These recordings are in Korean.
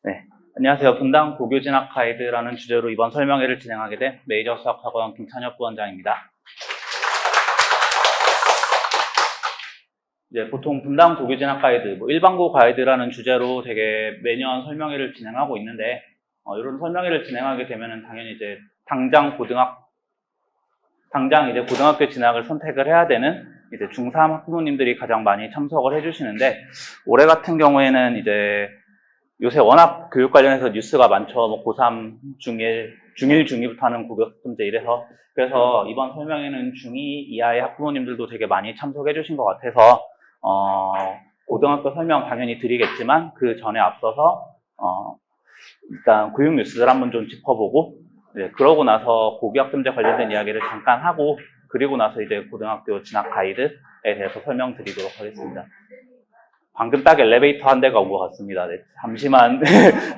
네, 안녕하세요. 분당 고교 진학 가이드라는 주제로 이번 설명회를 진행하게 된 메이저 수학학원 김찬엽 부원장입니다. 이제 보통 분당 고교 진학 가이드, 일반고 가이드라는 주제로 되게 매년 설명회를 진행하고 있는데, 이런 설명회를 진행하게 되면은 당연히 이제 당장 이제 고등학교 진학을 선택을 해야 되는 이제 중3 학부모님들이 가장 많이 참석을 해주시는데, 올해 같은 경우에는 이제 요새 워낙 교육 관련해서 뉴스가 많죠. 뭐 고3, 중1, 중2부터 하는 고교학점제 이래서. 그래서 이번 설명회는 중2 이하의 학부모님들도 되게 많이 참석해 주신 것 같아서, 고등학교 설명 당연히 드리겠지만, 그 전에 앞서서, 일단 교육 뉴스를 한번 좀 짚어보고, 네, 그러고 나서 고교학점제 관련된 이야기를 잠깐 하고, 그리고 나서 이제 고등학교 진학 가이드에 대해서 설명드리도록 하겠습니다. 방금 딱 엘리베이터 한 대가 온 것 같습니다. 네, 잠시만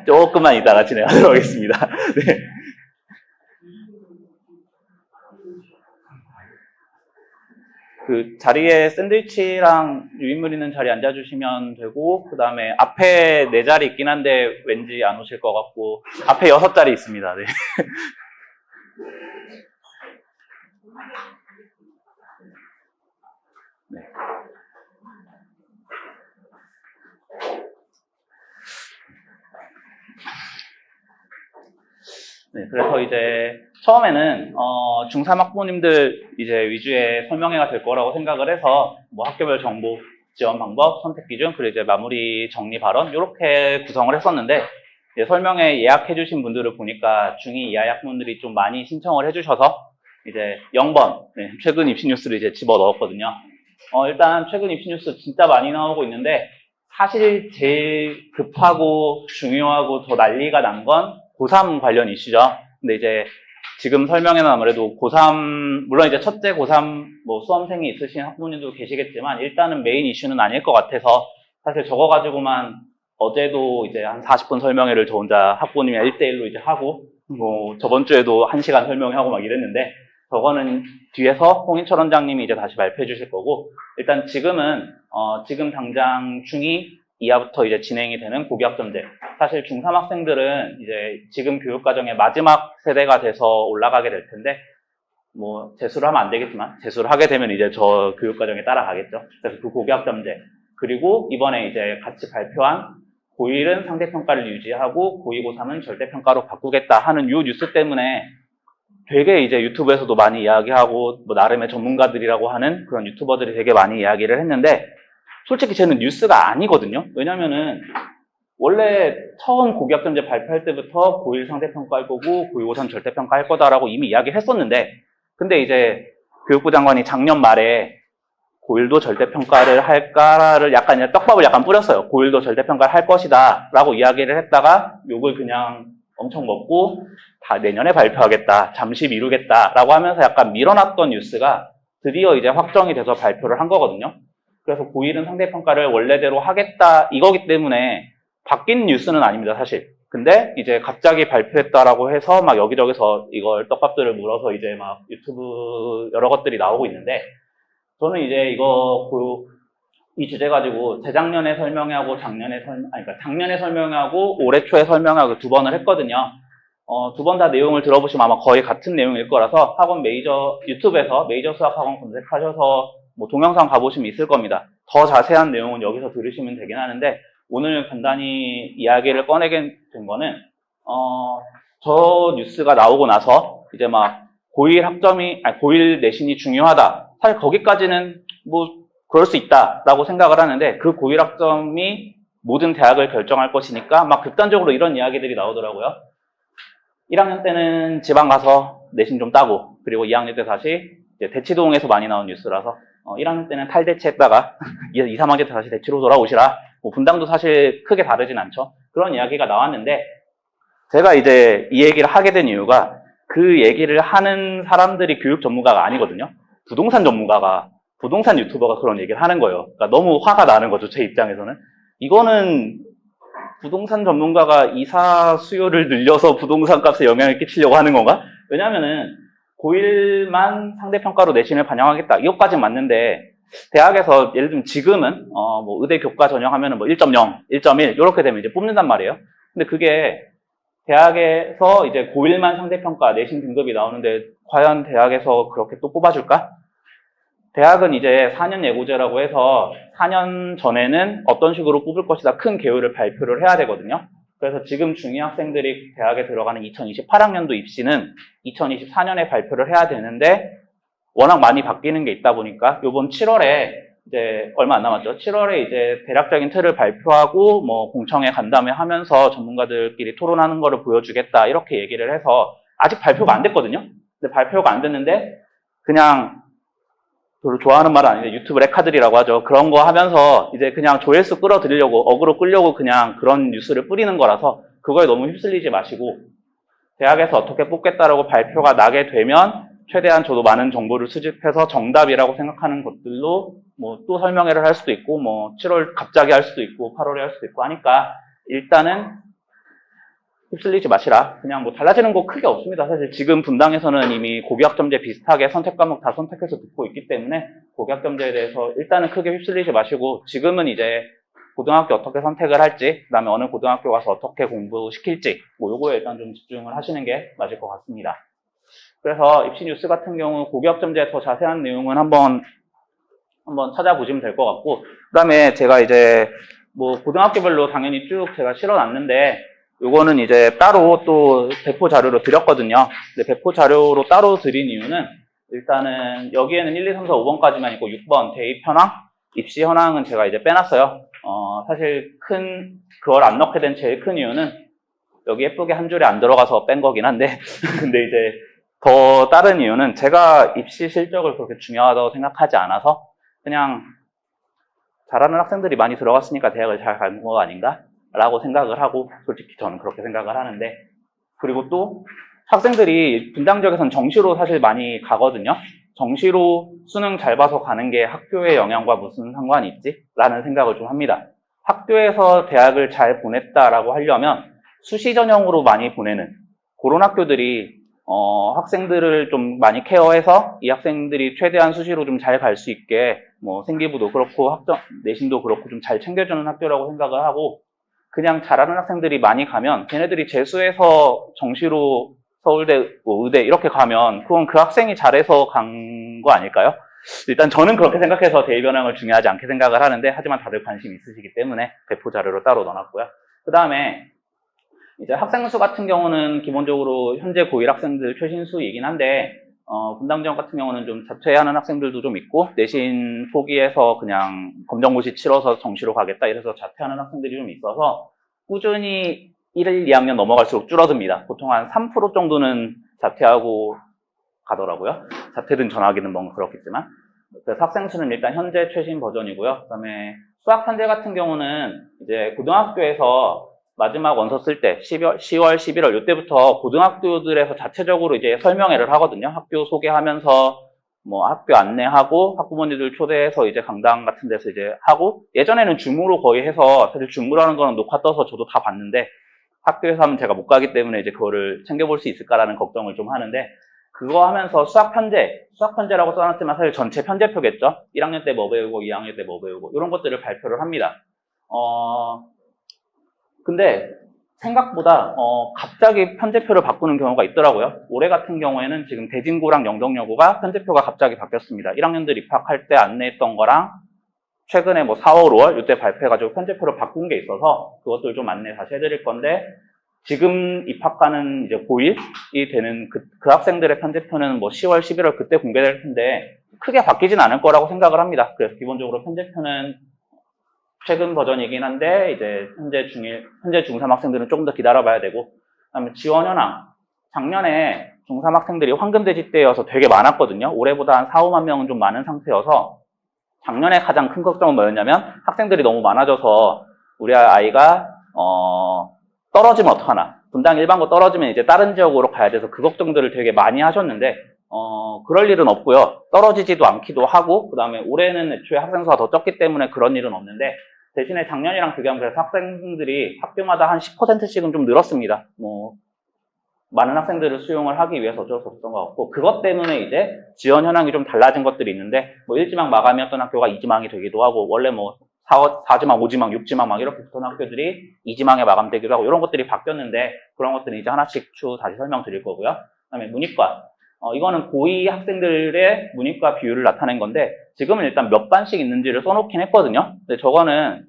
조금만 이따가 진행하도록 하겠습니다. 네. 그 자리에 샌드위치랑 유인물 있는 자리에 앉아주시면 되고, 그 다음에 앞에 4자리 있긴 한데 왠지 안 오실 것 같고, 앞에 6자리 있습니다. 네. 네. 네, 그래서 이제 처음에는 중3 학부모님들 이제 위주의 설명회가 될 거라고 생각을 해서 뭐 학교별 정보, 지원 방법, 선택 기준, 그리고 이제 마무리 정리 발언 이렇게 구성을 했었는데 이제 설명회 예약해 주신 분들을 보니까 중2 이하 학부모님들이 좀 많이 신청을 해주셔서 이제 0번 네, 최근 입시 뉴스를 이제 집어 넣었거든요. 일단 최근 입시 뉴스 진짜 많이 나오고 있는데 사실 제일 급하고 중요하고 더 난리가 난 건 고3 관련 이슈죠. 근데 이제 지금 설명에는 아무래도 고3, 물론 이제 첫째 고3 뭐 수험생이 있으신 학부모님도 계시겠지만 일단은 메인 이슈는 아닐 것 같아서 사실 저거 가지고만 어제도 이제 한 40분 설명회를 저 혼자 학부모님이랑 1대1로 이제 하고 뭐 저번 주에도 1시간 설명하고 막 이랬는데 저거는 뒤에서 홍인철 원장님이 이제 다시 발표해 주실 거고 일단 지금은 지금 당장 중2 이하부터 이제 진행이 되는 고교학점제. 사실 중3 학생들은 이제 지금 교육과정의 마지막 세대가 돼서 올라가게 될 텐데, 뭐, 재수를 하면 안 되겠지만, 재수를 하게 되면 이제 저 교육과정에 따라가겠죠. 그래서 그 고교학점제. 그리고 이번에 이제 같이 발표한 고1은 상대평가를 유지하고 고2, 고3은 절대평가로 바꾸겠다 하는 이 뉴스 때문에 되게 이제 유튜브에서도 많이 이야기하고, 뭐, 나름의 전문가들이라고 하는 그런 유튜버들이 되게 많이 이야기를 했는데, 솔직히 쟤는 뉴스가 아니거든요. 왜냐면은 원래 처음 고교학점제 발표할 때부터 고1 상대평가 할 거고 고2, 고3 절대평가 할 거다라고 이미 이야기를 했었는데 근데 이제 교육부 장관이 작년 말에 고1도 절대평가를 할까를 약간 떡밥을 약간 뿌렸어요. 고1도 절대평가를 할 것이다 라고 이야기를 했다가 욕을 그냥 엄청 먹고 다 내년에 발표하겠다, 잠시 미루겠다 라고 하면서 약간 밀어놨던 뉴스가 드디어 이제 확정이 돼서 발표를 한 거거든요. 그래서 고1은 상대평가를 원래대로 하겠다 이거기 때문에 바뀐 뉴스는 아닙니다, 사실. 근데 이제 갑자기 발표했다라고 해서 막 여기저기서 이걸 떡밥들을 물어서 이제 막 유튜브 여러 것들이 나오고 있는데 저는 이제 이 주제 가지고 재작년에 설명하고 그러니까 작년에 설명하고 올해 초에 설명하고 2번을 했거든요. 2번 다 내용을 들어보시면 아마 거의 같은 내용일 거라서 유튜브에서 메이저 수학학원 검색하셔서 뭐 동영상 가보시면 있을 겁니다. 더 자세한 내용은 여기서 들으시면 되긴 하는데 오늘 간단히 이야기를 꺼내게 된 거는 저 뉴스가 나오고 나서 이제 막 고1 내신이 중요하다. 사실 거기까지는 뭐 그럴 수 있다라고 생각을 하는데 그 고1 학점이 모든 대학을 결정할 것이니까 막 극단적으로 이런 이야기들이 나오더라고요. 1학년 때는 지방 가서 내신 좀 따고 그리고 2학년 때 다시 이제 대치동에서 많이 나온 뉴스라서 1학년 때는 탈대치했다가 2, 3학년 때 다시 대치로 돌아오시라. 뭐 분당도 사실 크게 다르진 않죠. 그런 이야기가 나왔는데 제가 이제 이 얘기를 하게 된 이유가 그 얘기를 하는 사람들이 교육 전문가가 아니거든요. 부동산 유튜버가 그런 얘기를 하는 거예요. 그러니까 너무 화가 나는 거죠. 제 입장에서는. 이거는 부동산 전문가가 이사 수요를 늘려서 부동산 값에 영향을 끼치려고 하는 건가? 왜냐면은 고1만 상대평가로 내신을 반영하겠다. 이것까지는 맞는데 대학에서 예를 들면 지금은 뭐 의대 교과 전형하면은 뭐 1.0, 1.1 이렇게 되면 이제 뽑는단 말이에요. 근데 그게 대학에서 이제 고1만 상대평가 내신 등급이 나오는데 과연 대학에서 그렇게 또 뽑아줄까? 대학은 이제 4년 예고제라고 해서 4년 전에는 어떤 식으로 뽑을 것이다 큰 계획을 발표를 해야 되거든요. 그래서 지금 중2 학생들이 대학에 들어가는 2028학년도 입시는 2024년에 발표를 해야 되는데 워낙 많이 바뀌는 게 있다 보니까 이번 7월에 이제 얼마 안 남았죠. 7월에 이제 대략적인 틀을 발표하고 뭐 공청회 간담회 하면서 전문가들끼리 토론하는 거를 보여주겠다 이렇게 얘기를 해서 아직 발표가 안 됐거든요. 근데 발표가 안 됐는데 그냥 별로 좋아하는 말은 아닌데 유튜브 레카들이라고 하죠. 그런 거 하면서 이제 그냥 조회수 끌어들이려고 어그로 끌려고 그냥 그런 뉴스를 뿌리는 거라서 그거에 너무 휩쓸리지 마시고 대학에서 어떻게 뽑겠다라고 발표가 나게 되면 최대한 저도 많은 정보를 수집해서 정답이라고 생각하는 것들로 뭐 또 설명회를 할 수도 있고 뭐 7월 갑자기 할 수도 있고 8월에 할 수도 있고 하니까 일단은 휩쓸리지 마시라. 그냥 뭐 달라지는 거 크게 없습니다. 사실 지금 분당에서는 이미 고교학점제 비슷하게 선택 과목 다 선택해서 듣고 있기 때문에 고교학점제에 대해서 일단은 크게 휩쓸리지 마시고 지금은 이제 고등학교 어떻게 선택을 할지 그다음에 어느 고등학교 가서 어떻게 공부시킬지 뭐 요거에 일단 좀 집중을 하시는 게 맞을 것 같습니다. 그래서 입시 뉴스 같은 경우 고교학점제에 더 자세한 내용은 한번 찾아보시면 될 것 같고 그다음에 제가 이제 뭐 고등학교별로 당연히 쭉 제가 실어놨는데 요거는 이제 따로 또 배포 자료로 드렸거든요. 근데 배포 자료로 따로 드린 이유는 일단은 여기에는 1, 2, 3, 4, 5번까지만 있고 6번 대입 현황, 입시 현황은 제가 이제 빼놨어요. 사실 그걸 안 넣게 된 제일 큰 이유는 여기 예쁘게 한 줄에 안 들어가서 뺀 거긴 한데 근데 이제 더 다른 이유는 제가 입시 실적을 그렇게 중요하다고 생각하지 않아서 그냥 잘하는 학생들이 많이 들어갔으니까 대학을 잘 가는 거 아닌가? 라고 생각을 하고 솔직히 저는 그렇게 생각을 하는데 그리고 또 학생들이 분당 지역에서는 정시로 사실 많이 가거든요. 정시로 수능 잘 봐서 가는 게 학교의 영향과 무슨 상관이 있지? 라는 생각을 좀 합니다. 학교에서 대학을 잘 보냈다라고 하려면 수시 전형으로 많이 보내는 그런 학교들이 학생들을 좀 많이 케어해서 이 학생들이 최대한 수시로 좀 잘 갈 수 있게 뭐 생기부도 그렇고 내신도 그렇고 좀 잘 챙겨주는 학교라고 생각을 하고 그냥 잘하는 학생들이 많이 가면 걔네들이 재수해서 정시로 서울대, 뭐 의대 이렇게 가면 그건 그 학생이 잘해서 간 거 아닐까요? 일단 저는 그렇게 생각해서 대입 현황을 중요하지 않게 생각을 하는데 하지만 다들 관심 있으시기 때문에 배포 자료로 따로 넣어놨고요. 그 다음에 이제 학생 수 같은 경우는 기본적으로 현재 고1 학생들 최신수이긴 한데 분당 지역 같은 경우는 좀 자퇴하는 학생들도 좀 있고 내신 포기해서 그냥 검정고시 치러서 정시로 가겠다 이래서 자퇴하는 학생들이 좀 있어서 꾸준히 1, 2학년 넘어갈수록 줄어듭니다. 보통 한 3% 정도는 자퇴하고 가더라고요. 자퇴든 전학이든 뭔가 그렇겠지만 그래서 학생 수는 일단 현재 최신 버전이고요. 그다음에 수학 현재 같은 경우는 이제 고등학교에서 마지막 원서 쓸 때 10월, 11월 이때부터 고등학교들에서 자체적으로 이제 설명회를 하거든요. 학교 소개하면서 뭐 학교 안내하고 학부모님들 초대해서 이제 강당 같은 데서 이제 하고 예전에는 줌으로 거의 해서 사실 줌으로 하는 거는 녹화 떠서 저도 다 봤는데 학교에서 하면 제가 못 가기 때문에 이제 그거를 챙겨볼 수 있을까라는 걱정을 좀 하는데 그거 하면서 수학 편제라고 써놨지만 사실 전체 편제표겠죠. 1학년 때 뭐 배우고 2학년 때 뭐 배우고 이런 것들을 발표를 합니다. 근데 생각보다 갑자기 편제표를 바꾸는 경우가 있더라고요. 올해 같은 경우에는 지금 대진고랑 영덕여고가 편제표가 갑자기 바뀌었습니다. 1학년들 입학할 때 안내했던 거랑 최근에 뭐 4월, 5월 이때 발표해가지고 편제표를 바꾼 게 있어서 그것들 좀 안내 다시 해드릴 건데 지금 입학하는 이제 고1이 되는 그 학생들의 편제표는 뭐 10월, 11월 그때 공개될 텐데 크게 바뀌진 않을 거라고 생각을 합니다. 그래서 기본적으로 편제표는 최근 버전이긴 한데 이제 현재 중3 학생들은 조금 더 기다려봐야 되고 그다음에 지원 현황 작년에 중3 학생들이 황금돼지 때여서 되게 많았거든요. 올해보다 한 4, 5만 명은 좀 많은 상태여서 작년에 가장 큰 걱정은 뭐였냐면 학생들이 너무 많아져서 우리 아이가 떨어지면 어떡하나 분당 일반고 떨어지면 이제 다른 지역으로 가야 돼서 그 걱정들을 되게 많이 하셨는데 그럴 일은 없고요. 떨어지지도 않기도 하고 그다음에 올해는 애초에 학생 수가 더 적기 때문에 그런 일은 없는데 대신에 작년이랑 비교하면 그래서 학생들이 학교마다 한 10%씩은 좀 늘었습니다. 뭐 많은 학생들을 수용을 하기 위해서 어쩔 수 없었던 것 같고 그것 때문에 이제 지원 현황이 좀 달라진 것들이 있는데 뭐 1지망 마감이었던 학교가 2지망이 되기도 하고 원래 뭐 4지망, 5지망, 6지망 막 이렇게 붙은 학교들이 2지망에 마감되기도 하고 이런 것들이 바뀌었는데 그런 것들은 이제 하나씩 추후 다시 설명드릴 거고요. 그다음에 문이과. 이거는 고2 학생들의 문이과 비율을 나타낸 건데 지금은 일단 몇 반씩 있는지를 써놓긴 했거든요. 근데 저거는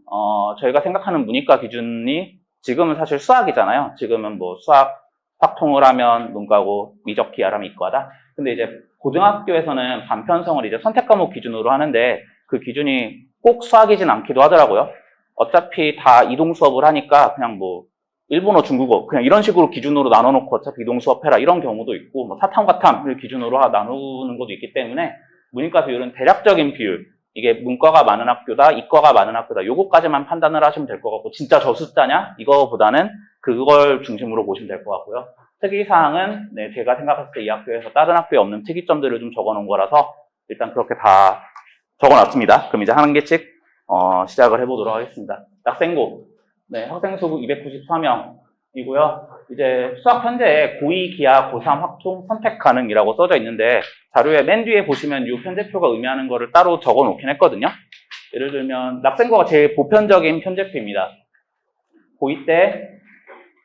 저희가 생각하는 문이과 기준이 지금은 사실 수학이잖아요. 지금은 뭐 수학 확통을 하면 문과고 미적 기하라면 이과다. 근데 이제 고등학교에서는 반편성을 이제 선택 과목 기준으로 하는데 그 기준이 꼭 수학이진 않기도 하더라고요. 어차피 다 이동 수업을 하니까 그냥 뭐 일본어, 중국어 그냥 이런 식으로 기준으로 나눠놓고 어차피 이동 수업 해라 이런 경우도 있고 뭐 사탐과탐을 기준으로 나누는 것도 있기 때문에 문이과 비율은 대략적인 비율 이게 문과가 많은 학교다, 이과가 많은 학교다 요거까지만 판단을 하시면 될 것 같고 진짜 저 숫자냐? 이거보다는 그걸 중심으로 보시면 될 것 같고요. 특이사항은 네, 제가 생각했을 때 이 학교에서 다른 학교에 없는 특이점들을 좀 적어놓은 거라서 일단 그렇게 다 적어놨습니다. 그럼 이제 한 개씩 시작을 해보도록 하겠습니다. 낙생고 네, 학생 수 294명이고요. 이제 수학 현재에 고2 기하, 고3 확통 선택 가능이라고 써져 있는데 자료에 맨 뒤에 보시면 이 편제표가 의미하는 거를 따로 적어 놓긴 했거든요. 예를 들면 낙생고가 제일 보편적인 편제표입니다. 고2 때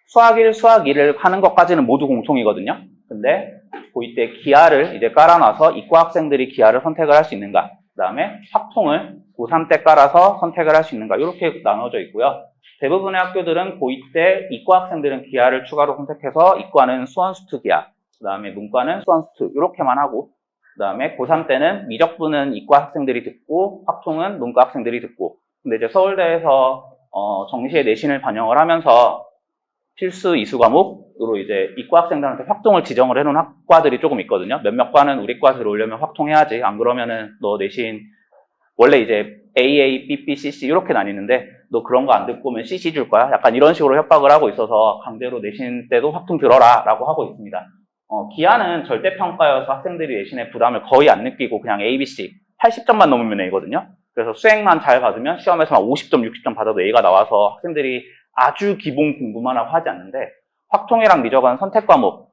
수학 1, 수학 2를 하는 것까지는 모두 공통이거든요. 근데 고2 때 기하를 이제 깔아놔서 이과 학생들이 기하를 선택을 할 수 있는가. 그 다음에 확통을 고3 때 깔아서 선택을 할 수 있는가. 이렇게 나눠져 있고요. 대부분의 학교들은 고2 때 이과 학생들은 기하를 추가로 선택해서 이과는 수원수투 기하, 그 다음에 문과는 수원수투 이렇게만 하고 그 다음에 고3 때는 미적분은 이과 학생들이 듣고 확통은 문과 학생들이 듣고 근데 이제 서울대에서 정시에 내신을 반영을 하면서 필수 이수 과목으로 이제 이과 학생들한테 확통을 지정을 해놓은 학과들이 조금 있거든요. 몇몇 과는 우리 과 들어오려면 확통해야지. 안 그러면은 너 내신 원래 이제 AA, BB, CC 이렇게 나뉘는데 너 그런 거 안 듣고 오면 CC 줄 거야? 약간 이런 식으로 협박을 하고 있어서 강제로 내신 때도 확통 들어라 라고 하고 있습니다. 기하는 절대평가여서 학생들이 내신에 부담을 거의 안 느끼고 그냥 ABC 80점만 넘으면 A거든요. 그래서 수행만 잘 받으면 시험에서 50점, 60점 받아도 A가 나와서 학생들이 아주 기본 공부만 하고 하지 않는데 확통이랑 미적은 선택 과목,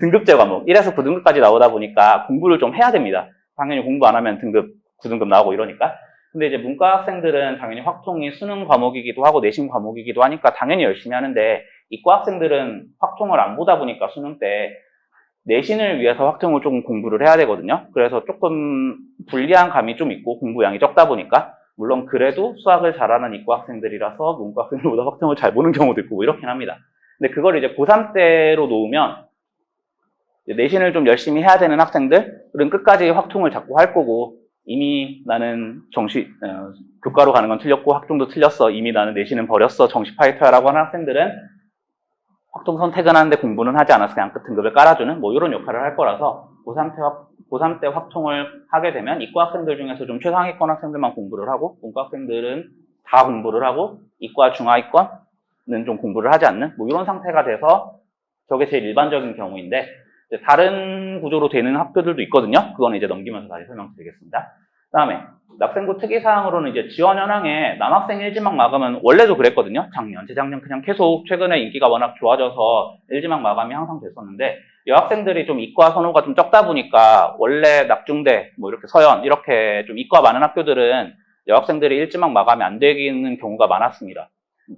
등급제 과목 1에서 9등급까지 나오다 보니까 공부를 좀 해야 됩니다. 당연히 공부 안 하면 등급 9등급 나오고 이러니까. 근데 이제 문과 학생들은 당연히 확통이 수능 과목이기도 하고 내신 과목이기도 하니까 당연히 열심히 하는데 이과 학생들은 확통을 안 보다 보니까 수능 때 내신을 위해서 확통을 조금 공부를 해야 되거든요. 그래서 조금 불리한 감이 좀 있고 공부량이 적다 보니까 물론 그래도 수학을 잘하는 이과 학생들이라서 문과 학생들보다 확통을 잘 보는 경우도 있고 뭐 이렇긴 합니다. 근데 그걸 이제 고3 때로 놓으면 내신을 좀 열심히 해야 되는 학생들은 끝까지 확통을 자꾸 할 거고 이미 나는 교과로 가는 건 틀렸고 학종도 틀렸어. 이미 나는 내신은 버렸어. 정시 파이터야라고 하는 학생들은 확통 선택은 하는데 공부는 하지 않아서 그냥 끝 등급을 깔아주는 뭐 이런 역할을 할 거라서 고3 때 확통을 하게 되면 이과 학생들 중에서 좀 최상위권 학생들만 공부를 하고 문과 학생들은 다 공부를 하고 이과 중하위권은 좀 공부를 하지 않는 뭐 이런 상태가 돼서 저게 제일 일반적인 경우인데 다른 구조로 되는 학교들도 있거든요. 그건 이제 넘기면서 다시 설명드리겠습니다. 그 다음에 낙생고 특이사항으로는 이제 지원 현황에 남학생 1지망 마감은 원래도 그랬거든요. 작년, 재작년 그냥 계속 최근에 인기가 워낙 좋아져서 1지망 마감이 항상 됐었는데 여학생들이 좀 이과 선호가 좀 적다 보니까 원래 낙중대, 뭐 이렇게 서연 이렇게 좀 이과 많은 학교들은 여학생들이 1지망 마감이 안 되는 경우가 많았습니다.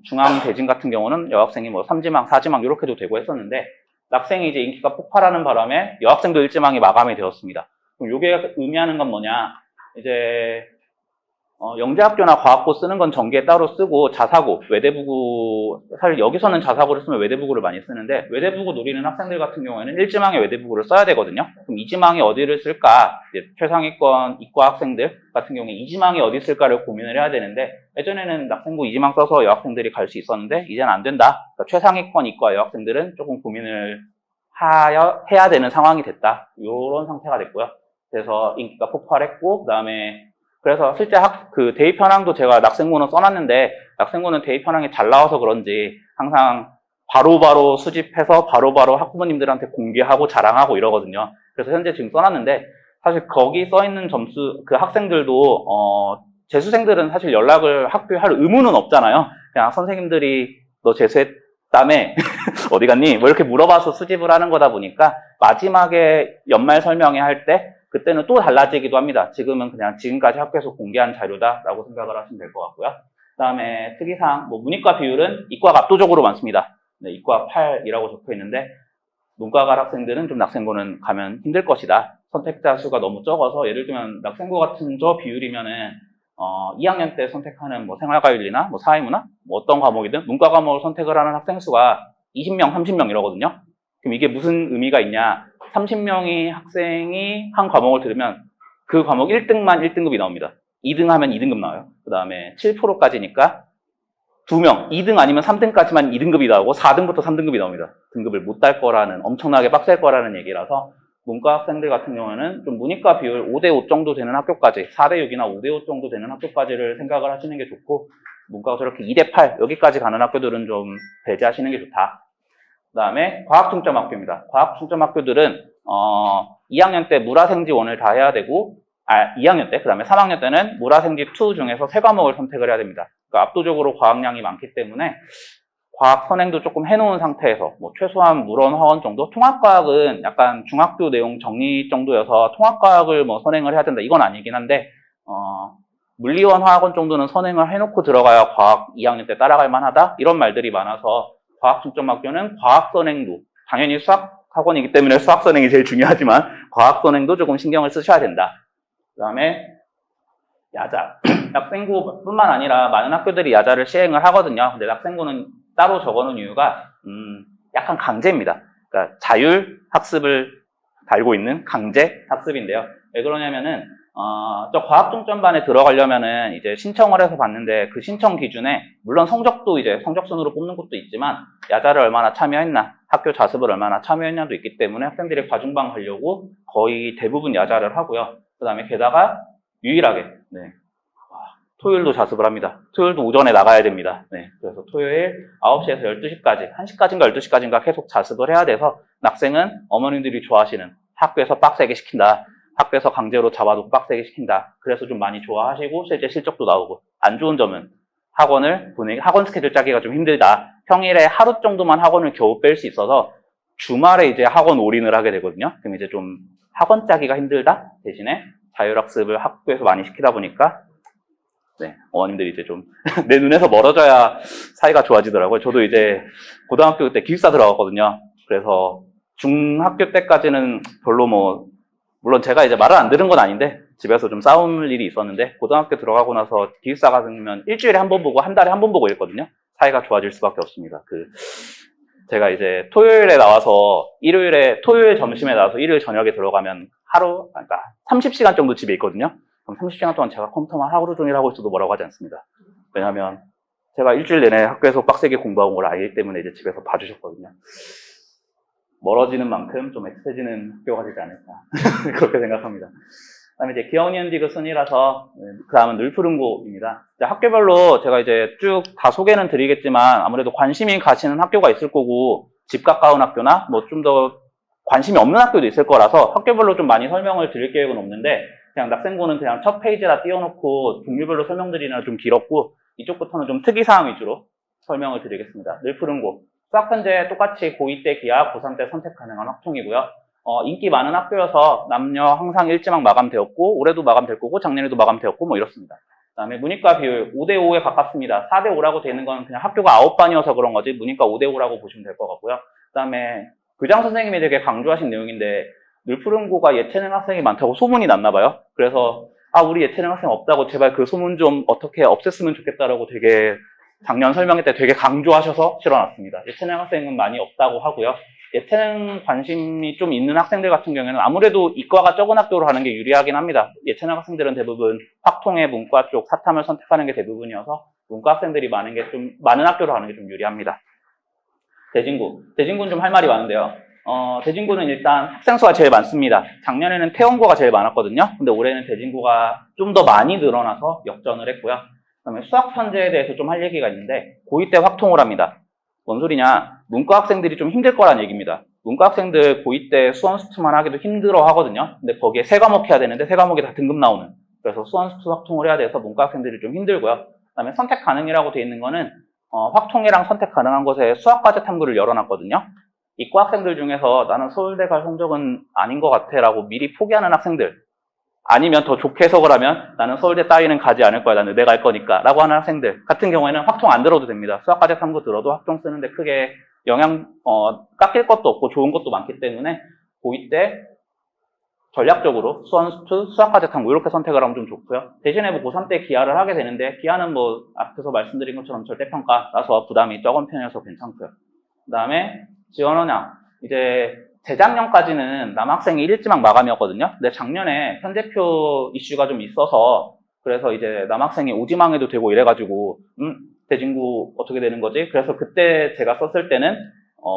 중앙 대진 같은 경우는 여학생이 뭐 3지망, 4지망 이렇게도 되고 했었는데 낙생이 이제 인기가 폭발하는 바람에 여학생도 1지망이 마감이 되었습니다. 그럼 이게 의미하는 건 뭐냐? 이제 영재학교나 과학고 쓰는 건 전기에 따로 쓰고 자사고, 외대부고 사실 여기서는 자사고를 쓰면 외대부고를 많이 쓰는데 외대부고 노리는 학생들 같은 경우에는 1지망에 외대부고를 써야 되거든요. 그럼 2지망에 어디를 쓸까? 이제 최상위권 이과 학생들 같은 경우에 2지망이 어디 쓸까를 고민을 해야 되는데 예전에는 낙생고 2지망 써서 여학생들이 갈 수 있었는데 이제는 안 된다. 그러니까 최상위권 이과 여학생들은 조금 고민을 해야 되는 상황이 됐다. 이런 상태가 됐고요. 그래서 인기가 폭발했고 그다음에 그래서 실제 그 대입 현황도 제가 낙생고는 써놨는데 낙생고는 대입 현황이 잘 나와서 그런지 항상 바로바로 수집해서 바로바로 학부모님들한테 공개하고 자랑하고 이러거든요. 그래서 현재 지금 써놨는데 사실 거기 써있는 점수 그 학생들도 재수생들은 사실 연락을 학교에 할 의무는 없잖아요. 그냥 선생님들이 너 재수했다며 어디 갔니? 뭐 이렇게 물어봐서 수집을 하는 거다 보니까 마지막에 연말 설명회 할 때 그때는 또 달라지기도 합니다. 지금은 그냥 지금까지 학교에서 공개한 자료다라고 생각을 하시면 될 것 같고요. 그다음에 특이사항, 문이과 비율은 이과가 압도적으로 많습니다. 네, 이과 8이라고 적혀 있는데 문과가 학생들은 좀 낙생고는 가면 힘들 것이다. 선택자 수가 너무 적어서 예를 들면 낙생고 같은 저 비율이면은 2학년 때 선택하는 생활과윤리나 사회문화 어떤 과목이든 문과 과목을 선택을 하는 학생 수가 20명, 30명 이러거든요. 그럼 이게 무슨 의미가 있냐? 30명이 학생이 한 과목을 들으면 그 과목 1등만 1등급이 나옵니다. 2등 하면 2등급 나와요. 그 다음에 7%까지니까 2명, 2등 아니면 3등까지만 2등급이 나오고 4등부터 3등급이 나옵니다. 등급을 못 달 거라는, 엄청나게 빡셀 거라는 얘기라서 문과 학생들 같은 경우는 좀 문이과 비율 5대5 정도 되는 학교까지, 4대6이나 5대5 정도 되는 학교까지를 생각을 하시는 게 좋고, 문과가 저렇게 2대8 여기까지 가는 학교들은 좀 배제하시는 게 좋다. 그 다음에 과학중점 학교입니다. 과학중점 학교들은 2학년 때 물화생지 1을 다 해야 되고 2학년 때, 그 다음에 3학년 때는 물화생지 2 중에서 3과목을 선택을 해야 됩니다. 그러니까 압도적으로 과학량이 많기 때문에 과학 선행도 조금 해놓은 상태에서 최소한 물원, 화원 정도? 통합과학은 약간 중학교 내용 정리 정도여서 통합과학을 선행을 해야 된다. 이건 아니긴 한데 물리원, 화학원 정도는 선행을 해놓고 들어가야 과학 2학년 때 따라갈 만하다? 이런 말들이 많아서 과학중점학교는 과학 선행도, 당연히 수학 학원이기 때문에 수학 선행이 제일 중요하지만 과학 선행도 조금 신경을 쓰셔야 된다. 그 다음에 야자. 낙생고뿐만 아니라 많은 학교들이 야자를 시행을 하거든요. 근데 낙생고는 따로 적어놓은 이유가 약간 강제입니다. 그러니까 자율 학습을 달고 있는 강제 학습인데요. 왜 그러냐면은 저 과학중점반에 들어가려면은 이제 신청을 해서 봤는데 그 신청 기준에 물론 성적도 이제 성적순으로 뽑는 것도 있지만 야자를 얼마나 참여했나, 학교 자습을 얼마나 참여했냐도 있기 때문에 학생들이 과중반 가려고 거의 대부분 야자를 하고요. 그 다음에 게다가 유일하게 토요일도 자습을 합니다. 토요일도 오전에 나가야 됩니다. 그래서 토요일 9시에서 12시까지, 1시까지인가 12시까지인가 계속 자습을 해야 돼서 낙생은 어머님들이 좋아하시는 학교에서 빡세게 시킨다. 학교에서 강제로 잡아두고 빡세게 시킨다. 그래서 좀 많이 좋아하시고 실제 실적도 나오고, 안 좋은 점은 학원 스케줄 짜기가 좀 힘들다. 평일에 하루 정도만 학원을 겨우 뺄 수 있어서 주말에 이제 학원 올인을 하게 되거든요. 그럼 이제 좀 학원 짜기가 힘들다. 대신에 자율학습을 학교에서 많이 시키다 보니까 어머님들이 이제 좀 내 눈에서 멀어져야 사이가 좋아지더라고요. 저도 이제 고등학교 때 기숙사 들어갔거든요. 그래서 중학교 때까지는 별로 물론 제가 이제 말을 안 들은 건 아닌데 집에서 좀 싸울 일이 있었는데 고등학교 들어가고 나서 기숙사 가면 일주일에 한 번 보고 한 달에 한 번 보고 이랬거든요. 사이가 좋아질 수밖에 없습니다. 제가 이제 토요일 점심에 나와서 일요일 저녁에 들어가면 그러니까 30시간 정도 집에 있거든요. 그럼 30시간 동안 제가 컴퓨터만 하루 종일 하고 있어도 뭐라고 하지 않습니다. 왜냐하면 제가 일주일 내내 학교에서 빡세게 공부하고 걸 알기 때문에 이제 집에서 봐주셨거든요. 멀어지는 만큼 좀 애틋해지는 학교가 되지 않을까 그렇게 생각합니다. 그다음에 이제 기억니은디그 순이라서 그 다음은 늘푸른고입니다. 학교별로 제가 이제 쭉 다 소개는 드리겠지만 아무래도 관심이 가시는 학교가 있을 거고 집 가까운 학교나 좀 더 관심이 없는 학교도 있을 거라서 학교별로 좀 많이 설명을 드릴 계획은 없는데 그냥 낙생고는 그냥 첫 페이지라 띄워놓고 종류별로 설명드리는 좀 길었고 이쪽부터는 좀 특이사항 위주로 설명을 드리겠습니다. 늘푸른고 수학현재 똑같이 고2 때 기하, 고3 때 선택 가능한 확통이고요. 인기 많은 학교여서 남녀 항상 일지망 마감되었고 올해도 마감될 거고 작년에도 마감되었고 이렇습니다. 그 다음에 문이과 비율 5대5에 가깝습니다. 4대5라고 되는 건 그냥 학교가 9반이어서 그런 거지 문이과 5대5라고 보시면 될 것 같고요. 그 다음에 교장 선생님이 되게 강조하신 내용인데 늘푸른고가 예체능 학생이 많다고 소문이 났나 봐요. 그래서 우리 예체능 학생 없다고 제발 그 소문 좀 어떻게 없앴으면 좋겠다라고 되게 작년 설명회 때 되게 강조하셔서 실어놨습니다. 예체능 학생은 많이 없다고 하고요. 예체능 관심이 좀 있는 학생들 같은 경우에는 아무래도 이과가 적은 학교로 하는 게 유리하긴 합니다. 예체능 학생들은 대부분 확통의 문과 쪽 사탐을 선택하는 게 대부분이어서 문과 학생들이 많은 학교로 가는 게 좀 유리합니다. 대진구는 좀 할 말이 많은데요. 대진구는 일단 학생 수가 제일 많습니다. 작년에는 태원고가 제일 많았거든요. 근데 올해는 대진구가 좀 더 많이 늘어나서 역전을 했고요. 그다음에 수학 편제에 대해서 좀 할 얘기가 있는데 고2 때 확통을 합니다. 뭔 소리냐? 문과 학생들이 좀 힘들 거란 얘기입니다. 문과 학생들 고2 때 수원수투만 하기도 힘들어 하거든요. 근데 거기에 3과목 해야 되는데 3과목이 다 등급 나오는. 그래서 수원수투 확통을 해야 돼서 문과 학생들이 좀 힘들고요. 그다음에 선택 가능이라고 돼 있는 거는 확통이랑 선택 가능한 곳에 수학과제 탐구를 열어놨거든요. 이과 학생들 중에서 나는 서울대 갈 성적은 아닌 것 같아 라고 미리 포기하는 학생들, 아니면 더 좋게 해석을 하면 나는 서울대 따위는 가지 않을 거야, 나는 내가 갈 거니까 라고 하는 학생들 같은 경우에는 확통 안 들어도 됩니다. 수학과제 탐구 들어도 확통 쓰는데 크게 깎일 것도 없고 좋은 것도 많기 때문에 고2 때 전략적으로 수원수투, 수학과제 탐구 이렇게 선택을 하면 좀 좋고요. 대신에 뭐 고3 때 기하를 하게 되는데 기하는 뭐 앞에서 말씀드린 것처럼 절대평가라서 부담이 적은 편이어서 괜찮고요. 그 다음에 지원원양, 이제 재작년까지는 남학생이 1지망 마감이었거든요. 근데 작년에 편제표 이슈가 좀 있어서 그래서 이제 남학생이 5지망해도 되고 이래가지고 대진고 어떻게 되는 거지? 그래서 그때 제가 썼을 때는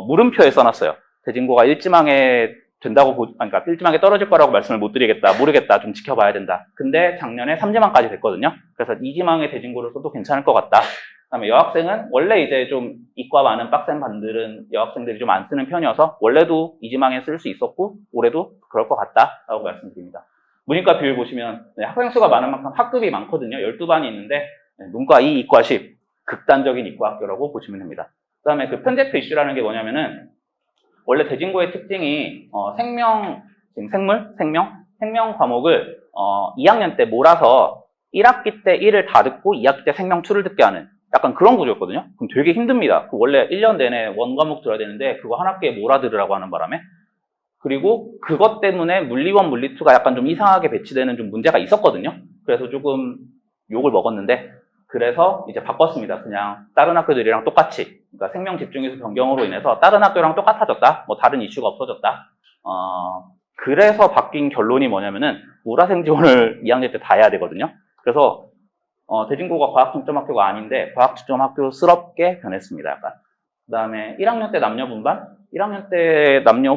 물음표에 써놨어요. 대진고가 1지망에 된다고 그러니까 1지망에 떨어질 거라고 말씀을 못 드리겠다, 모르겠다, 좀 지켜봐야 된다. 근데 작년에 3지망까지 됐거든요. 그래서 2지망에 대진고를 써도 괜찮을 것 같다. 그다음에 여학생은 원래 이제 좀 이과 많은 빡센 반들은 여학생들이 좀 안 쓰는 편이어서 원래도 2지망에 쓸 수 있었고 올해도 그럴 것 같다라고 말씀드립니다. 문이과 비율 보시면 학생 수가 많은 만큼 학급이 많거든요. 12반이 있는데 문과 2, 이과 10 극단적인 이과 학교라고 보시면 됩니다. 그다음에 그 편제표 이슈라는 게 뭐냐면은 원래 대진고의 특징이 생명 과목을 2학년 때 몰아서 1학기 때 1을 다 듣고 2학기 때 생명 2를 듣게 하는 약간 그런 구조였거든요. 그럼 되게 힘듭니다. 원래 1년 내내 원 과목 들어야 되는데 그거 한 학기에 몰아들으라고 하는 바람에 그리고 그것 때문에 물리1, 물리2가 약간 좀 이상하게 배치되는 좀 문제가 있었거든요. 그래서 조금 욕을 먹었는데 그래서 이제 바꿨습니다. 그냥 다른 학교들이랑 똑같이. 그러니까 생명 집중해서 변경으로 인해서 다른 학교랑 똑같아졌다. 뭐 다른 이슈가 없어졌다. 그래서 바뀐 결론이 뭐냐면은 모라생 지원을 2학년 때 다 해야 되거든요. 그래서 대진고가 과학 중점 학교가 아닌데 과학 중점 학교스럽게 변했습니다. 약간. 그다음에 1학년 때 남녀 분반, 1학년 때 남녀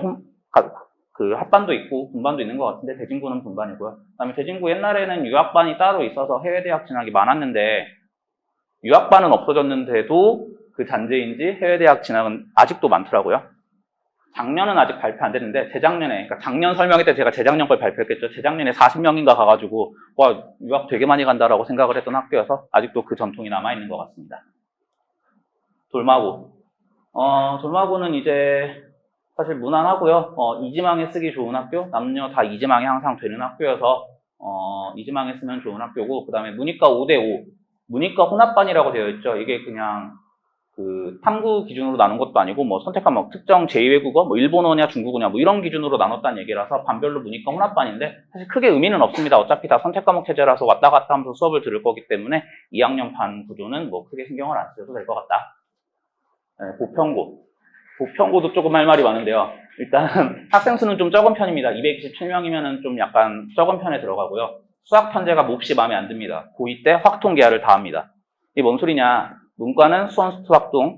그 합반도 있고 분반도 있는 것 같은데 대진고는 분반이고요. 그다음에 대진고 옛날에는 유학반이 따로 있어서 해외 대학 진학이 많았는데 유학반은 없어졌는데도 그 잔재인지 해외 대학 진학은 아직도 많더라고요. 작년은 아직 발표 안 됐는데 재작년에, 그러니까 작년 설명회 때 제가 재작년 걸 발표했겠죠. 재작년에 40명인가 가가지고 와 유학 되게 많이 간다라고 생각을 했던 학교여서 아직도 그 전통이 남아있는 것 같습니다. 돌마고. 돌마고는 이제 사실 무난하고요. 2지망에 쓰기 좋은 학교, 남녀 다 2지망에 항상 되는 학교여서 2지망에 쓰면 좋은 학교고, 그 다음에 문이과 5대5, 문이과 혼합반이라고 되어 있죠. 이게 그냥 그 탐구 기준으로 나눈 것도 아니고 뭐 선택한 뭐 특정 제2외국어, 뭐 일본어냐 중국어냐 뭐 이런 기준으로 나눴다는 얘기라서 반별로 문이과 혼합반인데 사실 크게 의미는 없습니다. 어차피 다 선택 과목 체제라서 왔다 갔다 하면서 수업을 들을 거기 때문에 2학년 반 구조는 뭐 크게 신경을 안 쓰셔도 될 것 같다. 네, 보편고. 보편고도 조금 할 말이 많은데요. 일단 학생 수는 좀 적은 편입니다. 227명이면은 좀 약간 적은 편에 들어가고요. 수학 편제가 몹시 마음에 안 듭니다. 고2 때 확통 계하를 다 합니다. 이게 뭔 소리냐? 문과는 수원, 수투,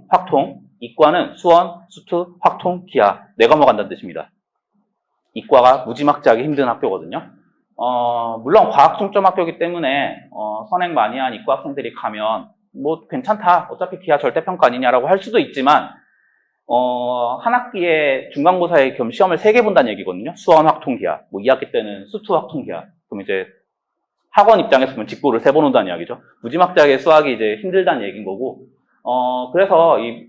확통, 이과는 수원, 수투, 확통, 기하 4과목 한다는 뜻입니다. 이과가 무지막지하게 힘든 학교거든요. 물론 과학 중점 학교이기 때문에 선행 많이 한 이과 학생들이 가면 뭐 괜찮다. 어차피 기하 절대평가 아니냐라고 할 수도 있지만 한 학기에 중간고사에 겸 시험을 3개 본다는 얘기거든요. 수원 확통 기하. 뭐 2학기 때는 수투 확통 기하. 그럼 이제 학원 입장에서 보면 직고를 3번 온다는 이야기죠. 무지막지하게 수학이 이제 힘들다는 얘기인 거고, 그래서 이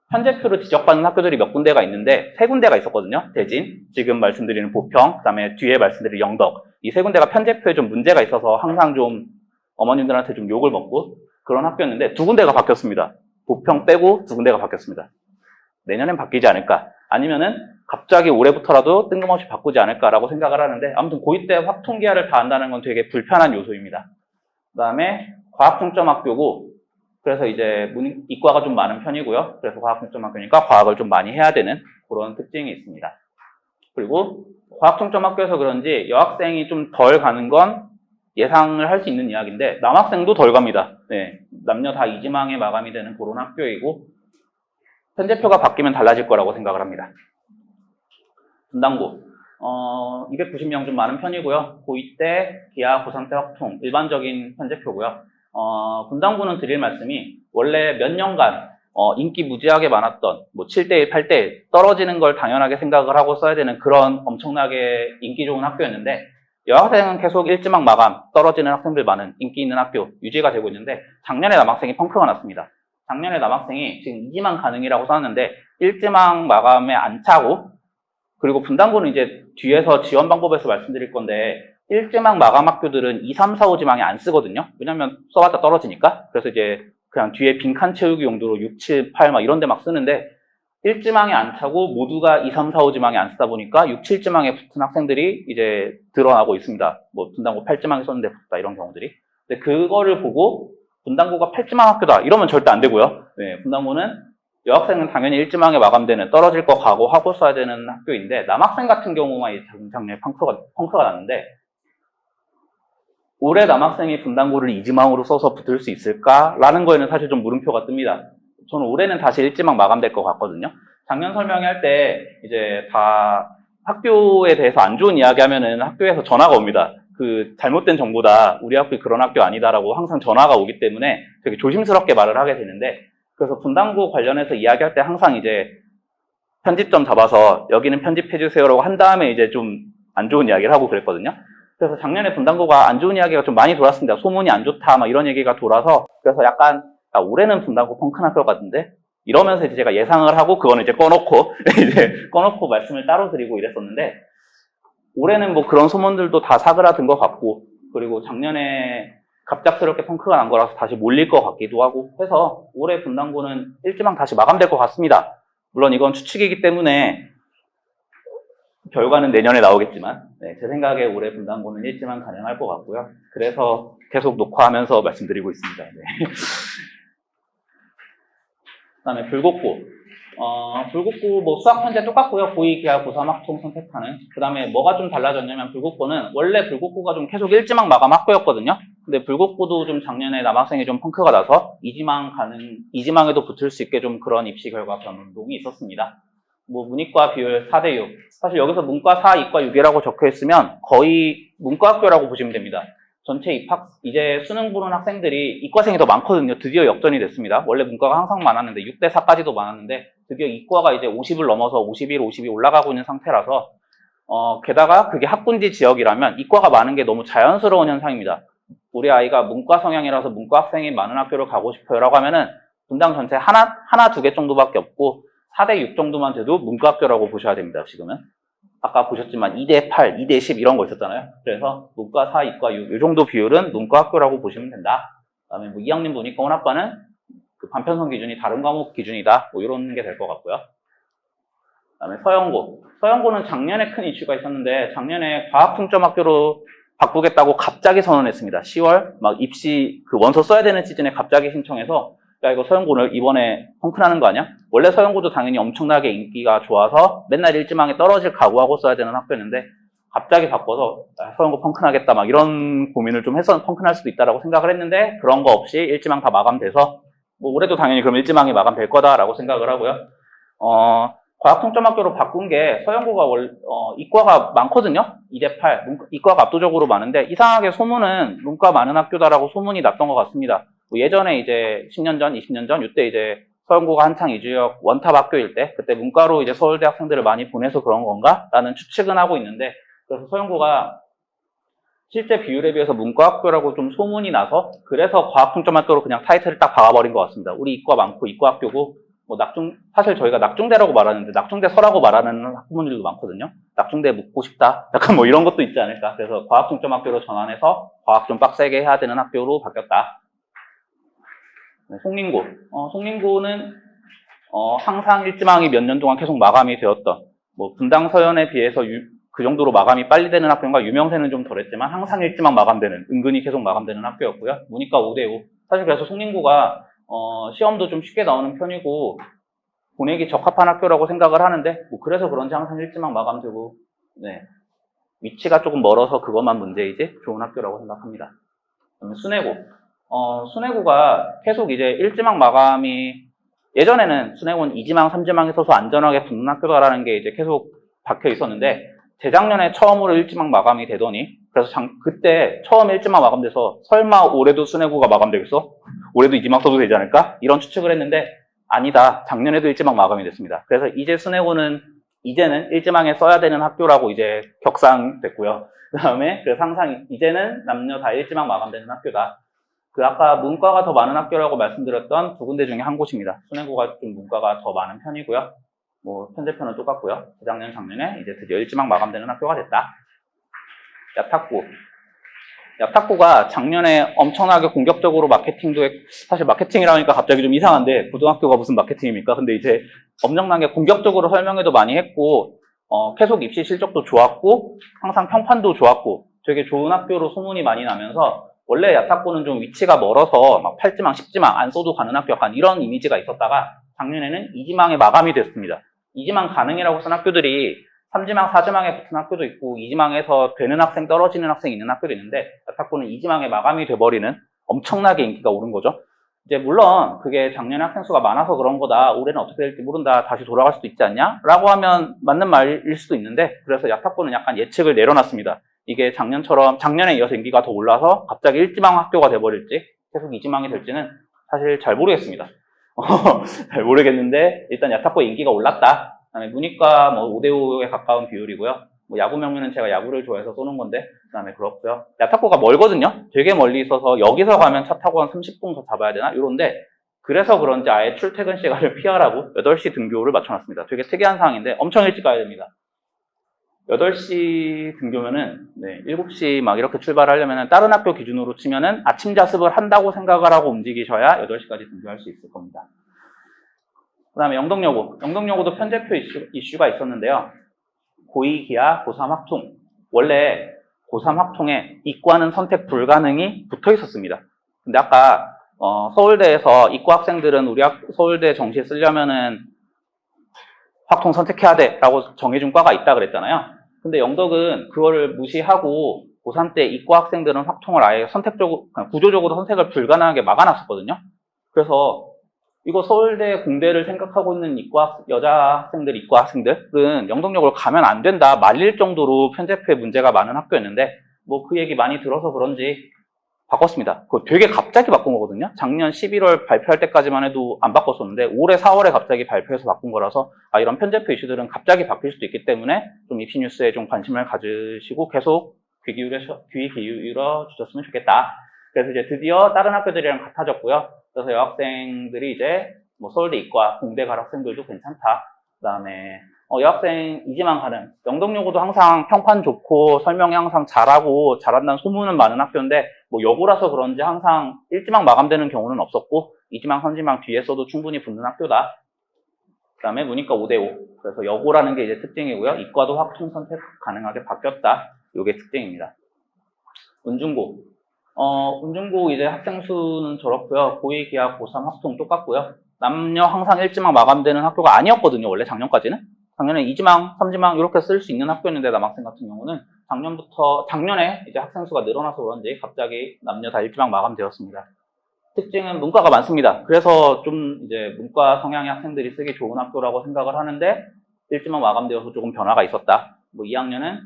편제표로 지적받는 학교들이 몇 군데가 있는데, 3군데가 있었거든요. 대진, 지금 말씀드리는 보평, 그 다음에 뒤에 말씀드린 영덕. 이 3군데가 편제표에 좀 문제가 있어서 항상 좀 어머님들한테 좀 욕을 먹고 그런 학교였는데, 2군데가 바뀌었습니다. 보평 빼고 2군데가 바뀌었습니다. 내년엔 바뀌지 않을까? 아니면은 갑자기 올해부터라도 뜬금없이 바꾸지 않을까라고 생각을 하는데 아무튼 고2 때 확통기하를 다 한다는 건 되게 불편한 요소입니다. 그 다음에 과학중점 학교고 그래서 이제 이과가 좀 많은 편이고요. 그래서 과학중점 학교니까 과학을 좀 많이 해야 되는 그런 특징이 있습니다. 그리고 과학중점 학교여서 그런지 여학생이 좀 덜 가는 건 예상을 할 수 있는 이야기인데 남학생도 덜 갑니다. 네, 남녀 다 2지망에 마감이 되는 그런 학교이고 편제표가 바뀌면 달라질 거라고 생각을 합니다. 분당고 290명 좀 많은 편이고요. 고2 때 기하, 고3 때 확통 일반적인 편제표고요. 분당고는 드릴 말씀이 원래 몇 년간 인기 무지하게 많았던 뭐 7대1, 8대1 떨어지는 걸 당연하게 생각을 하고 써야 되는 그런 엄청나게 인기 좋은 학교였는데 여학생은 계속 1지망 마감 떨어지는 학생들 많은 인기 있는 학교 유지가 되고 있는데 작년에 남학생이 펑크가 났습니다. 작년에 남학생이 지금 2지망 가능이라고 써놨는데 일지망 마감에 안 차고, 그리고 분당고는 이제 뒤에서 지원 방법에서 말씀드릴 건데, 일지망 마감 학교들은 2, 3, 4, 5지망에 안 쓰거든요. 왜냐면 써봤자 떨어지니까. 그래서 이제 그냥 뒤에 빈칸 채우기 용도로 6, 7, 8 막 이런 데 막 쓰는데, 1지망에 안 차고 모두가 2, 3, 4, 5지망에 안 쓰다 보니까 6, 7지망에 붙은 학생들이 이제 드러나고 있습니다. 뭐 분당고 8지망에 썼는데 붙다 이런 경우들이. 근데 그거를 보고 분당고가 8지망 학교다 이러면 절대 안 되고요. 네, 분당고는 여학생은 당연히 1지망에 마감되는 떨어질 거 각오하고 써야 되는 학교인데, 남학생 같은 경우만 작년에 펑크가 났는데, 올해 남학생이 분당고를 2지망으로 써서 붙을 수 있을까라는 거에는 사실 좀 물음표가 뜹니다. 저는 올해는 다시 1지망 마감될 것 같거든요. 작년 설명회 때 이제 다 학교에 대해서 안 좋은 이야기 하면은 학교에서 전화가 옵니다. 그 잘못된 정보다, 우리 학교 그런 학교 아니다라고 항상 전화가 오기 때문에 되게 조심스럽게 말을 하게 되는데, 그래서 분당고 관련해서 이야기할 때 항상 이제 편집점 잡아서 여기는 편집해주세요라고 한 다음에 이제 좀 안 좋은 이야기를 하고 그랬거든요. 그래서 작년에 분당고가 안 좋은 이야기가 좀 많이 돌았습니다. 소문이 안 좋다 막 이런 얘기가 돌아서, 그래서 약간 올해는 분당고 펑크 날 것 같은데 이러면서 이제 제가 예상을 하고 그거는 이제 꺼놓고 이제 꺼놓고 말씀을 따로 드리고 이랬었는데, 올해는 뭐 그런 소문들도 다 사그라든 것 같고, 그리고 작년에 갑작스럽게 펑크가 난 거라서 다시 몰릴 것 같기도 하고 해서 올해 분당고는 1지망 다시 마감될 것 같습니다. 물론 이건 추측이기 때문에 결과는 내년에 나오겠지만, 네, 제 생각에 올해 분당고는 1지망 가능할 것 같고요. 그래서 계속 녹화하면서 말씀드리고 있습니다. 네. 그다음에 불국고. 불국고 뭐 수학 현재 똑같고요. 고2 기하 고3 학통 선택하는. 그다음에 뭐가 좀 달라졌냐면, 불국고는 원래 불국고가 좀 계속 1지망 마감 학교였거든요. 근데 불국고도 좀 작년에 남학생이 좀 펑크가 나서 2지망에도 붙을 수 있게 좀 그런 입시 결과 변동이 있었습니다. 뭐 문이과 비율 4대 6. 사실 여기서 문과 4, 이과 6이라고 적혀 있으면 거의 문과 학교라고 보시면 됩니다. 전체 입학, 이제 수능 보는 학생들이 이과생이 더 많거든요. 드디어 역전이 됐습니다. 원래 문과가 항상 많았는데 6대 4까지도 많았는데 드디어 이과가 이제 50을 넘어서 51, 52 올라가고 있는 상태라서, 게다가 그게 학군지 지역이라면 이과가 많은 게 너무 자연스러운 현상입니다. 우리 아이가 문과 성향이라서 문과 학생이 많은 학교를 가고 싶어요라고 하면은 분당 전체 하나, 두 개 정도밖에 없고 4대 6 정도만 돼도 문과 학교라고 보셔야 됩니다, 지금은. 아까 보셨지만 2대 8, 2대 10 이런 거 있었잖아요. 그래서 문과 4, 이과 6, 이 정도 비율은 문과 학교라고 보시면 된다. 그 다음에 뭐 2학년 문이과 혼합반은 그 반편성 기준이 다른 과목 기준이다. 뭐 이런 게 될 것 같고요. 그 다음에 서영고. 서영고는 작년에 큰 이슈가 있었는데, 작년에 과학중점학교로 바꾸겠다고 갑자기 선언했습니다. 10월 막 입시 그 원서 써야 되는 시즌에 갑자기 신청해서, 야 이거 서영고를 이번에 펑크나는 거 아니야? 원래 서영고도 당연히 엄청나게 인기가 좋아서 맨날 1지망에 떨어질 각오하고 써야 되는 학교였는데, 갑자기 바꿔서 서영고 펑크나겠다 막 이런 고민을 좀 해서 펑크날 수도 있다라고 생각을 했는데, 그런 거 없이 1지망 다 마감돼서 뭐 올해도 당연히 그럼 1지망이 마감될 거다라고 생각을 하고요. 과학통점학교로 바꾼 게, 서영고가 이과가 많거든요. 2대 8, 이과가 압도적으로 많은데 이상하게 소문은 문과 많은 학교다라고 소문이 났던 것 같습니다. 뭐 예전에 이제 10년 전, 20년 전 이때 이제 서영고가 한창 이주역 원탑 학교일 때, 그때 문과로 이제 서울대 학생들을 많이 보내서 그런 건가? 라는 추측은 하고 있는데, 그래서 서영고가 실제 비율에 비해서 문과 학교라고 좀 소문이 나서, 그래서 과학통점학교로 그냥 타이틀을 딱 박아버린 것 같습니다. 우리 이과 많고 이과 학교고, 뭐 사실 저희가 낙중대라고 말하는데 낙중대서라고 말하는 학부모님들도 많거든요. 낙중대 묻고 싶다. 약간 뭐 이런 것도 있지 않을까. 그래서 과학중점학교로 전환해서 과학 좀 빡세게 해야 되는 학교로 바뀌었다. 네, 송림고. 송림고는 항상 1지망이 몇 년 동안 계속 마감이 되었던, 뭐 분당 서연에 비해서 그 정도로 마감이 빨리 되는 학교인가, 유명세는 좀 덜했지만 항상 1지망 마감되는, 은근히 계속 마감되는 학교였고요. 문이과 5대 5. 사실 그래서 송림고가 시험도 좀 쉽게 나오는 편이고 보내기 적합한 학교라고 생각을 하는데, 뭐 그래서 그런지 항상 1지망 마감되고, 네, 위치가 조금 멀어서 그것만 문제이지 좋은 학교라고 생각합니다. 그다음에 순회고. 순회고가 계속 이제 1지망 마감이, 예전에는 순회고는 2지망, 3지망에 서서 안전하게 붙는 학교다라는 게 이제 계속 박혀 있었는데, 재작년에 처음으로 1지망 마감이 되더니, 그래서 그때 처음 1지망 마감돼서 설마 올해도 순회고가 마감되겠어? 올해도 2지망 써도 되지 않을까? 이런 추측을 했는데 아니다. 작년에도 1지망 마감이 됐습니다. 그래서 이제 순회고는 이제는 1지망에 써야 되는 학교라고 이제 격상됐고요. 그 다음에 그래서 항상 이제는 남녀 다 1지망 마감되는 학교다. 그 아까 문과가 더 많은 학교라고 말씀드렸던 두 군데 중에 한 곳입니다. 순회고가 좀 문과가 더 많은 편이고요. 뭐 편제표는 똑같고요. 재작년, 작년에 이제 드디어 일지망 마감되는 학교가 됐다. 야탁고. 야탁고가 작년에 엄청나게 공격적으로 마케팅도 사실 마케팅이라 하니까 갑자기 좀 이상한데 고등학교가 무슨 마케팅입니까? 근데 이제 엄청나게 공격적으로 설명회도 많이 했고 계속 입시 실적도 좋았고 항상 평판도 좋았고 되게 좋은 학교로 소문이 많이 나면서 원래 야탁고는 좀 위치가 멀어서 막 8지망, 10지망 안 써도 가는 학교 약간 이런 이미지가 있었다가 작년에는 2지망에 마감이 됐습니다. 2지망 가능이라고 쓴 학교들이 3지망, 4지망에 붙은 학교도 있고 2지망에서 되는 학생, 떨어지는 학생이 있는 학교도 있는데 야탁고는 2지망에 마감이 돼버리는 엄청나게 인기가 오른 거죠. 이제 물론 그게 작년에 학생 수가 많아서 그런 거다. 올해는 어떻게 될지 모른다. 다시 돌아갈 수도 있지 않냐? 라고 하면 맞는 말일 수도 있는데 그래서 야탁고는 약간 예측을 내려놨습니다. 이게 작년처럼 작년에 이어서 인기가 더 올라서 갑자기 1지망 학교가 돼버릴지 계속 2지망이 될지는 사실 잘 모르겠습니다. 잘 모르겠는데 일단 야탁고 인기가 올랐다. 그다음에 문이과 뭐 5대5에 가까운 비율이고요. 뭐 야구 명문은 제가 야구를 좋아해서 쏘는 건데 그다음에 그렇고요. 야탁고가 멀거든요. 되게 멀리 있어서 여기서 가면 차 타고 한 30분 더 잡아야 되나? 이런데 그래서 그런지 아예 출퇴근 시간을 피하라고 8시 등교를 맞춰놨습니다. 되게 특이한 상황인데 엄청 일찍 가야 됩니다. 8시 등교면은 7시 막 이렇게 출발하려면은 다른 학교 기준으로 치면은 아침 자습을 한다고 생각을 하고 움직이셔야 8시까지 등교할 수 있을 겁니다. 그 다음에 영덕여고. 영덕여고도 편제표 이슈가 있었는데요. 고2 기하, 고3 확통. 원래 고3 확통에 이과는 선택 불가능이 붙어 있었습니다. 근데 아까 서울대에서 이과 학생들은 우리 서울대 정시에 쓰려면은 확통 선택해야 돼 라고 정해준 과가 있다 그랬잖아요. 근데 영덕은 그거를 무시하고 고3 때 이과 학생들은 확통을 아예 선택적으로, 구조적으로 선택을 불가능하게 막아놨었거든요. 그래서 이거 서울대 공대를 생각하고 있는 여자 학생들, 이과 학생들은 영덕여고를 가면 안 된다 말릴 정도로 편제표에 문제가 많은 학교였는데 뭐 그 얘기 많이 들어서 그런지 바꿨습니다. 그거 되게 갑자기 바꾼 거거든요. 작년 11월 발표할 때까지만 해도 안 바꿨었는데 올해 4월에 갑자기 발표해서 바꾼 거라서 이런 편제표 이슈들은 갑자기 바뀔 수도 있기 때문에 좀 입시 뉴스에 좀 관심을 가지시고 계속 귀 기울여 주셨으면 좋겠다. 그래서 이제 드디어 다른 학교들이랑 같아졌고요. 그래서 여학생들이 이제 뭐 서울대 이과, 공대 갈 학생들도 괜찮다. 그 다음에 여학생 2지망 가는 영덕여고도 항상 평판 좋고 설명이 항상 잘하고 잘한다는 소문은 많은 학교인데 뭐 여고라서 그런지 항상 1지망 마감되는 경우는 없었고 2지망, 3지망 뒤에서도 충분히 붙는 학교다. 그 다음에 문이과 5대5. 그래서 여고라는 게 이제 특징이고요. 이과도 확통 선택 가능하게 바뀌었다. 이게 특징입니다. 은중고. 은중고 이제 학생 수는 저렇고요. 고2 기하, 고3 확통 똑같고요. 남녀 항상 1지망 마감되는 학교가 아니었거든요. 원래 작년까지는. 작년에 2지망, 3지망 이렇게 쓸 수 있는 학교였는데 남학생 같은 경우는 작년에 이제 학생 수가 늘어나서 그런지 갑자기 남녀 다 1지망 마감되었습니다. 특징은 문과가 많습니다. 그래서 좀 이제 문과 성향의 학생들이 쓰기 좋은 학교라고 생각을 하는데 1지망 마감되어서 조금 변화가 있었다. 뭐 2학년은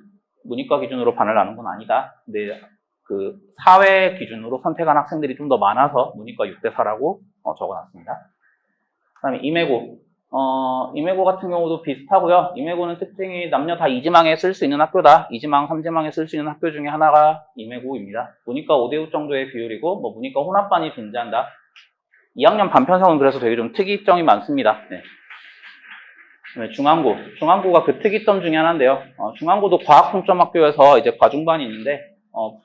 문이과 기준으로 반을 나눈 건 아니다. 근데 그 사회 기준으로 선택한 학생들이 좀 더 많아서 문이과 6대4라고 적어놨습니다. 그 다음에 임해고. 임해고 같은 경우도 비슷하고요. 임해고는 특징이 남녀 다 2지망에 쓸 수 있는 학교다. 2지망, 3지망에 쓸 수 있는 학교 중에 하나가 임해고입니다. 문이과 5대5 정도의 비율이고 뭐 문이과 혼합반이 존재한다. 2학년 반편성은 그래서 되게 좀 특이점이 많습니다. 네. 중앙고. 중앙고가 그 특이점 중에 하나인데요. 중앙고도 과학통점학교에서 이제 과중반이 있는데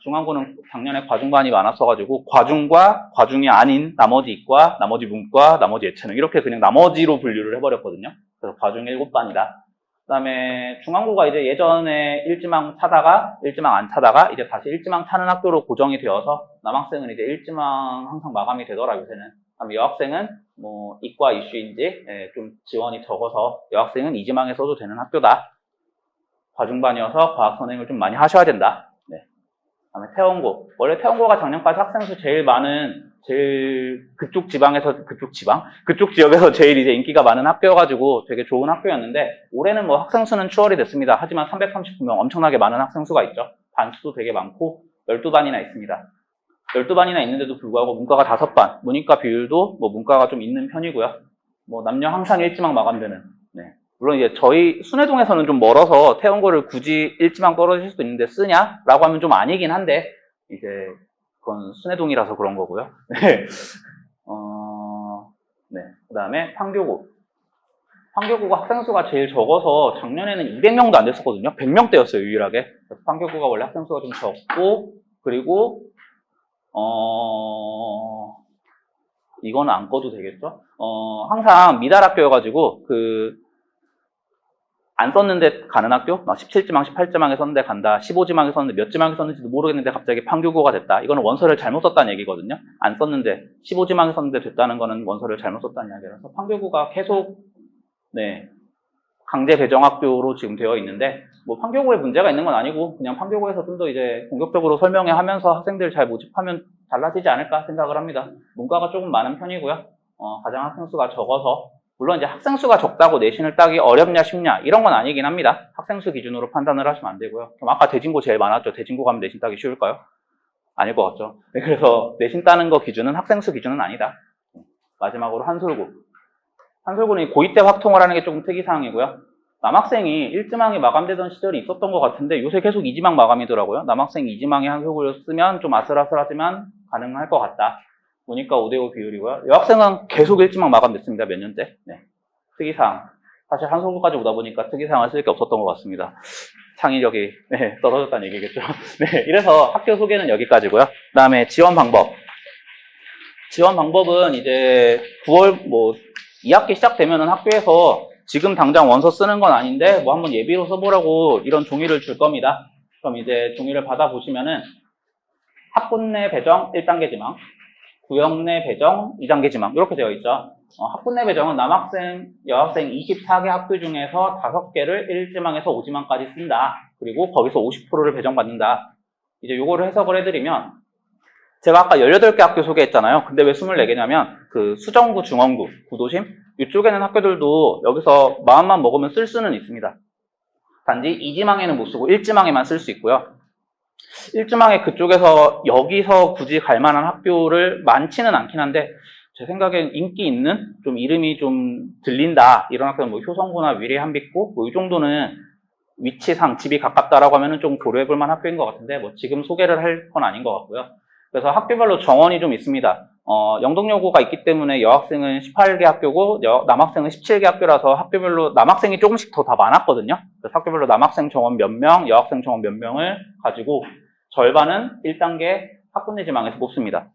중앙고는 작년에 과중반이 많았어가지고 과중과 과중이 아닌 나머지 이과, 나머지 문과, 나머지 예체능 이렇게 그냥 나머지로 분류를 해버렸거든요. 그래서 과중 7반이다. 그 다음에 중앙고가 이제 예전에 1지망 차다가 1지망 안 차다가 이제 다시 1지망 차는 학교로 고정이 되어서 남학생은 이제 1지망 항상 마감이 되더라 요새는. 그다음에 여학생은 뭐 이과 이슈인지 좀 지원이 적어서 여학생은 2지망에 써도 되는 학교다. 과중반이어서 과학 선행을 좀 많이 하셔야 된다. 그다음에 태원고. 원래 태원고가 작년까지 학생 수 제일 많은, 그쪽 지역에서 제일 이제 인기가 많은 학교여가지고 되게 좋은 학교였는데, 올해는 뭐 학생 수는 추월이 됐습니다. 하지만 339명 엄청나게 많은 학생 수가 있죠. 반수도 되게 많고, 12반이나 있습니다. 12반이나 있는데도 불구하고 문과가 5반, 문이과 비율도 뭐 문과가 좀 있는 편이고요. 뭐 남녀 항상 1지망 마감되는, 물론 이제 저희 순회동에서는 좀 멀어서 태원고를 굳이 1지망 떨어질 수도 있는데 쓰냐라고 하면 좀 아니긴 한데 이제 그건 순회동이라서 그런 거고요. 네. 그다음에 판교고. 판교구가 학생 수가 제일 적어서 작년에는 200명도 안 됐었거든요. 100명대였어요, 유일하게. 그래서 판교구가 원래 학생 수가 좀 적고, 그리고 이거는 안 꺼도 되겠죠? 항상 미달 학교여가지고 안 썼는데 가는 학교? 막 17지망, 18지망에 썼는데 간다. 15지망에 썼는데 몇 지망에 썼는지도 모르겠는데 갑자기 판교구가 됐다. 이거는 원서를 잘못 썼다는 얘기거든요. 안 썼는데 15지망에 썼는데 됐다는 거는 원서를 잘못 썼다는 이야기라서 판교구가 계속 강제 배정 학교로 지금 되어 있는데 뭐 판교구에 문제가 있는 건 아니고 그냥 판교구에서 좀 더 이제 공격적으로 설명해 하면서 학생들 잘 모집하면 달라지지 않을까 생각을 합니다. 문과가 조금 많은 편이고요. 가장 학생 수가 적어서 물론 이제 학생 수가 적다고 내신을 따기 어렵냐 쉽냐 이런 건 아니긴 합니다. 학생 수 기준으로 판단을 하시면 안 되고요. 그럼 아까 대진고 제일 많았죠. 대진고 가면 내신 따기 쉬울까요? 아닐 것 같죠. 네, 그래서 내신 따는 거 기준은 학생 수 기준은 아니다. 마지막으로 한솔구. 한솔구는 고2 때 확통을 하는 게 조금 특이사항이고요. 남학생이 1지망이 마감되던 시절이 있었던 것 같은데 요새 계속 2지망 마감이더라고요. 남학생이 2지망에 한솔구를 쓰면 좀 아슬아슬하지만 가능할 것 같다. 보니까 5대5 비율이고요. 여학생은 계속 1지망 마감됐습니다. 몇 년째. 네. 특이사항. 사실 한솔구까지 오다 보니까 특이사항을 쓸 게 없었던 것 같습니다. 창의력이 떨어졌다는 얘기겠죠. 네, 이래서 학교 소개는 여기까지고요. 그 다음에 지원 방법. 지원 방법은 이제 9월 2학기 시작되면은 학교에서 지금 당장 원서 쓰는 건 아닌데 뭐 한번 예비로 써보라고 이런 종이를 줄 겁니다. 그럼 이제 종이를 받아보시면은 학군 내 배정 1단계 지망, 구역 내 배정 2단계 지망 이렇게 되어 있죠. 학군 내 배정은 남학생, 여학생 24개 학교 중에서 5개를 1지망에서 5지망까지 쓴다. 그리고 거기서 50%를 배정받는다. 이제 요거를 해석을 해드리면 제가 아까 18개 학교 소개했잖아요. 근데 왜 24개냐면 그 수정구, 중원구, 구도심 이쪽에는 학교들도 여기서 마음만 먹으면 쓸 수는 있습니다. 단지 2지망에는 못 쓰고 1지망에만 쓸 수 있고요. 1지망에 그쪽에서 여기서 굳이 갈 만한 학교를 많지는 않긴 한데 제 생각엔 인기 있는 좀 이름이 좀 들린다 이런 학교는 뭐 효성구나 위례 한빛고 뭐 이 정도는 위치상 집이 가깝다라고 하면은 좀 고려해볼 만한 학교인 것 같은데 뭐 지금 소개를 할 건 아닌 것 같고요. 그래서 학교별로 정원이 좀 있습니다. 영동여고가 있기 때문에 여학생은 18개 학교고 남학생은 17개 학교라서 학교별로 남학생이 조금씩 더 다 많았거든요. 그래서 학교별로 남학생 정원 몇 명, 여학생 정원 몇 명을 가지고 절반은 1단계 학군 내 지망에서 뽑습니다.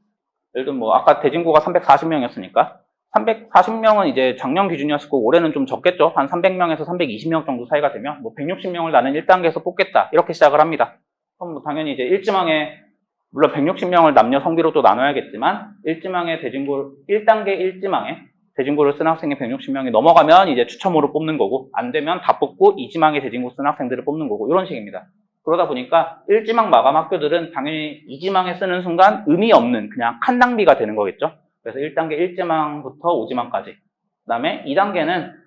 예를 들면 뭐 아까 대진고가 340명이었으니까 340명은 이제 작년 기준이었을 거고 올해는 좀 적겠죠. 한 300명에서 320명 정도 사이가 되면 뭐 160명을 나는 1단계에서 뽑겠다. 이렇게 시작을 합니다. 그럼 뭐 당연히 이제 1지망에 물론 160명을 남녀 성비로 또 나눠야겠지만 1지망에 대진고 1단계 1지망에 대진고를 쓴 학생이 160명이 넘어가면 이제 추첨으로 뽑는 거고 안 되면 다 뽑고 2지망에 대진고 쓴 학생들을 뽑는 거고 이런 식입니다. 그러다 보니까 1지망 마감 학교들은 당연히 2지망에 쓰는 순간 의미 없는 그냥 칸 낭비가 되는 거겠죠. 그래서 1단계 1지망부터 5지망까지. 그 다음에 2단계는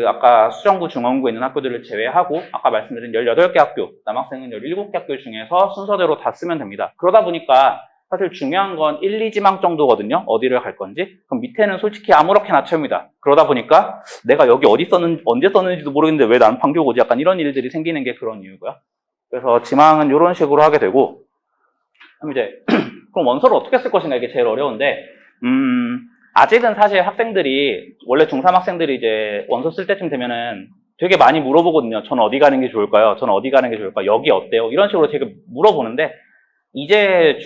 아까 수정구, 중원구에 있는 학교들을 제외하고 아까 말씀드린 18개 학교, 남학생은 17개 학교 중에서 순서대로 다 쓰면 됩니다. 그러다 보니까 사실 중요한 건 1, 2지망 정도거든요. 어디를 갈 건지. 그럼 밑에는 솔직히 아무렇게나 채웁니다. 그러다 보니까 내가 여기 어디 썼는지, 언제 썼는지도 모르겠는데 왜 난 판교고 오지? 약간 이런 일들이 생기는 게 그런 이유고요. 그래서 지망은 이런 식으로 하게 되고 그럼 이제 그럼 원서를 어떻게 쓸 것인가 이게 제일 어려운데 아직은 사실 학생들이 원래 중3 학생들이 이제 원서 쓸 때쯤 되면은 되게 많이 물어보거든요. 저는 어디 가는 게 좋을까요? 저는 어디 가는 게 좋을까요? 여기 어때요? 이런 식으로 되게 물어보는데 이제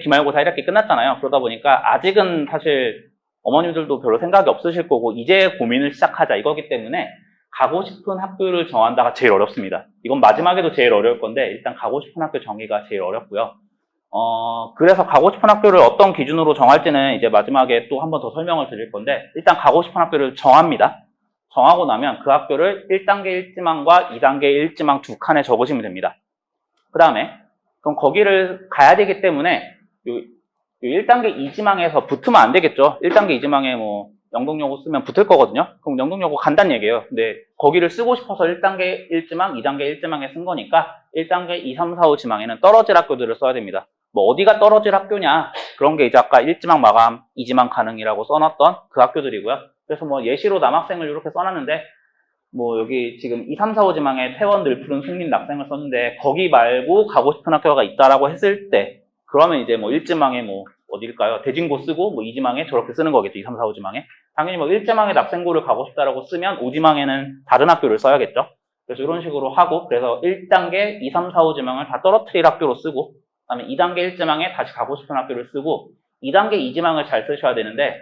기말고사 1학기 끝났잖아요. 그러다 보니까 아직은 사실 어머님들도 별로 생각이 없으실 거고 이제 고민을 시작하자 이거기 때문에 가고 싶은 학교를 정한다가 제일 어렵습니다. 이건 마지막에도 제일 어려울 건데 일단 가고 싶은 학교 정의가 제일 어렵고요. 그래서 가고 싶은 학교를 어떤 기준으로 정할지는 이제 마지막에 또 한 번 더 설명을 드릴 건데 일단 가고 싶은 학교를 정합니다. 정하고 나면 그 학교를 1단계 1지망과 2단계 1지망 두 칸에 적으시면 됩니다. 그 다음에 그럼 거기를 가야 되기 때문에 요 1단계 2지망에서 붙으면 안 되겠죠. 1단계 2지망에 뭐 영동여고 쓰면 붙을 거거든요. 그럼 영동여고 간다는 얘기예요. 근데 거기를 쓰고 싶어서 1단계 1지망, 2단계 1지망에 쓴 거니까 1단계 2, 3, 4, 5지망에는 떨어질 학교들을 써야 됩니다. 뭐 어디가 떨어질 학교냐 그런 게 이제 아까 1지망 마감, 2지망 가능이라고 써놨던 그 학교들이고요. 그래서 뭐 예시로 남학생을 이렇게 써놨는데 뭐 여기 지금 2, 3, 4, 5지망에 태원, 늘푸른, 숭림, 낙생을 썼는데 거기 말고 가고 싶은 학교가 있다라고 했을 때 그러면 이제 뭐 1지망에 뭐 어딜까요? 대진고 쓰고 뭐 2지망에 저렇게 쓰는 거겠죠. 2, 3, 4, 5지망에. 당연히 뭐 1지망에 납생고를 가고 싶다라고 쓰면 5지망에는 다른 학교를 써야겠죠. 그래서 이런 식으로 하고 그래서 1단계 2, 3, 4, 5지망을 다 떨어뜨릴 학교로 쓰고 그다음에 2단계 1지망에 다시 가고 싶은 학교를 쓰고 2단계 2지망을 잘 쓰셔야 되는데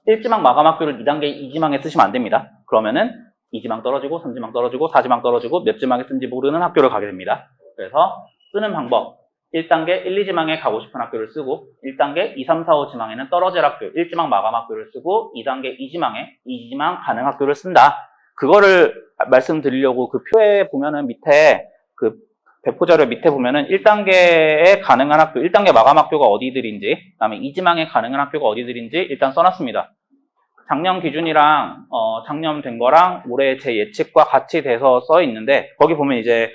1지망 마감 학교를 2단계 2지망에 쓰시면 안 됩니다. 그러면은 2지망 떨어지고 3지망 떨어지고 4지망 떨어지고 몇 지망에 쓴지 모르는 학교를 가게 됩니다. 그래서 쓰는 방법 1단계 1, 2지망에 가고 싶은 학교를 쓰고 1단계 2, 3, 4, 5지망에는 떨어질 학교 1지망 마감 학교를 쓰고 2단계 2지망에 2지망 가능 학교를 쓴다. 그거를 말씀드리려고 그 표에 보면은 밑에 그 배포자료 밑에 보면은 1단계에 가능한 학교, 1단계 마감 학교가 어디들인지, 그 다음에 2지망에 가능한 학교가 어디들인지 일단 써놨습니다. 작년 기준이랑, 작년 된 거랑 올해 제 예측과 같이 돼서 써 있는데, 거기 보면 이제,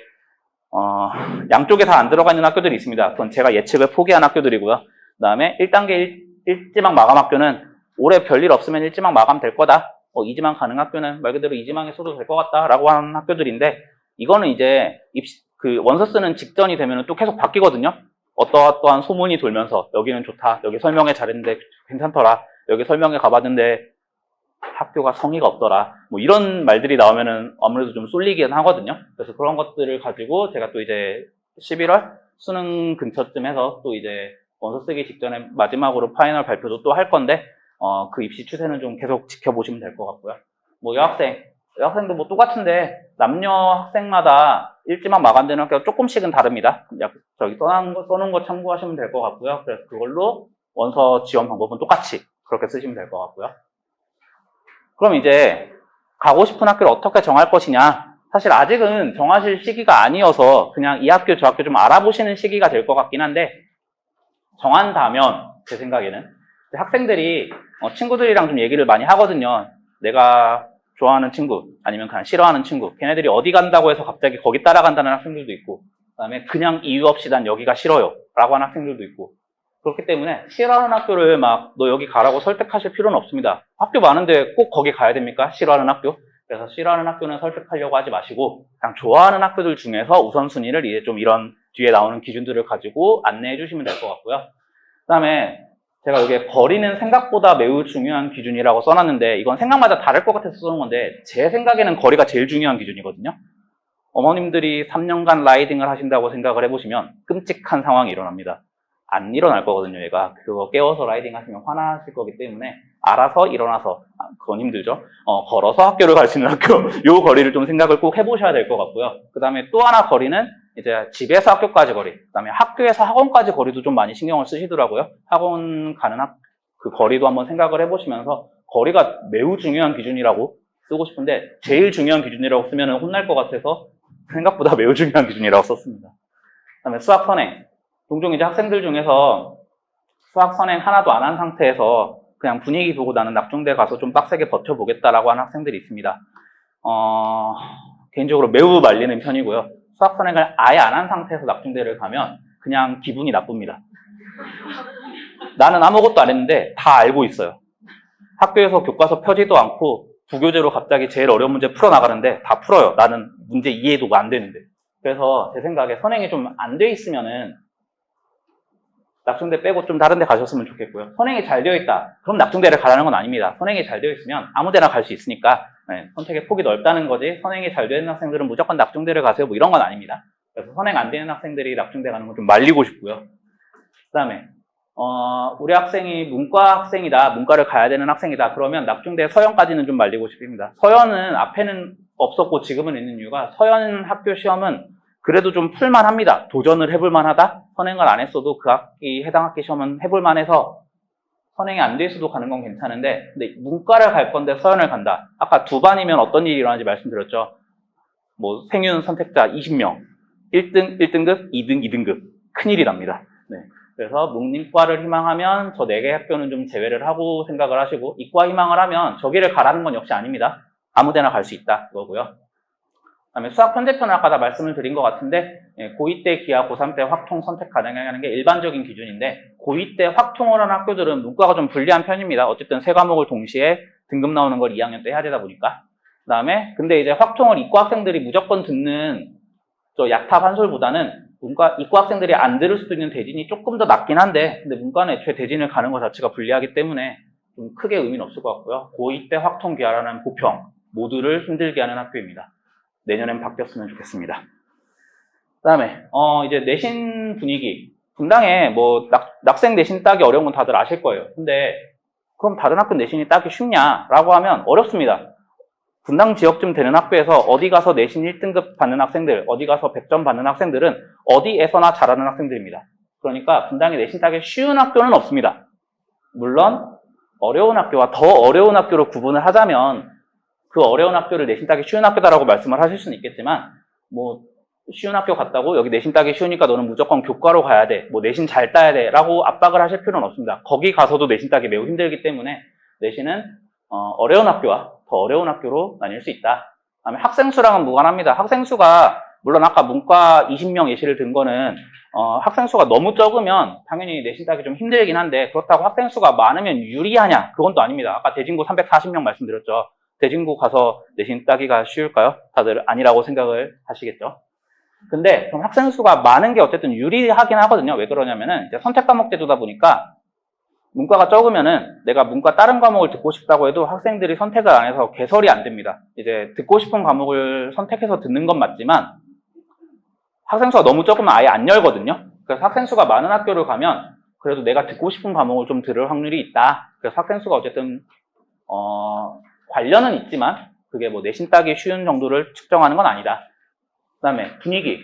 양쪽에 다 안 들어가 있는 학교들이 있습니다. 그건 제가 예측을 포기한 학교들이고요. 그 다음에 1단계 1지망 마감 학교는 올해 별일 없으면 1지망 마감 될 거다. 2지망 가능 학교는 말 그대로 2지망에 써도 될 것 같다라고 하는 학교들인데, 이거는 이제 그 원서 쓰는 직전이 되면 또 계속 바뀌거든요. 어떠한 소문이 돌면서 여기는 좋다, 여기 설명회 잘했는데 괜찮더라, 여기 설명회 가봤는데 학교가 성의가 없더라, 뭐 이런 말들이 나오면은 아무래도 좀 쏠리긴 하거든요. 그래서 그런 것들을 가지고 제가 또 이제 11월 수능 근처쯤 해서 또 이제 원서 쓰기 직전에 마지막으로 파이널 발표도 또 할 건데 그 입시 추세는 좀 계속 지켜보시면 될 것 같고요. 뭐 여학생도 뭐 똑같은데 남녀 학생마다 1지망 마감되는 학교가 조금씩은 다릅니다. 저기 써놓은 거 참고하시면 될 것 같고요. 그래서 그걸로 원서 지원 방법은 똑같이 그렇게 쓰시면 될 것 같고요. 그럼 이제 가고 싶은 학교를 어떻게 정할 것이냐. 사실 아직은 정하실 시기가 아니어서 그냥 이 학교 저 학교 좀 알아보시는 시기가 될 것 같긴 한데 정한다면 제 생각에는 학생들이 친구들이랑 좀 얘기를 많이 하거든요. 내가 좋아하는 친구 아니면 그냥 싫어하는 친구, 걔네들이 어디 간다고 해서 갑자기 거기 따라간다는 학생들도 있고, 그다음에 그냥 이유 없이 난 여기가 싫어요 라고 하는 학생들도 있고, 그렇기 때문에 싫어하는 학교를 막 너 여기 가라고 설득하실 필요는 없습니다. 학교 많은데 꼭 거기 가야 됩니까? 싫어하는 학교? 그래서 싫어하는 학교는 설득하려고 하지 마시고 그냥 좋아하는 학교들 중에서 우선순위를 이제 좀 이런 뒤에 나오는 기준들을 가지고 안내해 주시면 될 것 같고요. 그다음에 제가 여기에 거리는 생각보다 매우 중요한 기준이라고 써놨는데 이건 생각마다 다를 것 같아서 써놓은 건데 제 생각에는 거리가 제일 중요한 기준이거든요. 어머님들이 3년간 라이딩을 하신다고 생각을 해보시면 끔찍한 상황이 일어납니다. 안 일어날 거거든요. 얘가 그거 깨워서 라이딩 하시면 화나실 거기 때문에 알아서 일어나서, 그건 힘들죠. 걸어서 학교를 갈 수 있는 학교, 요 거리를 좀 생각을 꼭 해보셔야 될 것 같고요. 그 다음에 또 하나 거리는 이제 집에서 학교까지 거리, 그 다음에 학교에서 학원까지 거리도 좀 많이 신경을 쓰시더라고요. 학원 가는 그 거리도 한번 생각을 해보시면서 거리가 매우 중요한 기준이라고 쓰고 싶은데 제일 중요한 기준이라고 쓰면 혼날 것 같아서 생각보다 매우 중요한 기준이라고 썼습니다. 그 다음에 수학 선행. 종종 이제 학생들 중에서 수학 선행 하나도 안 한 상태에서 그냥 분위기 보고 나는 낙중대 가서 좀 빡세게 버텨보겠다라고 하는 학생들이 있습니다. 개인적으로 매우 말리는 편이고요. 수학 선행을 아예 안 한 상태에서 낙중대를 가면 그냥 기분이 나쁩니다. 나는 아무것도 안 했는데 다 알고 있어요. 학교에서 교과서 펴지도 않고 부교재로 갑자기 제일 어려운 문제 풀어나가는데 다 풀어요. 나는 문제 이해도 안 되는데. 그래서 제 생각에 선행이 좀 안 돼 있으면은 낙중대 빼고 좀 다른 데 가셨으면 좋겠고요. 선행이 잘 되어 있다. 그럼 낙중대를 가라는 건 아닙니다. 선행이 잘 되어 있으면 아무 데나 갈 수 있으니까 선택의 폭이 넓다는 거지 선행이 잘 되는 학생들은 무조건 낙중대를 가세요. 뭐 이런 건 아닙니다. 그래서 선행 안 되는 학생들이 낙중대 가는 건 좀 말리고 싶고요. 그 다음에 우리 학생이 문과 학생이다. 문과를 가야 되는 학생이다. 그러면 낙중대 서연까지는 좀 말리고 싶습니다. 서연은 앞에는 없었고 지금은 있는 이유가 서연 학교 시험은 그래도 좀 풀만합니다. 도전을 해볼만하다. 선행을 안 했어도 그 학기 해당 학기 시험은 해볼만해서 선행이 안 돼 있어도 가는 건 괜찮은데 근데 문과를 갈 건데 서연을 간다. 아까 두 반이면 어떤 일이 일어나는지 말씀드렸죠. 뭐 생윤 선택자 20명 1등 1등급 2등 2등급 큰일이 납니다. 네. 그래서 문과를 희망하면 저 4개 학교는 좀 제외를 하고 생각을 하시고 이과 희망을 하면 저기를 가라는 건 역시 아닙니다. 아무데나 갈 수 있다 그거고요. 그다음에 수학 편제편을 아까 다 말씀을 드린 것 같은데 고2 때 기하 고3 때 확통 선택 가능하는 게 일반적인 기준인데 고2 때 확통을 하는 학교들은 문과가 좀 불리한 편입니다. 어쨌든 세 과목을 동시에 등급 나오는 걸 2학년 때 해야 되다 보니까. 그다음에 근데 이제 확통을 이과 학생들이 무조건 듣는 저 약탑 한솔보다는 이과 학생들이 안 들을 수도 있는 대진이 조금 더 낮긴 한데, 근데 문과는 애초에 대진을 가는 것 자체가 불리하기 때문에 좀 크게 의미는 없을 것 같고요. 고2 때 확통기하라는 보평, 모두를 힘들게 하는 학교입니다. 내년엔 바뀌었으면 좋겠습니다. 그 다음에, 이제 내신 분위기. 분당에 뭐, 낙생 내신 따기 어려운 건 다들 아실 거예요. 근데, 그럼 다른 학교 내신이 따기 쉽냐라고 하면 어렵습니다. 분당 지역쯤 되는 학교에서 어디 가서 내신 1등급 받는 학생들, 어디 가서 100점 받는 학생들은 어디에서나 잘하는 학생들입니다. 그러니까 분당에 내신 따기 쉬운 학교는 없습니다. 물론 어려운 학교와 더 어려운 학교로 구분을 하자면 그 어려운 학교를 내신 따기 쉬운 학교다라고 말씀을 하실 수는 있겠지만 뭐 쉬운 학교 갔다고 여기 내신 따기 쉬우니까 너는 무조건 교과로 가야 돼, 뭐 내신 잘 따야 돼 라고 압박을 하실 필요는 없습니다. 거기 가서도 내신 따기 매우 힘들기 때문에 내신은 어려운 학교와 더 어려운 학교로 나뉠 수 있다. 그다음에 학생 수랑은 무관합니다. 학생 수가 물론 아까 문과 20명 예시를 든 거는 학생 수가 너무 적으면 당연히 내신 따기 좀 힘들긴 한데 그렇다고 학생 수가 많으면 유리하냐? 그건 또 아닙니다. 아까 대진고 340명 말씀드렸죠. 대진고 가서 내신 따기가 쉬울까요? 다들 아니라고 생각을 하시겠죠. 근데 그럼 학생 수가 많은 게 어쨌든 유리하긴 하거든요. 왜 그러냐면은 이제 선택 과목 제도다 보니까 문과가 적으면은 내가 문과 다른 과목을 듣고 싶다고 해도 학생들이 선택을 안 해서 개설이 안 됩니다. 이제 듣고 싶은 과목을 선택해서 듣는 건 맞지만 학생 수가 너무 적으면 아예 안 열거든요. 그래서 학생 수가 많은 학교를 가면 그래도 내가 듣고 싶은 과목을 좀 들을 확률이 있다. 그래서 학생 수가 어쨌든 관련은 있지만 그게 뭐 내신 따기 쉬운 정도를 측정하는 건 아니다. 그다음에 분위기.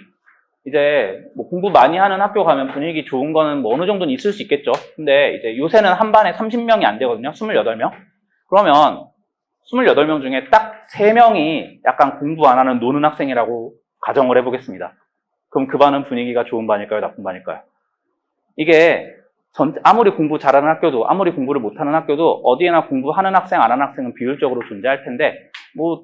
이제 뭐 공부 많이 하는 학교 가면 분위기 좋은 거는 뭐 어느 정도는 있을 수 있겠죠. 근데 이제 요새는 한 반에 30명이 안 되거든요. 28명. 그러면 28명 중에 딱 3명이 약간 공부 안 하는 노는 학생이라고 가정을 해보겠습니다. 그럼 그 반은 분위기가 좋은 반일까요? 나쁜 반일까요? 이게 아무리 공부 잘하는 학교도 아무리 공부를 못하는 학교도 어디에나 공부하는 학생 안 하는 학생은 비율적으로 존재할 텐데 뭐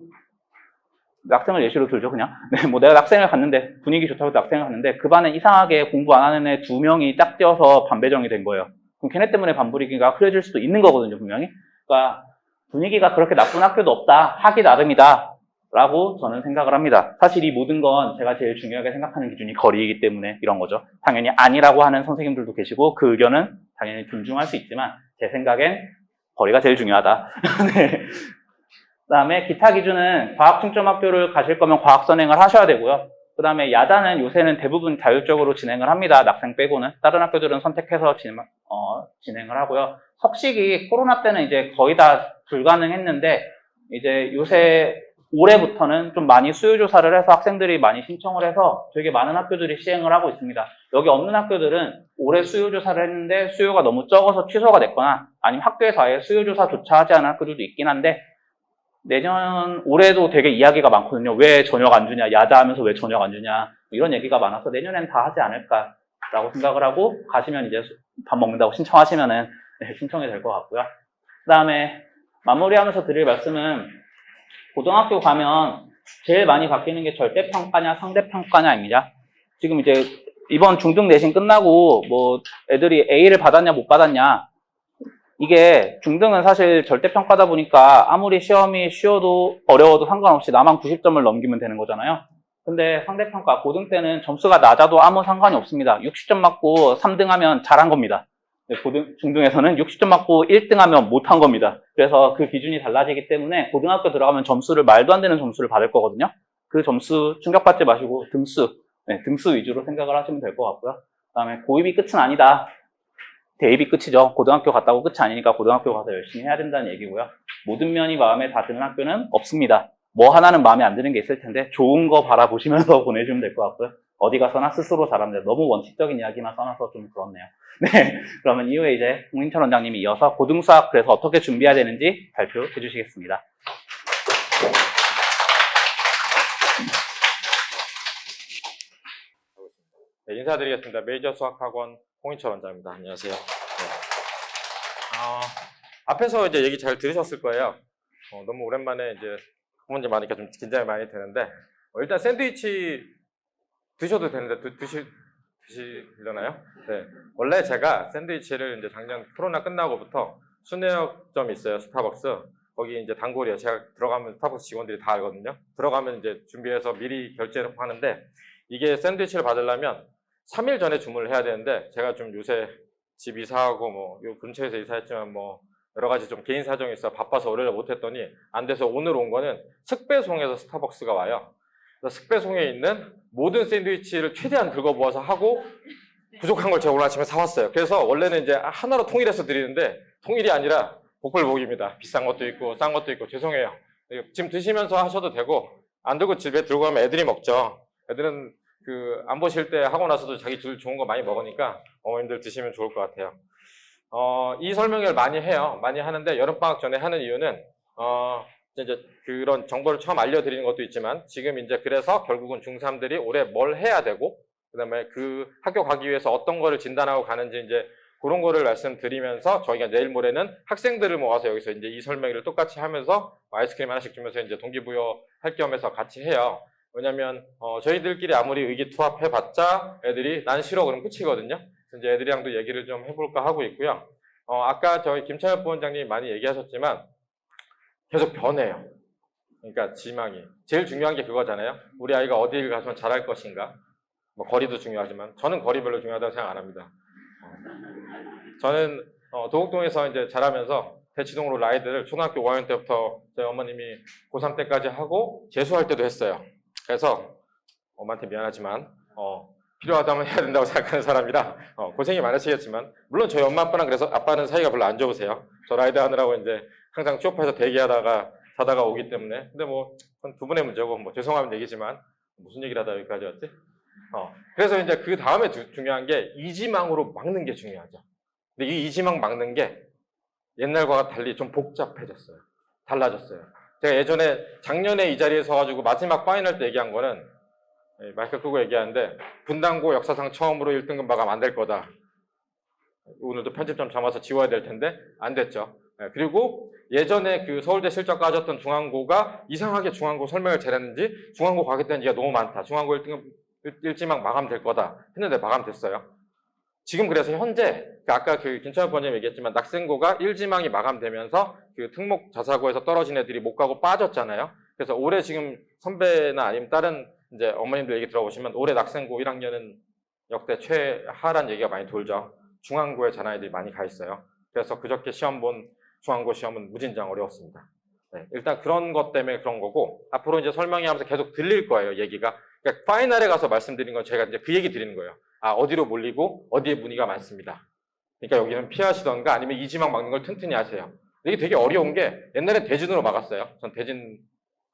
낙생을 예시로 들죠, 그냥. 네, 뭐 내가 낙생을 갔는데, 분위기 좋다고 해서 낙생을 갔는데, 그 반에 이상하게 공부 안 하는 애 2명이 짝 띄어서 반배정이 된 거예요. 그럼 걔네 때문에 반분위기가 흐려질 수도 있는 거거든요, 분명히. 그러니까 분위기가 그렇게 나쁜 학교도 없다, 하기 나름이다, 라고 저는 생각을 합니다. 사실 이 모든 건 제가 제일 중요하게 생각하는 기준이 거리이기 때문에 이런 거죠. 당연히 아니라고 하는 선생님들도 계시고, 그 의견은 당연히 존중할 수 있지만, 제 생각엔 거리가 제일 중요하다. 네. 그 다음에 기타 기준은 과학 중점 학교를 가실 거면 과학 선행을 하셔야 되고요. 그 다음에 야자는 요새는 대부분 자율적으로 진행을 합니다. 낙생 빼고는. 다른 학교들은 선택해서 진행을 하고요. 석식이 코로나 때는 이제 거의 다 불가능했는데 이제 요새 올해부터는 좀 많이 수요 조사를 해서 학생들이 많이 신청을 해서 되게 많은 학교들이 시행을 하고 있습니다. 여기 없는 학교들은 올해 수요 조사를 했는데 수요가 너무 적어서 취소가 됐거나 아니면 학교에서 아예 수요 조사조차 하지 않은 학교들도 있긴 한데 올해도 되게 이야기가 많거든요. 왜 저녁 안 주냐, 야자하면서 왜 저녁 안 주냐, 이런 얘기가 많아서 내년엔 다 하지 않을까라고 생각을 하고, 가시면 이제 밥 먹는다고 신청하시면은, 네, 신청이 될 것 같고요. 그 다음에 마무리하면서 드릴 말씀은, 고등학교 가면 제일 많이 바뀌는 게 절대평가냐, 상대평가냐입니다. 지금 이제 이번 중등 내신 끝나고, 뭐, 애들이 A를 받았냐, 못 받았냐, 이게 중등은 사실 절대평가다 보니까 아무리 시험이 쉬워도 어려워도 상관없이 나만 90점을 넘기면 되는 거잖아요. 근데 상대평가 고등 때는 점수가 낮아도 아무 상관이 없습니다. 60점 맞고 3등 하면 잘한 겁니다. 중등에서는 60점 맞고 1등 하면 못한 겁니다. 그래서 그 기준이 달라지기 때문에 고등학교 들어가면 점수를 말도 안 되는 점수를 받을 거거든요. 그 점수 충격받지 마시고 등수 위주로 생각을 하시면 될 것 같고요. 그 다음에 고입이 끝은 아니다. 대입이 끝이죠. 고등학교 갔다고 끝이 아니니까 고등학교 가서 열심히 해야 된다는 얘기고요. 모든 면이 마음에 다 드는 학교는 없습니다. 뭐 하나는 마음에 안 드는 게 있을 텐데 좋은 거 바라보시면서 보내주면 될 것 같고요. 어디 가서나 스스로 잘하면 돼요. 너무 원칙적인 이야기만 써놔서 좀 그렇네요. 네, 그러면 이후에 이제 홍인철 원장님이 이어서 고등수학 그래서 어떻게 준비해야 되는지 발표해 주시겠습니다. 네, 인사드리겠습니다. 메이저 수학학원 홍인철 원장입니다. 안녕하세요. 네. 앞에서 이제 얘기 잘 들으셨을 거예요. 너무 오랜만에 이제 문제 많으니까 좀 긴장이 많이 되는데 일단 샌드위치 드셔도 되는데 드시려나요? 네. 원래 제가 샌드위치를 이제 작년 코로나 끝나고부터 순회역점이 있어요. 스타벅스. 거기 이제 단골이에요. 제가 들어가면 스타벅스 직원들이 다 알거든요. 들어가면 이제 준비해서 미리 결제를 하는데 이게 샌드위치를 받으려면 3일 전에 주문을 해야 되는데 제가 좀 요새 집 이사하고 뭐 요 근처에서 이사했지만 뭐 여러 가지 좀 개인 사정이 있어 바빠서 월요일에 못했더니 안 돼서 오늘 온 거는 슥배송에서 스타벅스가 와요. 그래서 슥배송에 있는 모든 샌드위치를 최대한 긁어모아서 하고 부족한 걸 제가 오늘 아침에 사왔어요. 그래서 원래는 이제 하나로 통일해서 드리는데 통일이 아니라 복불복입니다. 비싼 것도 있고 싼 것도 있고 죄송해요. 지금 드시면서 하셔도 되고 안 들고 집에 들고 가면 애들이 먹죠. 애들은 그 안 보실 때 하고 나서도 자기 줄 좋은 거 많이 먹으니까 어머님들 드시면 좋을 것 같아요. 이 설명을 많이 해요. 많이 하는데 여름방학 전에 하는 이유는 이제 그런 정보를 처음 알려드리는 것도 있지만 지금 이제 그래서 결국은 중3들이 올해 뭘 해야 되고 그다음에 그 학교 가기 위해서 어떤 거를 진단하고 가는지 이제 그런 거를 말씀드리면서 저희가 내일 모레는 학생들을 모아서 여기서 이제 이 설명회를 똑같이 하면서 아이스크림 하나씩 주면서 이제 동기부여 할 겸해서 같이 해요. 왜냐면 저희들끼리 아무리 의기투합해봤자 애들이 난 싫어 그러면 끝이거든요. 그래서 이제 애들이랑도 얘기를 좀 해볼까 하고 있고요. 아까 저희 김찬엽 부원장님 많이 얘기하셨지만 계속 변해요. 그러니까 지망이 제일 중요한 게 그거잖아요. 우리 아이가 어디를 가서 잘할 것인가. 뭐 거리도 중요하지만 저는 거리 별로 중요하다고 생각 안 합니다. 저는 도곡동에서 이제 자라면서 대치동으로 라이드를 초등학교 5학년 때부터 저희 어머님이 고3 때까지 하고 재수할 때도 했어요. 그래서 엄마한테 미안하지만 필요하다면 해야 된다고 생각하는 사람이라 고생이 많으시겠지만 물론 저희 엄마 아빠랑 그래서 아빠는 사이가 별로 안 좋으세요. 저 라이드 하느라고 이제 항상 쇼파에서 대기하다가 자다가 오기 때문에 근데 뭐 두 분의 문제고 뭐 죄송하면 얘기지만 무슨 얘기를 하다 여기까지 왔지? 그래서 이제 그 다음에 중요한 게 이지망으로 막는 게 중요하죠. 근데 이 이지망 막는 게 옛날과 달리 좀 복잡해졌어요. 달라졌어요. 제가 예전에 작년에 이 자리에 서가지고 마지막 파이널 때 얘기한 거는 마이크 끄고 얘기하는데 분당고 역사상 처음으로 1등급 마감 안 될 거다. 오늘도 편집 좀 잡아서 지워야 될 텐데 안 됐죠. 그리고 예전에 그 서울대 실적 까졌던 중앙고가 이상하게 중앙고 설명을 잘했는지 중앙고 가겠다는 얘기가 너무 많다. 중앙고 1등급 일지망 마감될 거다 했는데 마감됐어요. 지금 그래서 현재 아까 그 김찬엽 번님 얘기했지만 낙생고가 1지망이 마감되면서 그 특목 자사고에서 떨어진 애들이 못 가고 빠졌잖아요. 그래서 올해 지금 선배나 아니면 다른 이제 어머님들 얘기 들어보시면 올해 낙생고 1학년은 역대 최하란 얘기가 많이 돌죠. 중앙고에 잘하는 애들이 많이 가 있어요. 그래서 그저께 시험 본 중앙고 시험은 무진장 어려웠습니다. 네, 일단 그런 것 때문에 그런 거고 앞으로 이제 설명회 하면서 계속 들릴 거예요, 얘기가. 그러니까 파이널에 가서 말씀드린 건 제가 이제 그 얘기 드리는 거예요. 어디로 몰리고 어디에 문의가 많습니다. 그러니까 여기는 피하시던가 아니면 이지망 막는 걸 튼튼히 하세요. 이게 되게 어려운 게 옛날에 대진으로 막았어요. 전 대진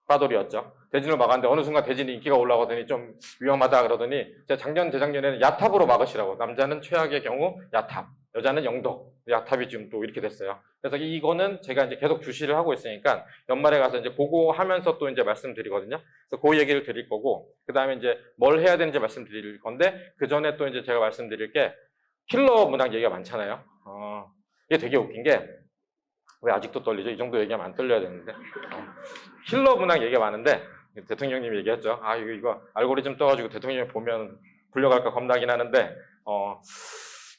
빠돌이었죠. 대진으로 막았는데 어느 순간 대진이 인기가 올라가더니 좀 위험하다 그러더니 제가 작년, 재작년에는 야탑으로 막으시라고. 남자는 최악의 경우 야탑, 여자는 영덕. 야탑이 지금 또 이렇게 됐어요. 그래서 이거는 제가 이제 계속 주시를 하고 있으니까 연말에 가서 이제 보고 하면서 또 이제 말씀드리거든요. 그래서 그 얘기를 드릴 거고, 그 다음에 이제 뭘 해야 되는지 말씀드릴 건데, 그 전에 또 이제 제가 말씀드릴 게 킬러 문학 얘기가 많잖아요. 이게 되게 웃긴 게, 왜 아직도 떨리죠? 이 정도 얘기하면 안 떨려야 되는데. 킬러 문학 얘기가 많은데, 대통령님이 얘기했죠. 이거 알고리즘 떠가지고 대통령이 보면 불려갈까 겁나긴 하는데,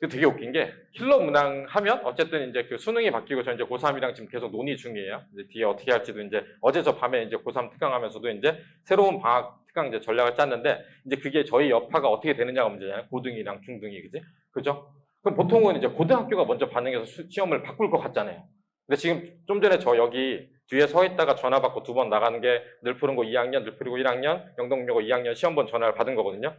되게 웃긴 게 킬러 문항 하면 어쨌든 이제 그 수능이 바뀌고 저 이제 고3이랑 지금 계속 논의 중이에요. 이제 뒤에 어떻게 할지도 이제 어제 저 밤에 이제 고3 특강하면서도 이제 새로운 방학 특강 이제 전략을 짰는데 이제 그게 저희 여파가 어떻게 되느냐가 문제잖아요. 고등이랑 중등이 그죠? 그럼 보통은 이제 고등학교가 먼저 반응해서 시험을 바꿀 것 같잖아요. 근데 지금 좀 전에 저 여기 뒤에 서 있다가 전화 받고 2번 나가는 게 늘푸른고 2학년, 늘푸르고 1학년, 영동여고 2학년 시험 본 전화를 받은 거거든요.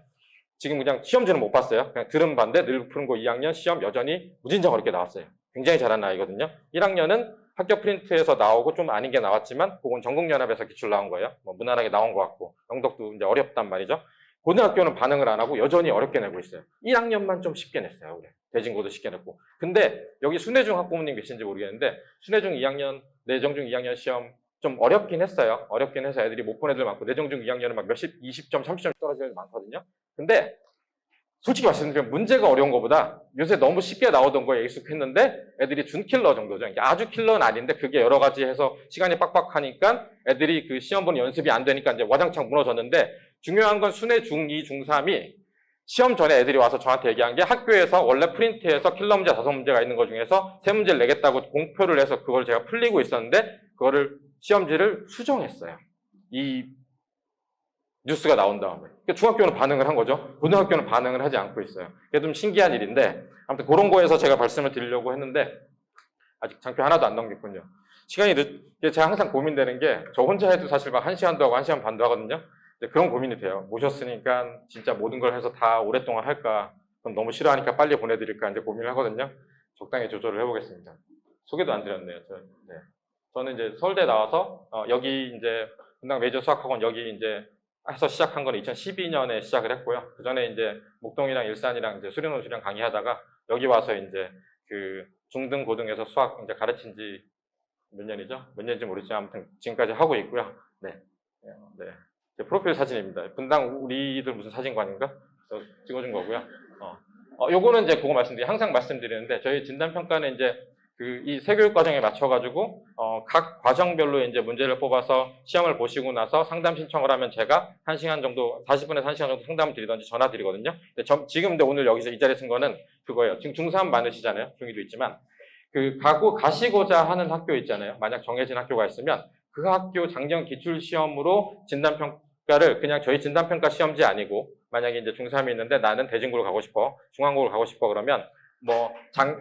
지금 그냥 시험지는 못 봤어요. 그냥 들은 반대 늘푸른고 2학년 시험 여전히 무진장 어렵게 나왔어요. 굉장히 잘하는 아이거든요. 1학년은 학교 프린트에서 나오고 좀 아닌 게 나왔지만 그건 전국연합에서 기출 나온 거예요. 뭐 무난하게 나온 것 같고 영덕도 이제 어렵단 말이죠. 고등학교는 반응을 안 하고 여전히 어렵게 내고 있어요. 1학년만 좀 쉽게 냈어요. 올해. 대진고도 쉽게 냈고. 근데 여기 순회중 학부모님 계신지 모르겠는데 순회중 2학년, 내정중 2학년 시험 좀 어렵긴 했어요. 어렵긴 해서 애들이 못 본 애들 많고 내정중 2학년은 막 몇십, 20점, 30점 떨어지는 애들 많거든요. 근데 솔직히 말씀드리면 문제가 어려운 것보다 요새 너무 쉽게 나오던 거에 익숙했는데 애들이 준 킬러 정도죠. 아주 킬러는 아닌데 그게 여러 가지 해서 시간이 빡빡하니까 애들이 그 시험 보는 연습이 안 되니까 이제 와장창 무너졌는데 중요한 건 순회 중2, 중3이 시험 전에 애들이 와서 저한테 얘기한 게 학교에서 원래 프린트에서 킬러 문제 5문제가 있는 것 중에서 3문제를 내겠다고 공표를 해서 그걸 제가 풀리고 있었는데 그거를 시험지를 수정했어요. 이 뉴스가 나온 다음에. 그러니까 중학교는 반응을 한 거죠. 고등학교는 반응을 하지 않고 있어요. 그게 좀 신기한 일인데 아무튼 그런 거에서 제가 말씀을 드리려고 했는데 아직 장표 하나도 안 넘겼군요. 시간이 제가 항상 고민되는 게 저 혼자 해도 사실 막 1시간도 하고 1시간 반도 하거든요. 근데 그런 고민이 돼요. 모셨으니까 진짜 모든 걸 해서 다 오랫동안 할까? 그럼 너무 싫어하니까 빨리 보내드릴까? 이제 고민을 하거든요. 적당히 조절을 해보겠습니다. 소개도 안 드렸네요. 네. 저는 이제 서울대 나와서 여기 이제 분당 메이저 수학학원 여기 이제 해서 시작한 건 2012년에 시작을 했고요. 그 전에 이제 목동이랑 일산이랑 이제 수련호수랑 강의하다가 여기 와서 이제 그 중등 고등에서 수학 이제 가르친 지 몇 년이죠? 몇 년인지 모르지만 아무튼 지금까지 하고 있고요. 네. 네. 제 프로필 사진입니다. 분당 우리들 무슨 사진관인가? 그래서 찍어준 거고요. 요거는 이제 그거 말씀드리고 항상 말씀드리는데 저희 진단평가는 이제 이 세교육 과정에 맞춰가지고 각 과정별로 이제 문제를 뽑아서 시험을 보시고 나서 상담 신청을 하면 제가 1시간 정도, 40분에서 1시간 정도 상담을 드리든지 전화 드리거든요. 근데 지금 근데 오늘 여기서 이 자리에 쓴 거는 그거예요. 지금 중3 많으시잖아요. 중2도 있지만 가시고자 하는 학교 있잖아요. 만약 정해진 학교가 있으면 그 학교 작년 기출시험으로 진단평가를 그냥 저희 진단평가 시험지 아니고 만약에 이제 중3이 있는데 나는 대진고를 가고 싶어, 중앙고를 가고 싶어 그러면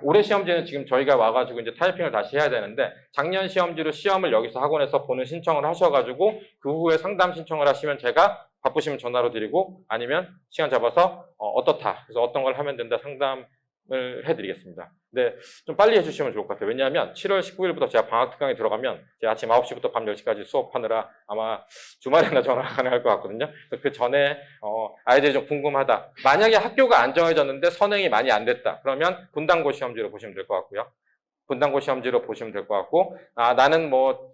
올해 시험지는 지금 저희가 와가지고 이제 타이핑을 다시 해야 되는데 작년 시험지로 시험을 여기서 학원에서 보는 신청을 하셔가지고 그 후에 상담 신청을 하시면 제가 바쁘시면 전화로 드리고 아니면 시간 잡아서 어떻다. 그래서 어떤 걸 하면 된다 상담을 해드리겠습니다. 근데 좀 빨리 해주시면 좋을 것 같아요. 왜냐하면 7월 19일부터 제가 방학특강에 들어가면 제가 아침 9시부터 밤 10시까지 수업하느라 아마 주말에나 전화가 가능할 것 같거든요. 그래서 그 전에 아이들이 좀 궁금하다. 만약에 학교가 안 정해졌는데 선행이 많이 안 됐다. 그러면 분당고 시험지로 보시면 될 것 같고요. 분당고 시험지로 보시면 될 것 같고 나는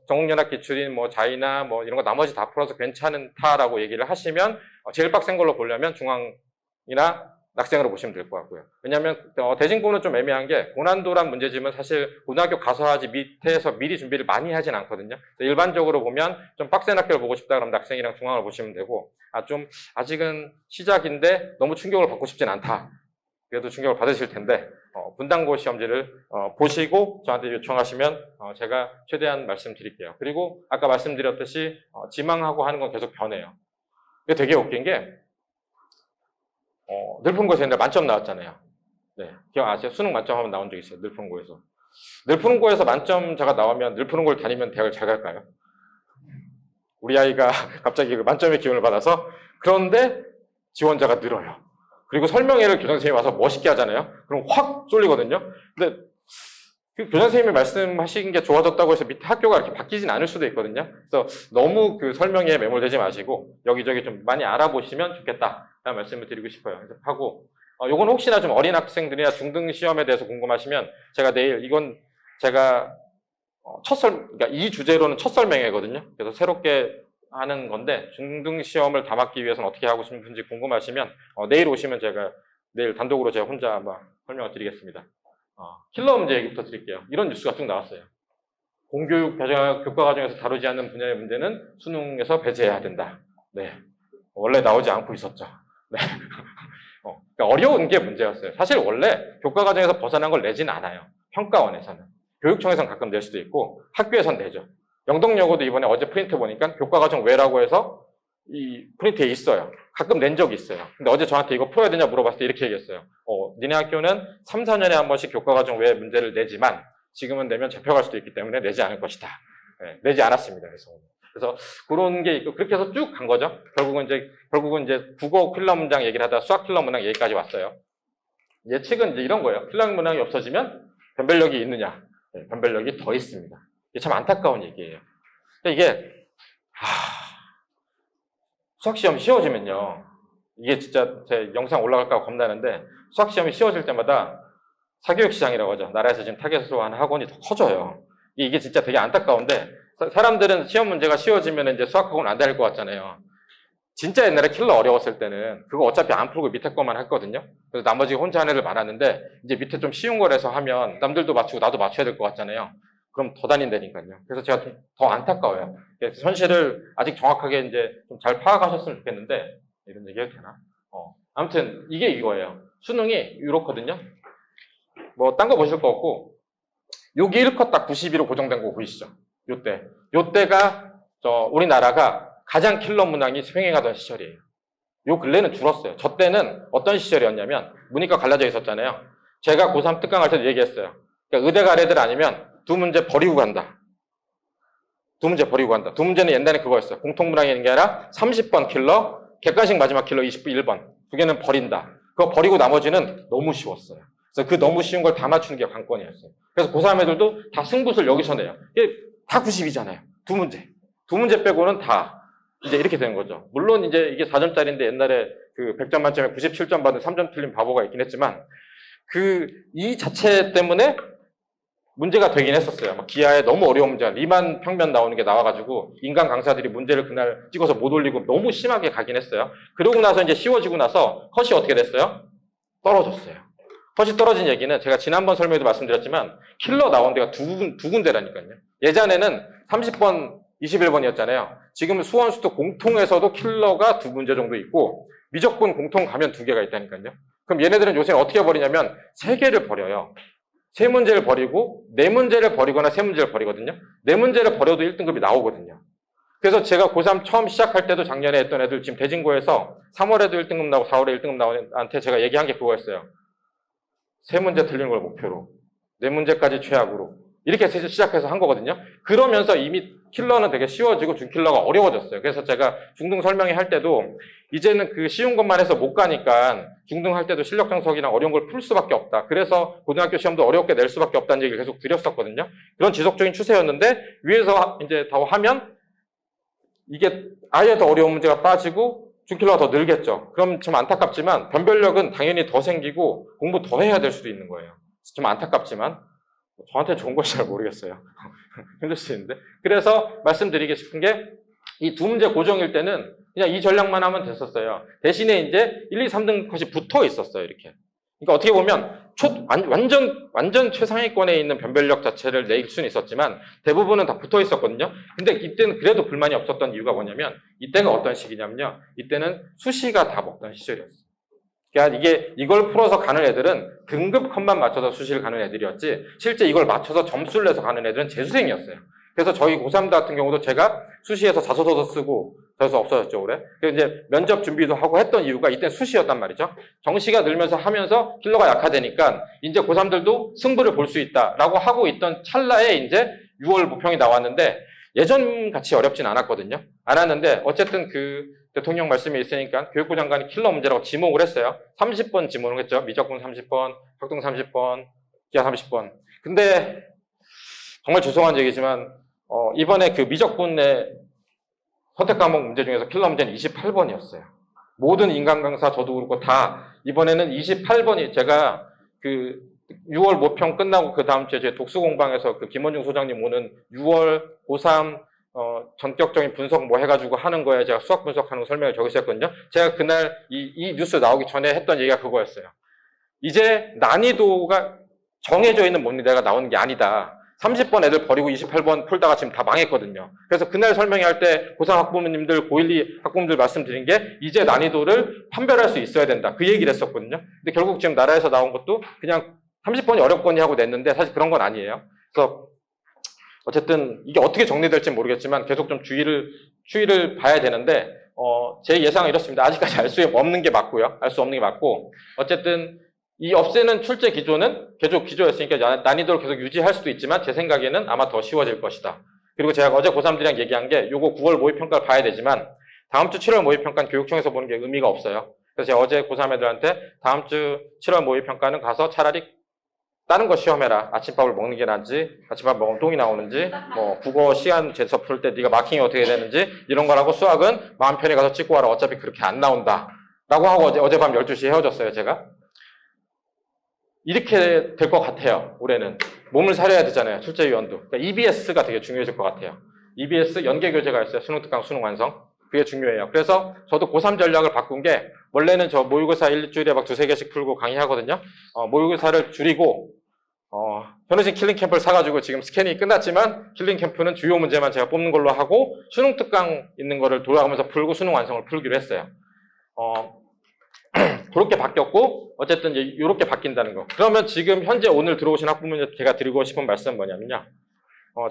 전국연합 기출인 자이나 이런 거 나머지 다 풀어서 괜찮다라고 얘기를 하시면 제일 빡센 걸로 보려면 중앙이나 낙생으로 보시면 될 것 같고요. 왜냐하면 대진고는 좀 애매한 게 고난도란 문제집은 사실 고등학교 가서 하지 밑에서 미리 준비를 많이 하진 않거든요. 일반적으로 보면 좀 빡센 학교를 보고 싶다 그러면 낙생이랑 중앙을 보시면 되고 좀 아직은 시작인데 너무 충격을 받고 싶진 않다. 그래도 충격을 받으실 텐데 분당고 시험지를 보시고 저한테 요청하시면 제가 최대한 말씀드릴게요. 그리고 아까 말씀드렸듯이 지망하고 하는 건 계속 변해요. 이게 되게 웃긴 게 늘푸른고에서 옛날에 만점 나왔잖아요. 네, 기억아세요? 수능 만점 한번 나온 적 있어요. 늘푸른고에서. 늘푸른고에서 만점 제가 나오면 늘푸른고를 다니면 대학을 잘 갈까요? 우리 아이가 갑자기 만점의 기운을 받아서 그런데 지원자가 늘어요. 그리고 설명회를 교장 선생님이 와서 멋있게 하잖아요. 그럼 확 쏠리거든요. 근데 그 교장 선생님이 말씀하신 게 좋아졌다고 해서 밑에 학교가 이렇게 바뀌진 않을 수도 있거든요. 그래서 너무 그 설명에 매몰되지 마시고 여기저기 좀 많이 알아보시면 좋겠다. 라는 말씀을 드리고 싶어요. 하고 요건 혹시나 좀 어린 학생들이나 중등 시험에 대해서 궁금하시면 제가 내일 이건 제가 그러니까 이 주제로는 첫 설명회거든요. 그래서 새롭게 하는 건데 중등 시험을 담았기 위해서는 어떻게 하고 싶은지 궁금하시면 내일 오시면 제가 내일 단독으로 제가 혼자 아마 설명을 드리겠습니다. 킬러 문제 얘기부터 드릴게요. 이런 뉴스가 쭉 나왔어요. 공교육 교과 과정에서 다루지 않는 분야의 문제는 수능에서 배제해야 된다. 네, 원래 나오지 않고 있었죠. 네. 그러니까 어려운 게 문제였어요. 사실 원래 교과 과정에서 벗어난 걸 내진 않아요. 평가원에서는. 교육청에서는 가끔 낼 수도 있고 학교에서는 내죠. 영덕여고도 이번에 어제 프린트 보니까 교과 과정 외라고 해서 이 프린트에 있어요. 가끔 낸 적이 있어요. 근데 어제 저한테 이거 풀어야 되냐 물어봤을 때 이렇게 얘기했어요. 니네 학교는 3, 4년에 한 번씩 교과 과정 외 문제를 내지만 지금은 내면 잡혀갈 수도 있기 때문에 내지 않을 것이다. 네, 내지 않았습니다. 그래서 그런 게 있고 그렇게 해서 쭉 간 거죠. 결국은 이제 국어 킬러 문장 얘기를 하다가 수학 킬러 문장 얘기까지 왔어요. 예측은 이제 이런 거예요. 킬러 문항이 없어지면 변별력이 있느냐? 네, 변별력이 더 있습니다. 이게 참 안타까운 얘기예요. 이게 수학시험이 쉬워지면요. 이게 진짜 제 영상 올라갈까 겁나는데 수학시험이 쉬워질 때마다 사교육시장이라고 하죠. 나라에서 지금 타겟으로 하는 학원이 더 커져요. 이게 진짜 되게 안타까운데 사람들은 시험 문제가 쉬워지면 이제 수학학원 안 다닐 것 같잖아요. 진짜 옛날에 킬러 어려웠을 때는 그거 어차피 안 풀고 밑에 거만 했거든요. 그래서 나머지 혼자 하는 애들 많았는데 이제 밑에 좀 쉬운 거라서 하면 남들도 맞추고 나도 맞춰야 될 것 같잖아요. 그럼 더 다닌다니까요. 그래서 제가 좀 더 안타까워요. 현실을 아직 정확하게 이제 좀 잘 파악하셨으면 좋겠는데 이런 얘기 해도 되나? 아무튼 이게 이거예요. 수능이 이렇거든요. 딴 거 보실 거 없고 여기 1컷 딱 92로 고정된 거 보이시죠? 요때가 우리나라가 가장 킬러 문항이 횡행하던 시절이에요. 요 근래는 줄었어요. 저 때는 어떤 시절이었냐면 문이과 갈라져 있었잖아요. 제가 고3 특강할 때도 얘기했어요. 그러니까 의대 갈 애들 아니면 두 문제 버리고 간다. 두 문제 버리고 간다. 두 문제는 옛날에 그거였어요. 공통문항이 있는 게 아니라 30번 킬러, 객관식 마지막 킬러 21번. 두 개는 버린다. 그거 버리고 나머지는 너무 쉬웠어요. 그래서 그 너무 쉬운 걸 다 맞추는 게 관건이었어요. 그래서 고3 애들도 다 승부수를 여기서 내요. 이게 다 90이잖아요. 두 문제. 두 문제 빼고는 다 이제 이렇게 되는 거죠. 물론 이제 이게 4점짜리인데 옛날에 그 100점 만점에 97점 받은 3점 틀린 바보가 있긴 했지만 이 자체 때문에 문제가 되긴 했었어요. 막 기하에 너무 어려운 문제가 리만 평면 나오는 게 나와가지고 인간 강사들이 문제를 그날 찍어서 못 올리고 너무 심하게 가긴 했어요. 그러고 나서 이제 쉬워지고 나서 컷이 어떻게 됐어요? 떨어졌어요. 컷이 떨어진 얘기는 제가 지난번 설명에도 말씀드렸지만 킬러 나온 데가 두 군데라니까요. 예전에는 30번 21번이었잖아요. 지금 수원수도 공통에서도 킬러가 두 문제 정도 있고 미적분 공통 가면 두 개가 있다니까요. 그럼 얘네들은 요새 어떻게 버리냐면 세 개를 버려요. 세 문제를 버리고 네 문제를 버리거나 세 문제를 버리거든요. 네 문제를 버려도 1등급이 나오거든요. 그래서 제가 고3 처음 시작할 때도 작년에 했던 애들 지금 대진고에서 3월에도 1등급 나오고 4월에 1등급 나오는 애한테 제가 얘기한 게 그거였어요. 세 문제 틀리는 걸 목표로 네 문제까지 최악으로 이렇게 시작해서 한 거거든요. 그러면서 이미 킬러는 되게 쉬워지고 준킬러가 어려워졌어요. 그래서 제가 중등 설명회 할 때도 이제는 그 쉬운 것만 해서 못 가니까 중등 할 때도 실력 정석이랑 어려운 걸 풀 수밖에 없다. 그래서 고등학교 시험도 어렵게 낼 수밖에 없다는 얘기를 계속 드렸었거든요. 그런 지속적인 추세였는데 위에서 이제 더 하면 이게 아예 더 어려운 문제가 빠지고 준킬러가 더 늘겠죠. 그럼 좀 안타깝지만 변별력은 당연히 더 생기고 공부 더 해야 될 수도 있는 거예요. 좀 안타깝지만 저한테 좋은 건 잘 모르겠어요. 힘들 수 있는데. 그래서 말씀드리고 싶은 게 이 두 문제 고정일 때는 그냥 이 전략만 하면 됐었어요. 대신에 이제 1, 2, 3등 컷이 붙어 있었어요. 이렇게. 그러니까 어떻게 보면 완전 최상위권에 있는 변별력 자체를 낼 수는 있었지만 대부분은 다 붙어 있었거든요. 근데 이때는 그래도 불만이 없었던 이유가 뭐냐면 이때가 어떤 시기냐면요. 이때는 수시가 다 먹던 시절이었어요. 그러니까 이걸 풀어서 가는 애들은 등급 컷만 맞춰서 수시를 가는 애들이었지 실제 이걸 맞춰서 점수를 내서 가는 애들은 재수생이었어요. 그래서 저희 고3 같은 경우도 제가 수시에서 자소서도 쓰고 자소서 없어졌죠 올해. 그래서 이제 면접 준비도 하고 했던 이유가 이때 수시였단 말이죠. 정시가 늘면서 하면서 킬러가 약화되니까 이제 고3들도 승부를 볼 수 있다라고 하고 있던 찰나에 이제 6월 모평이 나왔는데 예전 같이 어렵진 않았거든요. 않았는데 어쨌든 그 대통령 말씀이 있으니까 교육부 장관이 킬러 문제라고 지목을 했어을 30번 지목을 했죠. 미적분 30번, 학동 30번, 기하 30번. 근데 정말 죄송한 얘기지만 이번에 그 미적분의 선택 과목 문제 중에서 킬러 문제는 28번이었어요. 모든 인간 강사 저도 그렇고 다 이번에는 28번이 제가 그 6월 모평 끝나고 그 다음 주에 제 독수 공방에서 그 김원중 소장님 오는 6월 고3 전격적인 분석 뭐 해가지고 하는 거에 제가 수학 분석하는 거 설명을 저기 했거든요. 제가 그날 이 뉴스 나오기 전에 했던 얘기가 그거였어요. 이제 난이도가 정해져 있는 문제가 나오는 게 아니다. 30번 애들 버리고 28번 풀다가 지금 다 망했거든요. 그래서 그날 설명할 때 고3 학부모님들, 고1, 2 학부모님들 말씀드린 게 이제 난이도를 판별할 수 있어야 된다. 그 얘기를 했었거든요. 근데 결국 지금 나라에서 나온 것도 그냥 30번이 어렵거니 하고 냈는데 사실 그런 건 아니에요. 그래서 어쨌든 이게 어떻게 정리될지 모르겠지만 계속 좀 추이를 봐야 되는데 제 예상은 이렇습니다. 아직까지 알 수 없는 게 맞고요. 알 수 없는 게 맞고 어쨌든 이 없애는 출제 기조는 계속 기조였으니까 난이도를 계속 유지할 수도 있지만 제 생각에는 아마 더 쉬워질 것이다. 그리고 제가 어제 고3들이랑 얘기한 게 요거 9월 모의평가를 봐야 되지만 다음 주 7월 모의평가는 교육청에서 보는 게 의미가 없어요. 그래서 제가 어제 고3 애들한테 다음 주 7월 모의평가는 가서 차라리 다른 거 시험해라. 아침밥을 먹는 게 낫지, 아침밥 먹으면 똥이 나오는지, 뭐 국어 시간 재서 풀 때 네가 마킹이 어떻게 되는지 이런 거라고 수학은 마음 편히 가서 찍고 와라. 어차피 그렇게 안 나온다. 라고 하고 어젯밤 12시에 헤어졌어요, 제가. 이렇게 될 것 같아요, 올해는. 몸을 사려야 되잖아요, 출제위원도. 그러니까 EBS가 되게 중요해질 것 같아요. EBS 연계교재가 있어요, 수능특강, 수능완성. 그게 중요해요. 그래서 저도 고3 전략을 바꾼 게 원래는 저 모의고사 일주일에 막 2-3개씩 풀고 강의하거든요. 모의고사를 줄이고 현우진 킬링캠프를 사가지고 지금 스캐닝이 끝났지만 킬링캠프는 주요 문제만 제가 뽑는 걸로 하고 수능특강 있는 거를 돌아가면서 풀고 수능 완성을 풀기로 했어요. 그렇게 바뀌었고 어쨌든 이제 이렇게 바뀐다는 거. 그러면 지금 현재 오늘 들어오신 학부모님 제가 드리고 싶은 말씀은 뭐냐면요.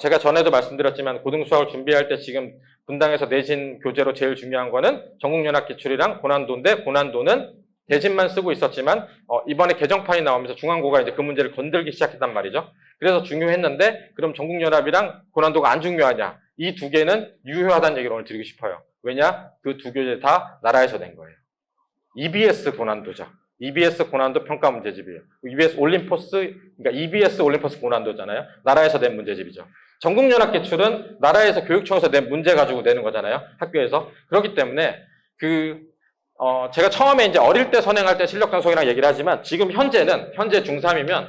제가 전에도 말씀드렸지만 고등수학을 준비할 때 지금 분당에서 내신 교재로 제일 중요한 거는 전국연합기출이랑 고난도인데 고난도는 대진만 쓰고 있었지만 이번에 개정판이 나오면서 중앙고가 이제 그 문제를 건들기 시작했단 말이죠. 그래서 중요했는데 그럼 전국연합이랑 고난도가 안 중요하냐? 이 두 개는 유효하다는 얘기를 오늘 드리고 싶어요. 왜냐? 그 두 교재 다 나라에서 낸 거예요. EBS 고난도죠. EBS 고난도 평가 문제집이에요. EBS 올림포스, 그러니까 EBS 올림포스 고난도잖아요. 나라에서 낸 문제집이죠. 전국연합기출은 나라에서 교육청에서 낸 문제 가지고 내는 거잖아요. 학교에서. 그렇기 때문에 제가 처음에 이제 어릴 때 선행할 때 실력 장속이랑 얘기를 하지만 지금 현재 중3이면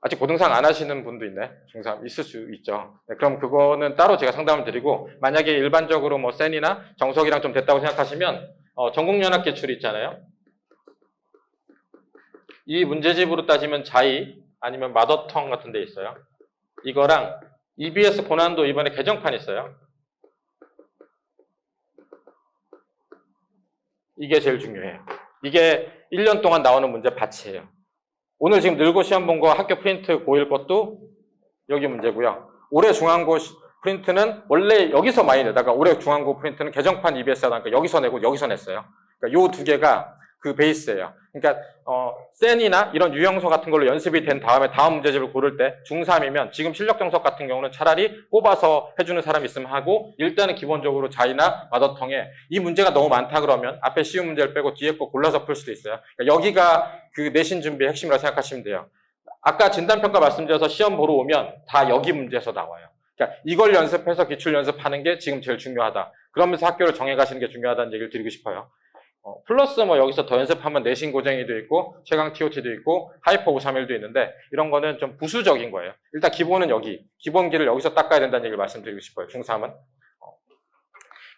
아직 고등상 안 하시는 분도 있네. 중3 있을 수 있죠. 네, 그럼 그거는 따로 제가 상담을 드리고 만약에 일반적으로 뭐 센이나 정석이랑 좀 됐다고 생각하시면 전국연합기출이 있잖아요. 이 문제집으로 따지면 자이 아니면 마더텅 같은 데 있어요. 이거랑 EBS 고난도 이번에 개정판 있어요. 이게 제일 중요해요. 이게 1년 동안 나오는 문제 바치예요. 오늘 지금 늘고 시험 본 거 학교 프린트 고1 것도 여기 문제고요. 올해 중앙고 프린트는 원래 여기서 많이 내다가 올해 중앙고 프린트는 개정판 EBS 하다니까 여기서 내고 여기서 냈어요. 그러니까 요 두 개가 그 베이스예요. 그러니까 센이나 이런 유형서 같은 걸로 연습이 된 다음에 다음 문제집을 고를 때 중3이면 지금 실력 정석 같은 경우는 차라리 뽑아서 해주는 사람이 있으면 하고 일단은 기본적으로 자이나 마더텅에 이 문제가 너무 많다 그러면 앞에 쉬운 문제를 빼고 뒤에 거 골라서 풀 수도 있어요. 그러니까 여기가 그 내신 준비의 핵심이라고 생각하시면 돼요. 아까 진단평가 말씀드려서 시험 보러 오면 다 여기 문제에서 나와요. 그러니까 이걸 연습해서 기출 연습하는 게 지금 제일 중요하다. 그러면서 학교를 정해 가시는 게 중요하다는 얘기를 드리고 싶어요. 플러스 뭐 여기서 더 연습하면 내신 고쟁이도 있고 최강 TOT도 있고 하이퍼 531도 있는데 이런 거는 좀 부수적인 거예요. 일단 기본은 여기 기본기를 여기서 닦아야 된다는 얘기를 말씀드리고 싶어요. 중3은.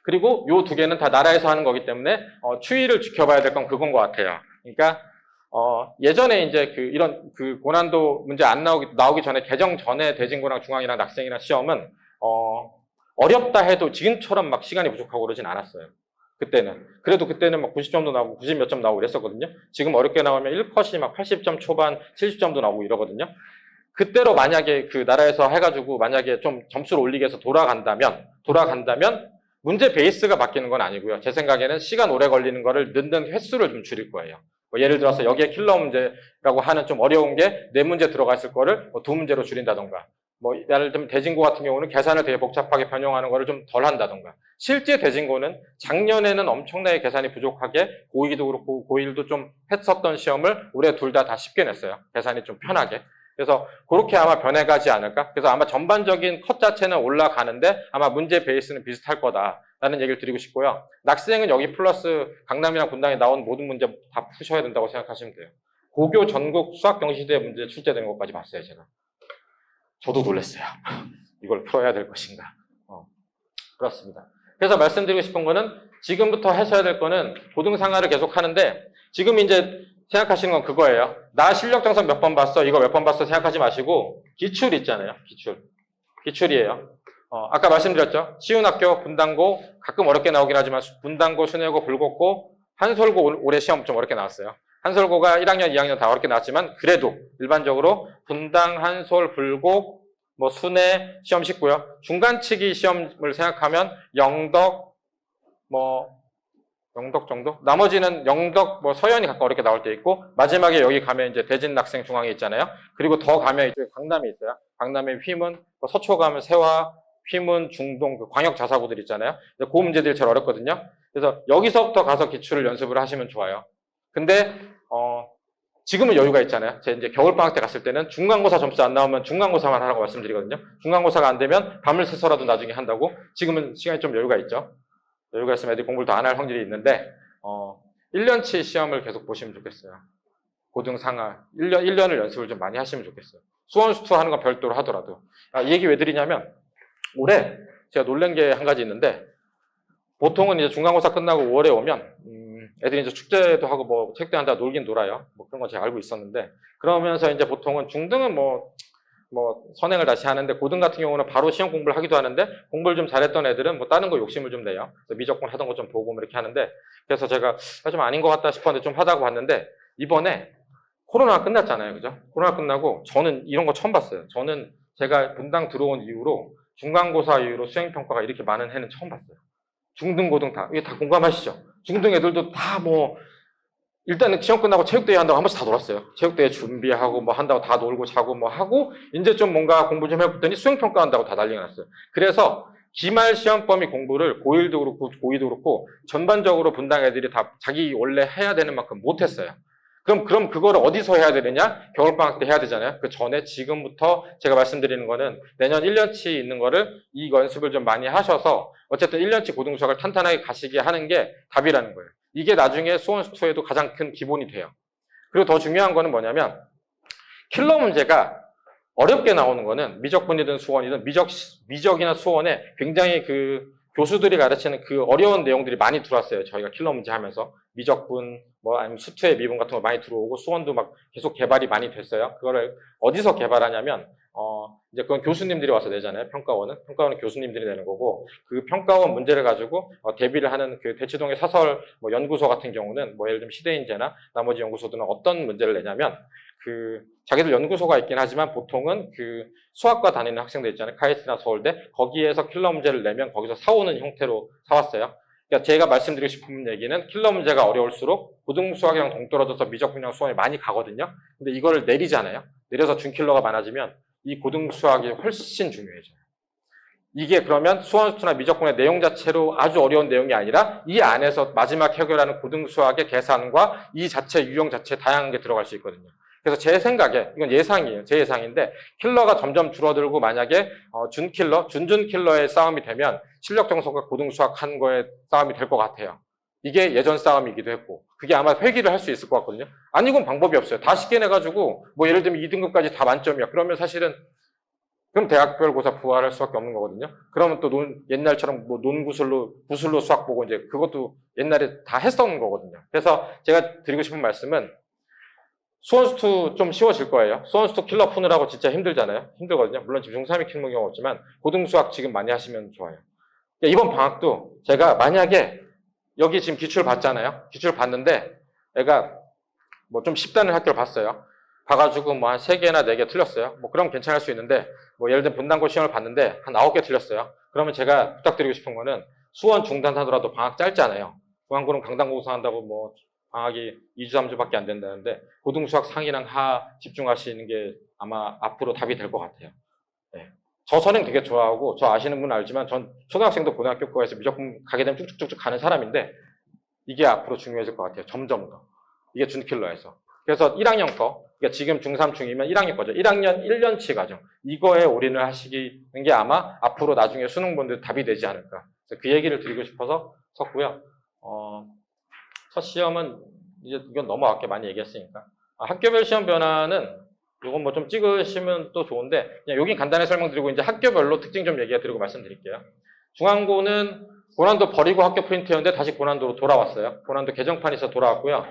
그리고 요 두 개는 다 나라에서 하는 거기 때문에 추이를 지켜봐야 될 건 그건 것 같아요. 그러니까 예전에 이제 이런 고난도 문제 안 나오기 전에 개정 전에 대진고랑 중앙이랑 낙생이랑 시험은 어렵다 해도 지금처럼 막 시간이 부족하고 그러진 않았어요. 그래도 그때는 막 90점도 나오고 90 몇 점 나오고 그랬었거든요. 지금 어렵게 나오면 1컷이 막 80점 초반 70점도 나오고 이러거든요. 그때로 만약에 그 나라에서 해가지고 만약에 좀 점수를 올리기 위해서 돌아간다면 문제 베이스가 바뀌는 건 아니고요. 제 생각에는 시간 오래 걸리는 거를 넣는 횟수를 좀 줄일 거예요. 뭐 예를 들어서 여기에 킬러 문제라고 하는 좀 어려운 게 4문제 들어가 있을 거를 뭐 2문제로 줄인다던가 뭐 예를 들면 대진고 같은 경우는 계산을 되게 복잡하게 변형하는 거를 좀 덜 한다던가 실제 대진고는 작년에는 엄청나게 계산이 부족하게 고2도 그렇고 고1도 좀 했었던 시험을 올해 둘 다 쉽게 냈어요. 계산이 좀 편하게. 그래서 그렇게 아마 변해가지 않을까? 그래서 아마 전반적인 컷 자체는 올라가는데 아마 문제 베이스는 비슷할 거다라는 얘기를 드리고 싶고요. 낙생은 여기 플러스 강남이랑 분당에 나온 모든 문제 다 푸셔야 된다고 생각하시면 돼요. 고교 전국 수학 경시대 문제 출제된 것까지 봤어요, 제가. 저도 놀랐어요. 이걸 풀어야 될 것인가. 그렇습니다. 그래서 말씀드리고 싶은 거는 지금부터 하셔야 될 거는 고등상하를 계속 하는데 지금 이제 생각하시는 건 그거예요. 나 실력 정석 몇 번 봤어? 이거 몇 번 봤어? 생각하지 마시고 기출 있잖아요. 기출이에요. 아까 말씀드렸죠. 쉬운 학교, 분당고 가끔 어렵게 나오긴 하지만 분당고, 순회고, 불곡고, 한솔고 올해 시험 좀 어렵게 나왔어요. 한솔고가 1학년, 2학년 다 어렵게 나왔지만 그래도 일반적으로 분당, 한솔, 불곡, 뭐 순회 시험 쉽고요. 중간치기 시험을 생각하면 영덕 정도? 나머지는 영덕, 뭐 서현이 가끔 어렵게 나올 때 있고 마지막에 여기 가면 이제 대진낙생 중앙에 있잖아요. 그리고 더 가면 이제 강남에 있어요. 강남에 휘문, 서초 가면 세화, 휘문, 중동 광역 자사고들 있잖아요. 그 문제들이 제일 어렵거든요. 그래서 여기서부터 가서 기출을 연습을 하시면 좋아요. 근데 지금은 여유가 있잖아요. 제가 이제 겨울방학 때 갔을 때는 중간고사 점수 안 나오면 중간고사만 하라고 말씀드리거든요. 중간고사가 안 되면 밤을 새서라도 나중에 한다고. 지금은 시간이 좀 여유가 있죠. 여유가 있으면 애들이 공부를 더 안 할 확률이 있는데 1년치 시험을 계속 보시면 좋겠어요. 고등상하 1년을 연습을 좀 많이 하시면 좋겠어요. 수원수투 하는 건 별도로 하더라도. 이 얘기 왜 드리냐면 올해 제가 놀란 게 한 가지 있는데 보통은 이제 중간고사 끝나고 5월에 오면 애들이 이제 축제도 하고 뭐 책도 한다 놀긴 놀아요. 뭐 그런 거 제가 알고 있었는데 그러면서 이제 보통은 중등은 뭐 선행을 다시 하는데 고등 같은 경우는 바로 시험 공부를 하기도 하는데 공부를 좀 잘했던 애들은 뭐 다른 거 욕심을 좀 내요. 그래서 미적분 하던 거 좀 보고 뭐 이렇게 하는데 그래서 제가 좀 아닌 것 같다 싶었는데 좀 하다고 봤는데 이번에 코로나가 끝났잖아요. 그죠? 코로나 끝나고 저는 이런 거 처음 봤어요. 저는 제가 분당 들어온 이후로 중간고사 이후로 수행평가가 이렇게 많은 해는 처음 봤어요. 중등, 고등 다. 이게 다 공감하시죠? 중등 애들도 다 뭐, 일단은 시험 끝나고 체육대회 한다고 한 번씩 다 놀았어요. 체육대회 준비하고 뭐 한다고 다 놀고 자고 뭐 하고, 이제 좀 뭔가 공부 좀 해봤더니 수행평가 한다고 다 난리가 났어요. 그래서 기말 시험 범위 공부를 고1도 그렇고 고2도 그렇고 전반적으로 분당 애들이 다 자기 원래 해야 되는 만큼 못했어요. 그럼 그거를 어디서 해야 되느냐? 겨울방학 때 해야 되잖아요. 그 전에 지금부터 제가 말씀드리는 거는 내년 1년치 있는 거를 이 연습을 좀 많이 하셔서 어쨌든 1년치 고등수학을 탄탄하게 가시게 하는 게 답이라는 거예요. 이게 나중에 수원수투에도 가장 큰 기본이 돼요. 그리고 더 중요한 거는 뭐냐면 킬러 문제가 어렵게 나오는 거는 미적분이든 수원이든 미적이나 수원에 굉장히 그 교수들이 가르치는 그 어려운 내용들이 많이 들어왔어요. 저희가 킬러 문제 하면서 미적분 뭐 아니면 수투의 미분 같은 거 많이 들어오고 수원도 막 계속 개발이 많이 됐어요. 그거를 어디서 개발하냐면 이제 그건 교수님들이 와서 내잖아요. 평가원은 교수님들이 내는 거고 그 평가원 문제를 가지고 대비를 하는 그 대치동의 사설 뭐 연구소 같은 경우는 뭐 예를 들면 시대인재나 나머지 연구소들은 어떤 문제를 내냐면 그 자기들 연구소가 있긴 하지만 보통은 그 수학과 다니는 학생들 있잖아요. 카이스트나 서울대 거기에서 킬러 문제를 내면 거기서 사오는 형태로 사왔어요. 그러니까 제가 말씀드리고 싶은 얘기는 킬러 문제가 어려울수록 고등수학이랑 동떨어져서 미적분이랑 수원이 많이 가거든요. 근데 이거를 내리잖아요. 내려서 준킬러가 많아지면 이 고등수학이 훨씬 중요해져요. 이게 그러면 수원수투나 미적분의 내용 자체로 아주 어려운 내용이 아니라 이 안에서 마지막 해결하는 고등수학의 계산과 이 자체 유형 자체 다양한 게 들어갈 수 있거든요. 그래서 제 생각에 이건 예상이에요. 제 예상인데 킬러가 점점 줄어들고 만약에 준킬러, 준준킬러의 싸움이 되면 실력 정석과 고등수학 한 거의 싸움이 될 것 같아요. 이게 예전 싸움이기도 했고 그게 아마 회귀를 할 수 있을 것 같거든요. 아니건 방법이 없어요. 다 쉽게 내가지고 뭐 예를 들면 2등급까지 다 만점이야. 그러면 사실은 그럼 대학별 고사 부활할 수밖에 없는 거거든요. 그러면 또 옛날처럼 뭐 구술로 수학 보고 이제 그것도 옛날에 다 했었는 거거든요. 그래서 제가 드리고 싶은 말씀은 수원수투 좀 쉬워질 거예요. 수원수투 킬러 푸느라고 진짜 힘들잖아요. 힘들거든요. 물론 지금 중3이 키는 경우 없지만 고등수학 지금 많이 하시면 좋아요. 이번 방학도 제가 만약에 여기 지금 기출 봤잖아요. 기출 봤는데 애가 뭐 좀 쉽다는 학교를 봤어요. 봐가지고 뭐 한 3개나 4개 틀렸어요. 뭐 그럼 괜찮을 수 있는데 뭐 예를 들면 분당고 시험을 봤는데 한 9개 틀렸어요. 그러면 제가 부탁드리고 싶은 거는 수원 중단하더라도 방학 짧잖아요. 중앙고는 강당고사 한다고 뭐 방학이 2주, 3주밖에 안 된다는데 고등수학 상이랑 하 집중하시는 게 아마 앞으로 답이 될 것 같아요. 네. 저 선행 되게 좋아하고 저 아시는 분은 알지만 전 초등학생도 고등학교 거에서 무조건 가게 되면 쭉쭉쭉쭉 가는 사람인데 이게 앞으로 중요해질 것 같아요. 점점 더. 이게 준킬러에서. 그래서 1학년 거, 그러니까 지금 중3, 중2면 1학년 거죠. 1학년 1년치 과정. 이거에 올인을 하시는 게 아마 앞으로 나중에 수능본들 답이 되지 않을까. 그래서 그 얘기를 드리고 싶어서 섰고요. 첫 시험은 이제 이건 넘어갈게 많이 얘기했으니까. 학교별 시험 변화는 이건 뭐 좀 찍으시면 또 좋은데 그냥 여기 간단히 설명드리고 이제 학교별로 특징 좀 얘기해드리고 말씀드릴게요. 중앙고는 고난도 버리고 학교 프린트였는데 다시 고난도로 돌아왔어요. 고난도 개정판이 있어 돌아왔고요.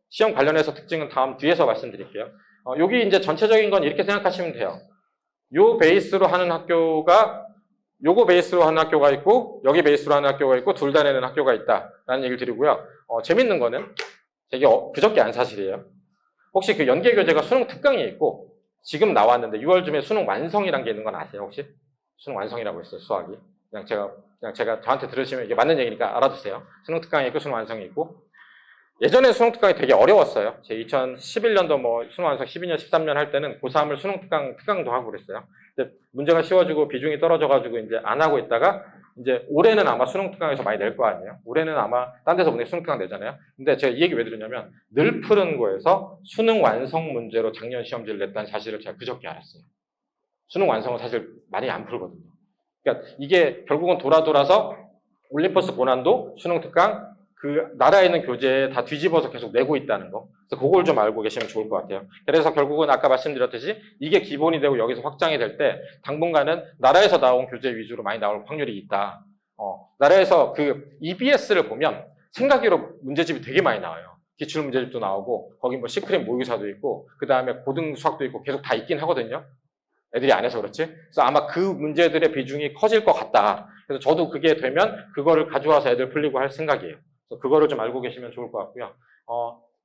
시험 관련해서 특징은 다음 뒤에서 말씀드릴게요. 여기 이제 전체적인 건 이렇게 생각하시면 돼요. 요 베이스로 하는 학교가 요거 베이스로 하는 학교가 있고 여기 베이스로 하는 학교가 있고 둘 다 내는 학교가 있다라는 얘기를 드리고요. 재밌는 거는 되게 그저께 안 사실이에요. 혹시 그 연계 교재가 수능 특강이 있고 지금 나왔는데 6월쯤에 수능 완성이란 게 있는 건 아세요 혹시? 수능 완성이라고 있어요 수학이. 그냥 제가 저한테 들으시면 이게 맞는 얘기니까 알아두세요. 수능 특강이 있고 수능 완성이 있고 예전에 수능 특강이 되게 어려웠어요. 제 2011년도 뭐 수능 완성 12년, 13년 할 때는 고3을 수능 특강도 하고 그랬어요. 근데 문제가 쉬워지고 비중이 떨어져가지고 이제 안 하고 있다가 이제 올해는 아마 수능 특강에서 많이 낼 거 아니에요. 올해는 아마 딴 데서 수능 특강 내잖아요. 근데 제가 이 얘기 왜 드렸냐면 늘 푸는 거에서 수능 완성 문제로 작년 시험지를 냈다는 사실을 제가 그저께 알았어요. 수능 완성은 사실 많이 안 풀거든요. 그러니까 이게 결국은 돌아서 올림퍼스 고난도 수능 특강 그 나라에 있는 교재에 다 뒤집어서 계속 내고 있다는 거. 그래서 그걸 좀 알고 계시면 좋을 것 같아요. 그래서 결국은 아까 말씀드렸듯이 이게 기본이 되고 여기서 확장이 될 때 당분간은 나라에서 나온 교재 위주로 많이 나올 확률이 있다. 나라에서 그 EBS를 보면 생각외로 문제집이 되게 많이 나와요. 기출 문제집도 나오고 거기 뭐 시크릿 모의고사도 있고 그 다음에 고등 수학도 있고 계속 다 있긴 하거든요. 애들이 안 해서 그렇지. 그래서 아마 그 문제들의 비중이 커질 것 같다. 그래서 저도 그게 되면 그거를 가져와서 애들 풀리고 할 생각이에요. 그래서 그거를 좀 알고 계시면 좋을 것 같고요.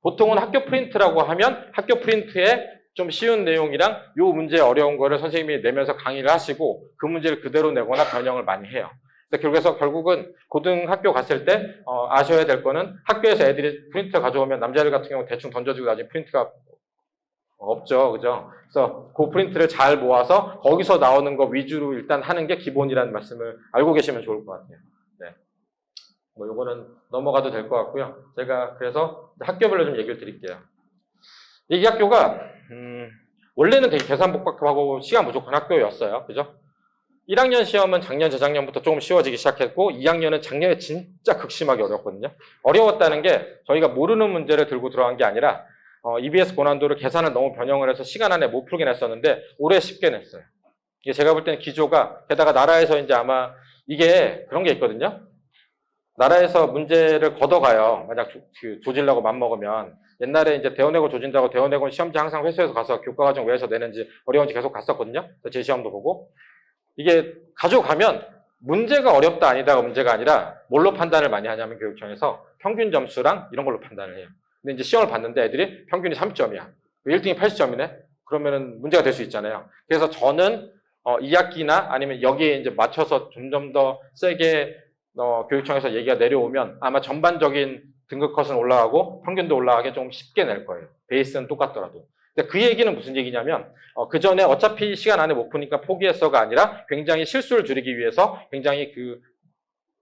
보통은 학교 프린트라고 하면 학교 프린트에 좀 쉬운 내용이랑 요 문제 어려운 거를 선생님이 내면서 강의를 하시고 그 문제를 그대로 내거나 변형을 많이 해요. 그래서 결국은 고등학교 갔을 때 아셔야 될 거는 학교에서 애들이 프린터 가져오면 남자들 같은 경우 대충 던져주고 나중에 프린트가 없죠. 그죠? 그래서 그 프린트를 잘 모아서 거기서 나오는 거 위주로 일단 하는 게 기본이라는 말씀을 알고 계시면 좋을 것 같아요. 네. 뭐 요거는 넘어가도 될 것 같고요. 제가 그래서 학교별로 좀 얘기를 드릴게요. 이 학교가 원래는 되게 계산복잡하고 시간 부족한 학교였어요. 그죠? 1학년 시험은 작년, 재작년부터 조금 쉬워지기 시작했고 2학년은 작년에 진짜 극심하게 어렵거든요. 어려웠다는 게 저희가 모르는 문제를 들고 들어간 게 아니라 EBS 고난도를 계산을 너무 변형을 해서 시간 안에 못 풀게 냈었는데 올해 쉽게 냈어요. 이게 제가 볼 때는 기조가 게다가 나라에서 이제 아마 이게 그런 게 있거든요. 나라에서 문제를 걷어가요. 만약 조질라고 맘먹으면 옛날에 이제 대원외고 조진다고 대원외고 시험지 항상 회수해서 가서 교과과정 왜해서 내는지 어려운지 계속 갔었거든요. 제 시험도 보고 이게 가져가면 문제가 어렵다 아니다가 문제가 아니라 뭘로 판단을 많이 하냐면 교육청에서 평균 점수랑 이런 걸로 판단을 해요. 근데 이제 시험을 봤는데 애들이 평균이 30점이야. 1등이 80점이네? 그러면은 문제가 될 수 있잖아요. 그래서 저는 2학기나 아니면 여기에 이제 맞춰서 점점 더 세게 교육청에서 얘기가 내려오면 아마 전반적인 등급 컷은 올라가고 평균도 올라가게 좀 쉽게 낼 거예요. 베이스는 똑같더라도. 근데 그 얘기는 무슨 얘기냐면 그 전에 어차피 시간 안에 못 푸니까 포기했어가 아니라 굉장히 실수를 줄이기 위해서 굉장히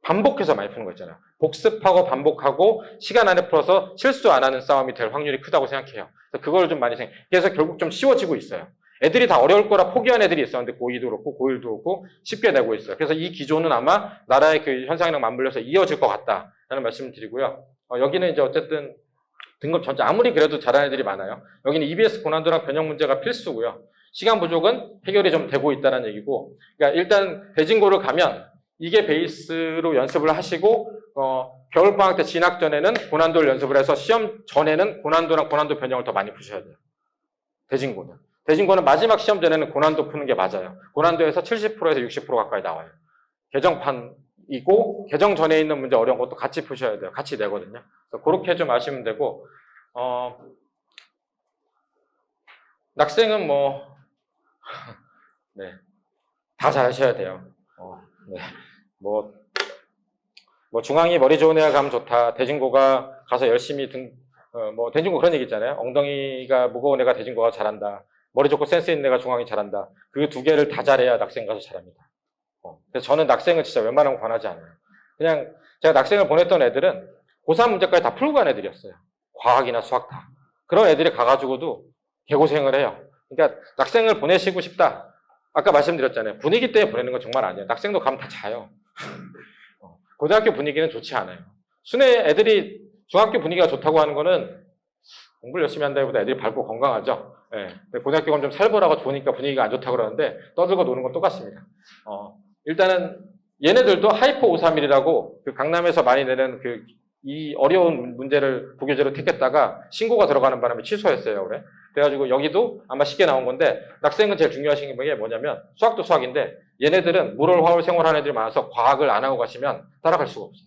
반복해서 많이 푸는 거 있잖아요. 복습하고 반복하고 시간 안에 풀어서 실수 안 하는 싸움이 될 확률이 크다고 생각해요. 그래서 그걸 좀 많이 그래서 결국 좀 쉬워지고 있어요. 애들이 다 어려울 거라 포기한 애들이 있었는데 고2도 그렇고 고1도 그렇고 쉽게 내고 있어요. 그래서 이 기조는 아마 나라의 그 현상이랑 맞물려서 이어질 것 같다라는 말씀을 드리고요. 여기는 이제 어쨌든 등급 전체 아무리 그래도 잘하는 애들이 많아요. 여기는 EBS 고난도랑 변형 문제가 필수고요. 시간 부족은 해결이 좀 되고 있다는 얘기고, 그러니까 일단 대진고를 가면 이게 베이스로 연습을 하시고 겨울방학 때 진학 전에는 고난도를 연습을 해서 시험 전에는 고난도랑 고난도 변형을 더 많이 푸셔야 돼요. 대진고는 마지막 시험 전에는 고난도 푸는 게 맞아요. 고난도에서 70%에서 60% 가까이 나와요. 개정판이고 개정 전에 있는 문제 어려운 것도 같이 푸셔야 돼요. 같이 내거든요. 그래서 그렇게 좀 아시면 되고 낙생은 네, 다 잘하셔야 돼요. 네. 뭐 중앙이 머리 좋은 애가 가면 좋다. 대진고가 가서 열심히 대진고 그런 얘기 있잖아요. 엉덩이가 무거운 애가 대진고가 잘한다. 머리 좋고 센스 있는 애가 중앙이 잘한다. 그 두 개를 다 잘해야 낙생 가서 잘합니다. 그래서 저는 낙생은 진짜 웬만하면 권하지 않아요. 그냥 제가 낙생을 보냈던 애들은 고3 문제까지 다 풀고 간 애들이었어요. 과학이나 수학 다. 그런 애들이 가가지고도 개고생을 해요. 그러니까 낙생을 보내시고 싶다. 아까 말씀드렸잖아요. 분위기 때문에 보내는 건 정말 아니에요. 낙생도 가면 다 자요. 고등학교 분위기는 좋지 않아요. 순회 애들이 중학교 분위기가 좋다고 하는 거는 공부를 열심히 한다기보다 애들이 밝고 건강하죠. 네. 고등학교 가면 좀 살벌하고 좋으니까 분위기가 안 좋다고 그러는데 떠들고 노는 건 똑같습니다. 일단은 얘네들도 하이퍼 531이라고 그 강남에서 많이 내는 이 어려운 문제를 부교재로 택했다가 신고가 들어가는 바람에 취소했어요, 올해. 그래가지고 여기도 아마 쉽게 나온 건데 낙생은 제일 중요하신 게 뭐냐면 수학도 수학인데 얘네들은 물월 화월 생활하는 애들이 많아서 과학을 안 하고 가시면 따라갈 수가 없어요.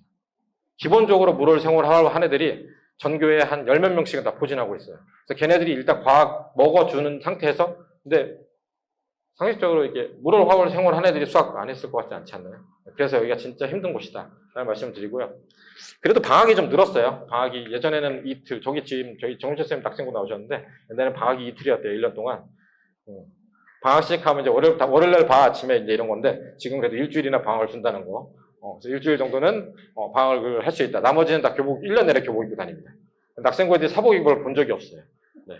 기본적으로 물월 생활 화월 하는 애들이 전교에 한 10몇 명씩은 다 포진하고 있어요. 그래서 걔네들이 일단 과학 먹어주는 상태에서 근데 상식적으로 이렇게 물월 화월 생활 하는 애들이 수학 안 했을 것 같지 않지 않나요? 그래서 여기가 진짜 힘든 곳이다 라는 말씀을 드리고요. 그래도 방학이 좀 늘었어요. 방학이 예전에는 이틀, 지금 저희 정윤철 선생님 낙생고 나오셨는데 옛날에는 방학이 이틀이었대요. 1년 동안. 방학 시작하면 이제 월요일날 봐 아침에 이제 이런 건데 지금 그래도 일주일이나 방학을 준다는 거. 그래서 일주일 정도는 방학을 할 수 있다. 나머지는 다 1년 내내 교복 입고 다닙니다. 낙생고 애들이 사복 입을 본 적이 없어요. 네.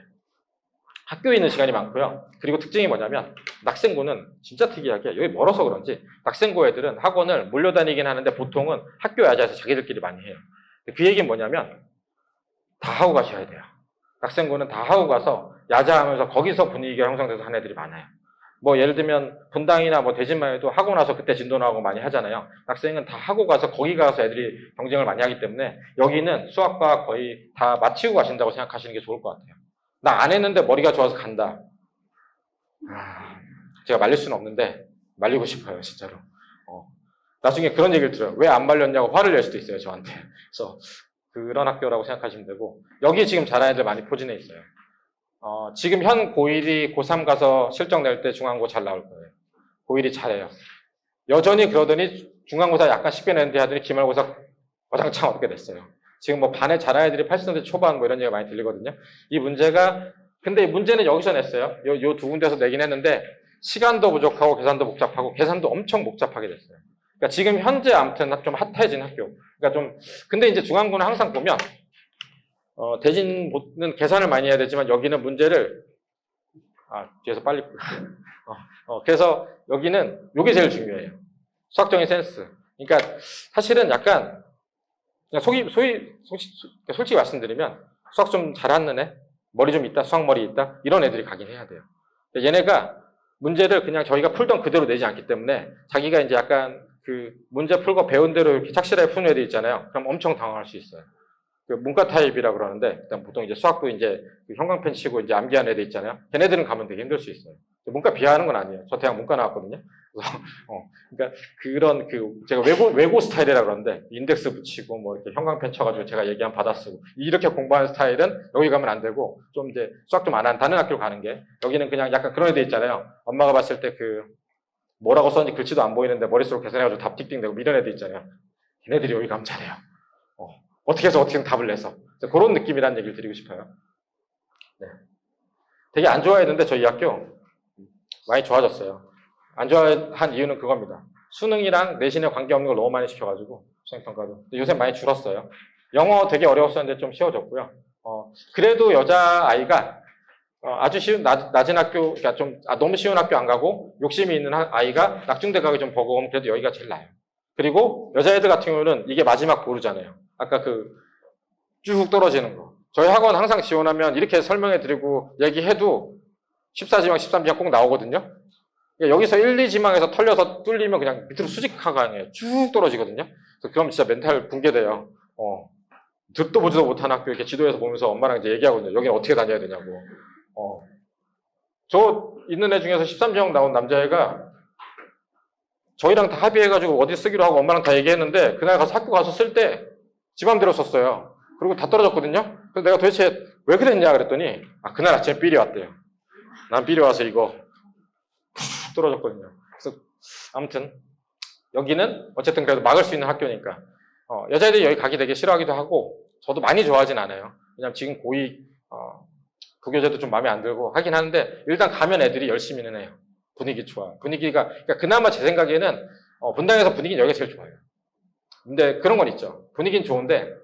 학교에 있는 시간이 많고요. 그리고 특징이 뭐냐면 낙생고는 진짜 특이하게 여기 멀어서 그런지 낙생고 애들은 학원을 몰려다니긴 하는데 보통은 학교 야자에서 자기들끼리 많이 해요. 그 얘기는 뭐냐면 다 하고 가셔야 돼요. 낙생고는 다 하고 가서 야자하면서 거기서 분위기가 형성돼서 하는 애들이 많아요. 예를 들면 분당이나 대진만 해도 하고 나서 그때 진도 나오고 많이 하잖아요. 낙생은 다 하고 가서 거기 가서 애들이 경쟁을 많이 하기 때문에 여기는 수학과 거의 다 마치고 가신다고 생각하시는 게 좋을 것 같아요. 나 안 했는데 머리가 좋아서 간다. 제가 말릴 수는 없는데 말리고 싶어요, 진짜로. 나중에 그런 얘기를 들어요. 왜 안 말렸냐고 화를 낼 수도 있어요, 저한테. 그래서 그런 학교라고 생각하시면 되고 여기 지금 잘하는 애들 많이 포진해 있어요. 지금 현 고1이 고3 가서 실적 낼 때 중간고 잘 나올 거예요. 고1이 잘해요. 여전히 그러더니 중간고사 약간 쉽게 내는데 하더니 기말고사 와장창 어떻게 됐어요. 지금 뭐 반에 잘하는 애들이 80% 초반 뭐 이런 얘기가 많이 들리거든요. 이 문제가, 근데 이 문제는 여기서 냈어요. 요 두 군데서 내긴 했는데 시간도 부족하고 계산도 복잡하고 계산도 엄청 복잡하게 됐어요. 그러니까 지금 현재 아무튼 좀 핫해진 학교. 그러니까 좀, 근데 이제 중간고는 항상 보면 대진은 계산을 많이 해야 되지만 여기는 문제를 뒤에서 빨리 그래서 여기는 이게 제일 중요해요. 수학적인 센스. 그러니까 사실은 약간 그냥 솔직히 말씀드리면 수학 좀 잘하는 애, 머리 좀 있다, 수학 머리 있다 이런 애들이 가긴 해야 돼요. 얘네가 문제를 그냥 저희가 풀던 그대로 내지 않기 때문에 자기가 이제 약간 그 문제 풀고 배운 대로 이렇게 착실하게 푸는 애들 있잖아요. 그럼 엄청 당황할 수 있어요. 그 문과 타입이라 그러는데 일단 보통 이제 수학도 이제 그 형광펜 치고 이제 암기하는 애들 있잖아요. 걔네들은 가면 되게 힘들 수 있어요. 문과 비하하는 건 아니에요. 저 대학 문과 나왔거든요. 그래서 그러니까 그런 제가 외고 스타일이라 그러는데 인덱스 붙이고 뭐 이렇게 형광펜 쳐가지고 제가 얘기한 받아 쓰고 이렇게 공부하는 스타일은 여기 가면 안 되고 좀 이제 수학 좀 안 하는 다른 학교로 가는 게 여기는 그냥 약간 그런 애들 있잖아요. 엄마가 봤을 때 뭐라고 썼는지 글씨도 안 보이는데 머릿속으로 계산해가지고 답 틱틱 내고 이런 애들 있잖아요. 걔네들이 여기 가면 잘해요. 어떻게 해서 어떻게든 답을 내서 그런 느낌이라는 얘기를 드리고 싶어요. 네. 되게 안 좋아했는데 저희 학교 많이 좋아졌어요. 안 좋아한 이유는 그겁니다. 수능이랑 내신에 관계없는 걸 너무 많이 시켜가지고 수행평가도 요새 많이 줄었어요. 영어 되게 어려웠었는데 좀 쉬워졌고요. 그래도 여자아이가 아주 쉬운 낮은 학교, 그러니까 좀 너무 쉬운 학교 안 가고 욕심이 있는 아이가 낙중대 가기 좀 버거우면 그래도 여기가 제일 나아요. 그리고 여자애들 같은 경우는 이게 마지막 보루잖아요. 아까 쭉 떨어지는 거. 저희 학원 항상 지원하면 이렇게 설명해 드리고 얘기해도 14지망, 13지망 꼭 나오거든요. 그러니까 여기서 1, 2지망에서 털려서 뚫리면 그냥 밑으로 수직화가 아니에요. 쭉 떨어지거든요. 그럼 진짜 멘탈 붕괴돼요. 듣도 보지도 못한 학교 이렇게 지도에서 보면서 엄마랑 이제 얘기하거든요. 여기는 어떻게 다녀야 되냐고. 저 있는 애 중에서 13지망 나온 남자애가 저희랑 다 합의해가지고 어디 쓰기로 하고 엄마랑 다 얘기했는데 그날 가서 학교 가서 쓸 때 지 맘대로 썼어요. 그리고 다 떨어졌거든요. 그래서 내가 도대체 왜 그랬냐 그랬더니 그날 아침에 삘이 왔대요. 난 삘이 와서 이거 푹 떨어졌거든요. 그래서 아무튼 여기는 어쨌든 그래도 막을 수 있는 학교니까 여자애들이 여기 가기 되게 싫어하기도 하고 저도 많이 좋아하진 않아요. 왜냐면 지금 고2 부교재도 좀 마음에 안 들고 하긴 하는데 일단 가면 애들이 열심히는 해요. 분위기 좋아. 분위기가 그러니까 그나마 제 생각에는 분당에서 분위기는 여기가 제일 좋아요. 근데 그런 건 있죠. 분위기는 좋은데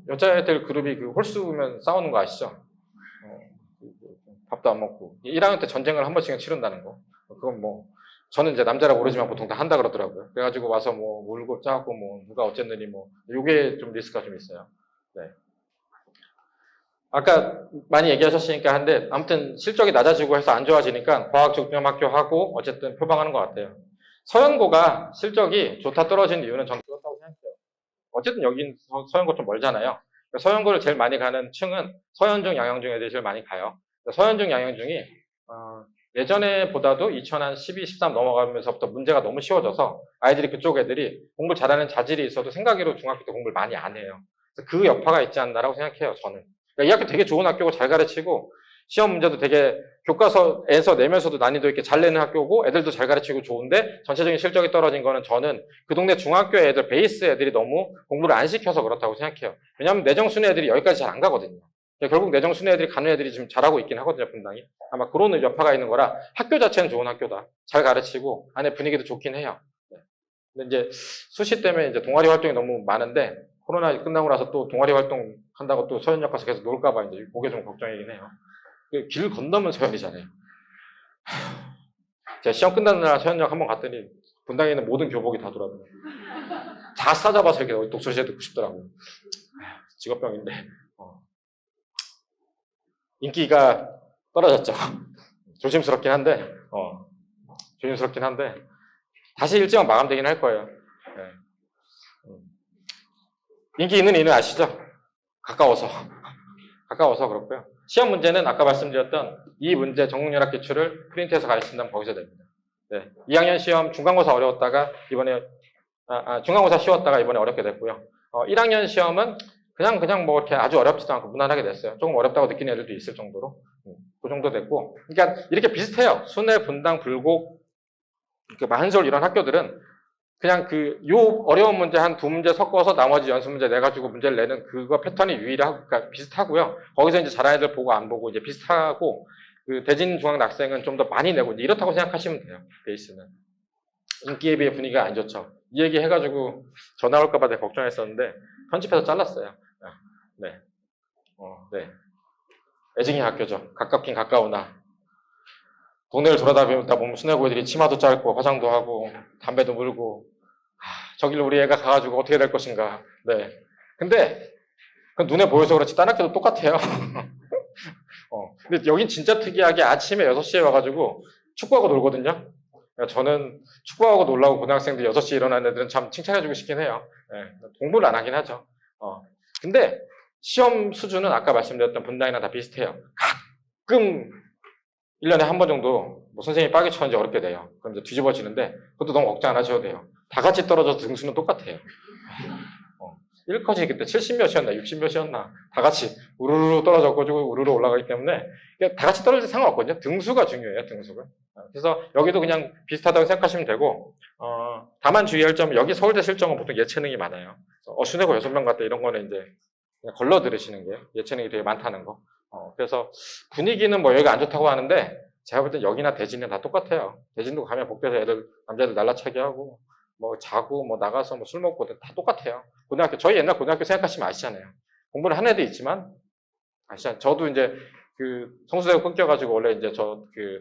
여자애들 그룹이 홀수면 싸우는 거 아시죠? 밥도 안 먹고 1학년 때 전쟁을 한 번씩은 치른다는 거. 그건 뭐 저는 이제 남자라 모르지만 보통 다 한다 그러더라고요. 그래가지고 와서 뭐 울고 짜고 뭐 누가 어쨌느니 뭐 요게 좀 리스크가 좀 있어요. 네. 아까 많이 얘기하셨으니까 한데 아무튼 실적이 낮아지고 해서 안 좋아지니까 과학 중점 학교 하고 어쨌든 표방하는 것 같아요. 서연고가 실적이 좋다 떨어진 이유는 저는 그렇다고 생각해요. 어쨌든 여긴 서연고 좀 멀잖아요. 서연고를 제일 많이 가는 층은 서연중, 양양중 애들이 제일 많이 가요. 서연중, 양양중이 예전에 보다도 2012, 13 넘어가면서부터 문제가 너무 쉬워져서 아이들이 그쪽 애들이 공부를 잘하는 자질이 있어도 생각으로 중학교 때 공부를 많이 안 해요. 그래서 그 여파가 있지 않나라고 생각해요, 저는. 그러니까 이 학교 되게 좋은 학교고 잘 가르치고 시험 문제도 되게 교과서에서 내면서도 난이도 있게 잘 내는 학교고 애들도 잘 가르치고 좋은데 전체적인 실적이 떨어진 거는 저는 그 동네 중학교 애들, 베이스 애들이 너무 공부를 안 시켜서 그렇다고 생각해요. 왜냐하면 내정순위 애들이 여기까지 잘 안 가거든요. 결국 내정순위 애들이 가는 애들이 지금 잘하고 있긴 하거든요, 분당이. 아마 그런 여파가 있는 거라 학교 자체는 좋은 학교다. 잘 가르치고 안에 분위기도 좋긴 해요. 근데 이제 수시 때문에 이제 동아리 활동이 너무 많은데 코로나 끝나고 나서 또 동아리 활동 한다고 또 서현역 가서 계속 놀까봐 이제 그게 좀 걱정이긴 해요. 길 건너면 서현이잖아요. 제가 시험 끝나는 날 서현역 한번 갔더니 분당에 있는 모든 교복이 다 돌아다녀요. 다 싸잡아서 이렇게 독서실에 듣고 싶더라고요. 직업병인데 인기가 떨어졌죠. 조심스럽긴 한데 다시 일정은 마감되긴 할 거예요. 네. 인기 있는 이유는 아시죠? 가까워서 그렇고요. 시험 문제는 아까 말씀드렸던 이 문제 전국연합 기출을 프린트해서 가르친다면 거기서 됩니다. 네. 2학년 시험 중간고사 어려웠다가 이번에 중간고사 쉬웠다가 이번에 어렵게 됐고요. 1학년 시험은 그냥 뭐 이렇게 아주 어렵지도 않고 무난하게 냈어요. 조금 어렵다고 느끼는 애들도 있을 정도로. 그 정도 됐고. 그러니까 이렇게 비슷해요. 순회, 분당, 불곡, 한솔 이런 학교들은 그냥 요 어려운 문제 한 두 문제 섞어서 나머지 연습 문제 내가지고 문제를 내는 그거 패턴이 유일하고, 그러니까 비슷하고요. 거기서 이제 잘하는 애들 보고 안 보고 이제 비슷하고, 대진중앙학생은 좀 더 많이 내고, 이제 이렇다고 생각하시면 돼요. 베이스는. 인기에 비해 분위기가 안 좋죠. 이 얘기 해가지고 전화 올까봐 되게 걱정했었는데, 편집해서 잘랐어요. 네. 네. 애증의 학교죠. 가깝긴 가까우나. 동네를 돌아다니다 보면 수뇌고애들이 치마도 짧고 화장도 하고 담배도 물고 저길로 우리 애가 가가지고 어떻게 될 것인가. 네. 근데 그 눈에 보여서 그렇지 딴 학교도 똑같아요. 근데 여긴 진짜 특이하게 아침에 6시에 와가지고 축구하고 놀거든요. 그러니까 저는 축구하고 놀라고 고등학생들 6시에 일어나는 애들은 참 칭찬해주고 싶긴 해요. 네. 공부를 안 하긴 하죠. 근데 시험 수준은 아까 말씀드렸던 분당이랑 다 비슷해요. 가끔 1년에 한 번 정도 뭐 선생님이 빠개 쳤는지 어렵게 돼요. 그럼 이제 뒤집어지는데 그것도 너무 걱정 안 하셔도 돼요. 다 같이 떨어져서 등수는 똑같아요. 1컷이 그때 70몇이었나 60몇이었나 다 같이 우르르 떨어져가지고 우르르 올라가기 때문에 다 같이 떨어질 상관없거든요. 등수가 중요해요. 등수가. 그래서 여기도 그냥 비슷하다고 생각하시면 되고 다만 주의할 점은 여기 서울대 실정은 보통 예체능이 많아요. 수뇌고 6명 갔다 이런 거는 이제 그냥 걸러 들으시는 게 예체능이 되게 많다는 거. 그래서 분위기는 뭐 여기가 안 좋다고 하는데 제가 볼 땐 여기나 대진은 다 똑같아요. 대진도 가면 복도에서 남자들 날라차기 하고 뭐 자고 뭐 나가서 뭐 술 먹고 다 똑같아요. 저희 옛날 고등학교 생각하시면 아시잖아요. 공부를 한 애도 있지만 아시잖아요. 저도 이제 성수대가 끊겨가지고 원래 이제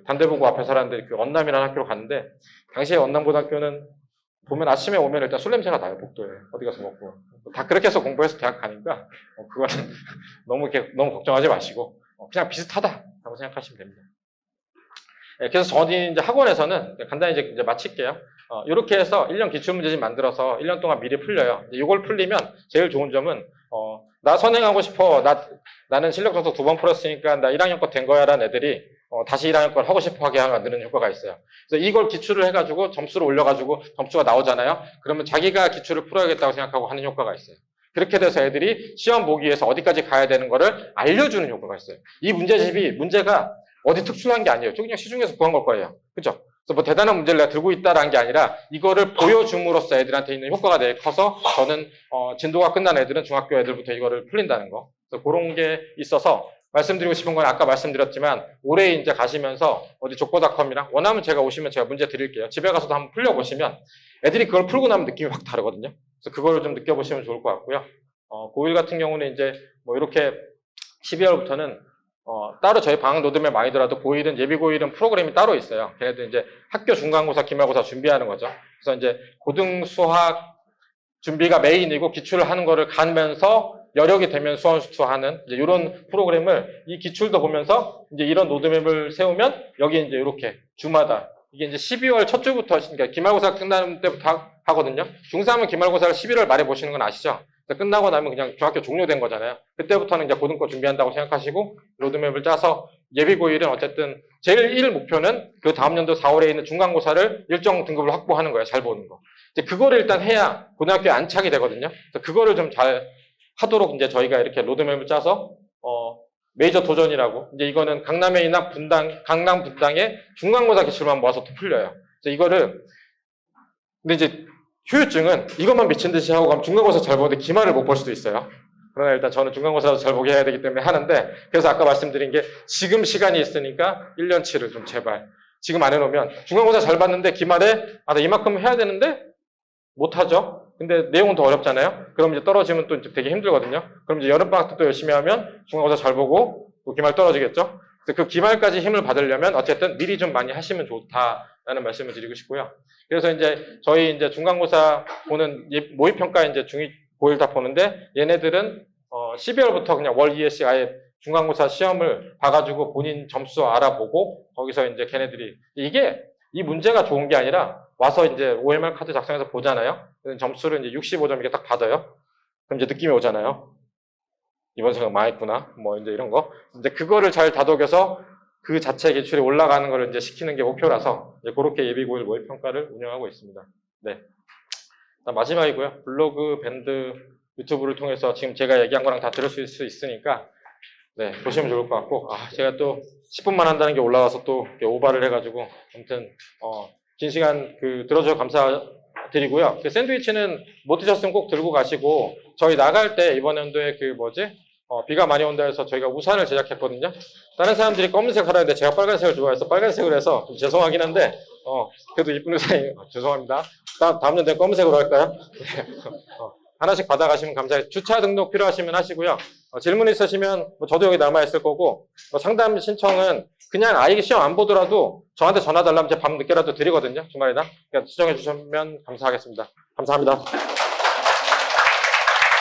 단대보고 앞에 살았는데 언남이라는 학교로 갔는데 당시에 언남고등학교는 보면 아침에 오면 일단 술 냄새가 나요. 복도에 어디 가서 먹고 다 그렇게 해서 공부해서 대학 가니까 그거는 너무 걱정하지 마시고 그냥 비슷하다라고 생각하시면 됩니다. 네, 그래서 저는 이제 학원에서는 간단히 이제 마칠게요. 이렇게 해서 1년 기출문제집 만들어서 1년 동안 미리 풀려요. 이걸 풀리면 제일 좋은 점은 나 선행하고 싶어. 나는 실력 점수 2번 풀었으니까 나 1학년 거 된 거야 라는 애들이 다시 1학년 걸 하고 싶어 하게 만드는 효과가 있어요. 그래서 이걸 기출을 해가지고 점수를 올려가지고 점수가 나오잖아요. 그러면 자기가 기출을 풀어야겠다고 생각하고 하는 효과가 있어요. 그렇게 돼서 애들이 시험 보기 위해서 어디까지 가야 되는 거를 알려주는 효과가 있어요. 이 문제가 어디 특殊한 게 아니에요. 그냥 시중에서 구한 걸 거예요. 그죠? 그래서 뭐 대단한 문제를 내가 들고 있다라는 게 아니라 이거를 보여줌으로써 애들한테 있는 효과가 되게 커서 저는 진도가 끝난 애들은 중학교 애들부터 이거를 풀린다는 거. 그래서 그런 게 있어서 말씀드리고 싶은 건 아까 말씀드렸지만 올해 이제 가시면서 어디 족보닷컴이랑 원하면 제가 오시면 제가 문제 드릴게요. 집에 가서도 한번 풀려보시면 애들이 그걸 풀고 나면 느낌이 확 다르거든요. 그래서 그걸 좀 느껴보시면 좋을 것 같고요. 고1 같은 경우는 이제 뭐 이렇게 12월부터는 따로 저희 방학 로드맵 아니더라도 고1은 예비 고1은 프로그램이 따로 있어요. 걔네들 이제 학교 중간고사, 기말고사 준비하는 거죠. 그래서 이제 고등 수학 준비가 메인이고 기출을 하는 거를 가면서 여력이 되면 수원수투하는 이제 이런 프로그램을 이 기출도 보면서 이제 이런 로드맵을 세우면 여기 이제 이렇게 주마다 이게 이제 12월 첫 주부터 그러니까 기말고사 끝나는 때부터 하거든요. 중3은 기말고사를 11월 말에 보시는 건 아시죠? 끝나고 나면 그냥 중학교 종료된 거잖아요. 그때부터는 이제 고등거 준비한다고 생각하시고 로드맵을 짜서 예비 고1은 어쨌든 제일 1 목표는 그 다음 연도 4월에 있는 중간고사를 일정 등급을 확보하는 거예요. 잘 보는 거. 이제 그거를 일단 해야 고등학교에 안착이 되거든요. 그래서 그거를 좀 잘 하도록 이제 저희가 이렇게 로드맵을 짜서 메이저 도전이라고 이제 이거는 강남에 있는 강남 분당의 중간고사 기출만 모아서 또 풀려요. 그래서 이거를 근데 이제 후유증은 이것만 미친 듯이 하고 가면 중간고사 잘 보는데 기말을 못 볼 수도 있어요. 그러나 일단 저는 중간고사도 잘 보게 해야 되기 때문에 하는데 그래서 아까 말씀드린 게 지금 시간이 있으니까 1년치를 좀 제발 지금 안 해놓으면 중간고사 잘 봤는데 기말에 나 이만큼 해야 되는데 못하죠. 근데 내용은 더 어렵잖아요. 그럼 이제 떨어지면 또 이제 되게 힘들거든요. 그럼 이제 여름방학 때 또 열심히 하면 중간고사 잘 보고 또 기말 떨어지겠죠. 그래서 그 기말까지 힘을 받으려면 어쨌든 미리 좀 많이 하시면 좋다라는 말씀을 드리고 싶고요. 그래서 이제 저희 이제 중간고사 보는 모의평가 이제 중2, 고1 다 보는데 얘네들은 12월부터 그냥 월 2회씩 아예 중간고사 시험을 봐가지고 본인 점수 알아보고 거기서 이제 걔네들이 이게 이 문제가 좋은 게 아니라 와서 이제 OMR 카드 작성해서 보잖아요. 점수를 이제 65점 이렇게 딱 받아요. 그럼 이제 느낌이 오잖아요. 이번 생각 망했구나. 뭐 이제 이런 거. 이제 그거를 잘 다독여서 그 자체 기출이 올라가는 걸 이제 시키는 게 목표라서 이제 그렇게 예비5일 모의평가를 운영하고 있습니다. 네. 마지막이고요. 블로그, 밴드, 유튜브를 통해서 지금 제가 얘기한 거랑 다 들을 수 있으니까 네, 보시면 좋을 것 같고, 제가 또 10분만 한다는 게 올라와서 또 이렇게 오바를 해가지고, 아무튼, 긴 시간 들어줘서 감사드리고요. 샌드위치는 못 드셨으면 꼭 들고 가시고, 저희 나갈 때 이번 연도에 비가 많이 온다 해서 저희가 우산을 제작했거든요. 다른 사람들이 검은색 하라는데 제가 빨간색을 좋아해서 빨간색을 해서 좀 죄송하긴 한데, 그래도 이쁜 의상이, 죄송합니다. 다음 연도에 검은색으로 할까요? 하나씩 받아가시면 감사해요. 주차 등록 필요하시면 하시고요. 질문 있으시면 저도 여기 남아있을 거고, 상담 신청은 그냥 아예 시험 안 보더라도 저한테 전화 달라면 제가 밤 늦게라도 드리거든요. 주말이나. 그러니까 수정해 주시면 감사하겠습니다. 감사합니다.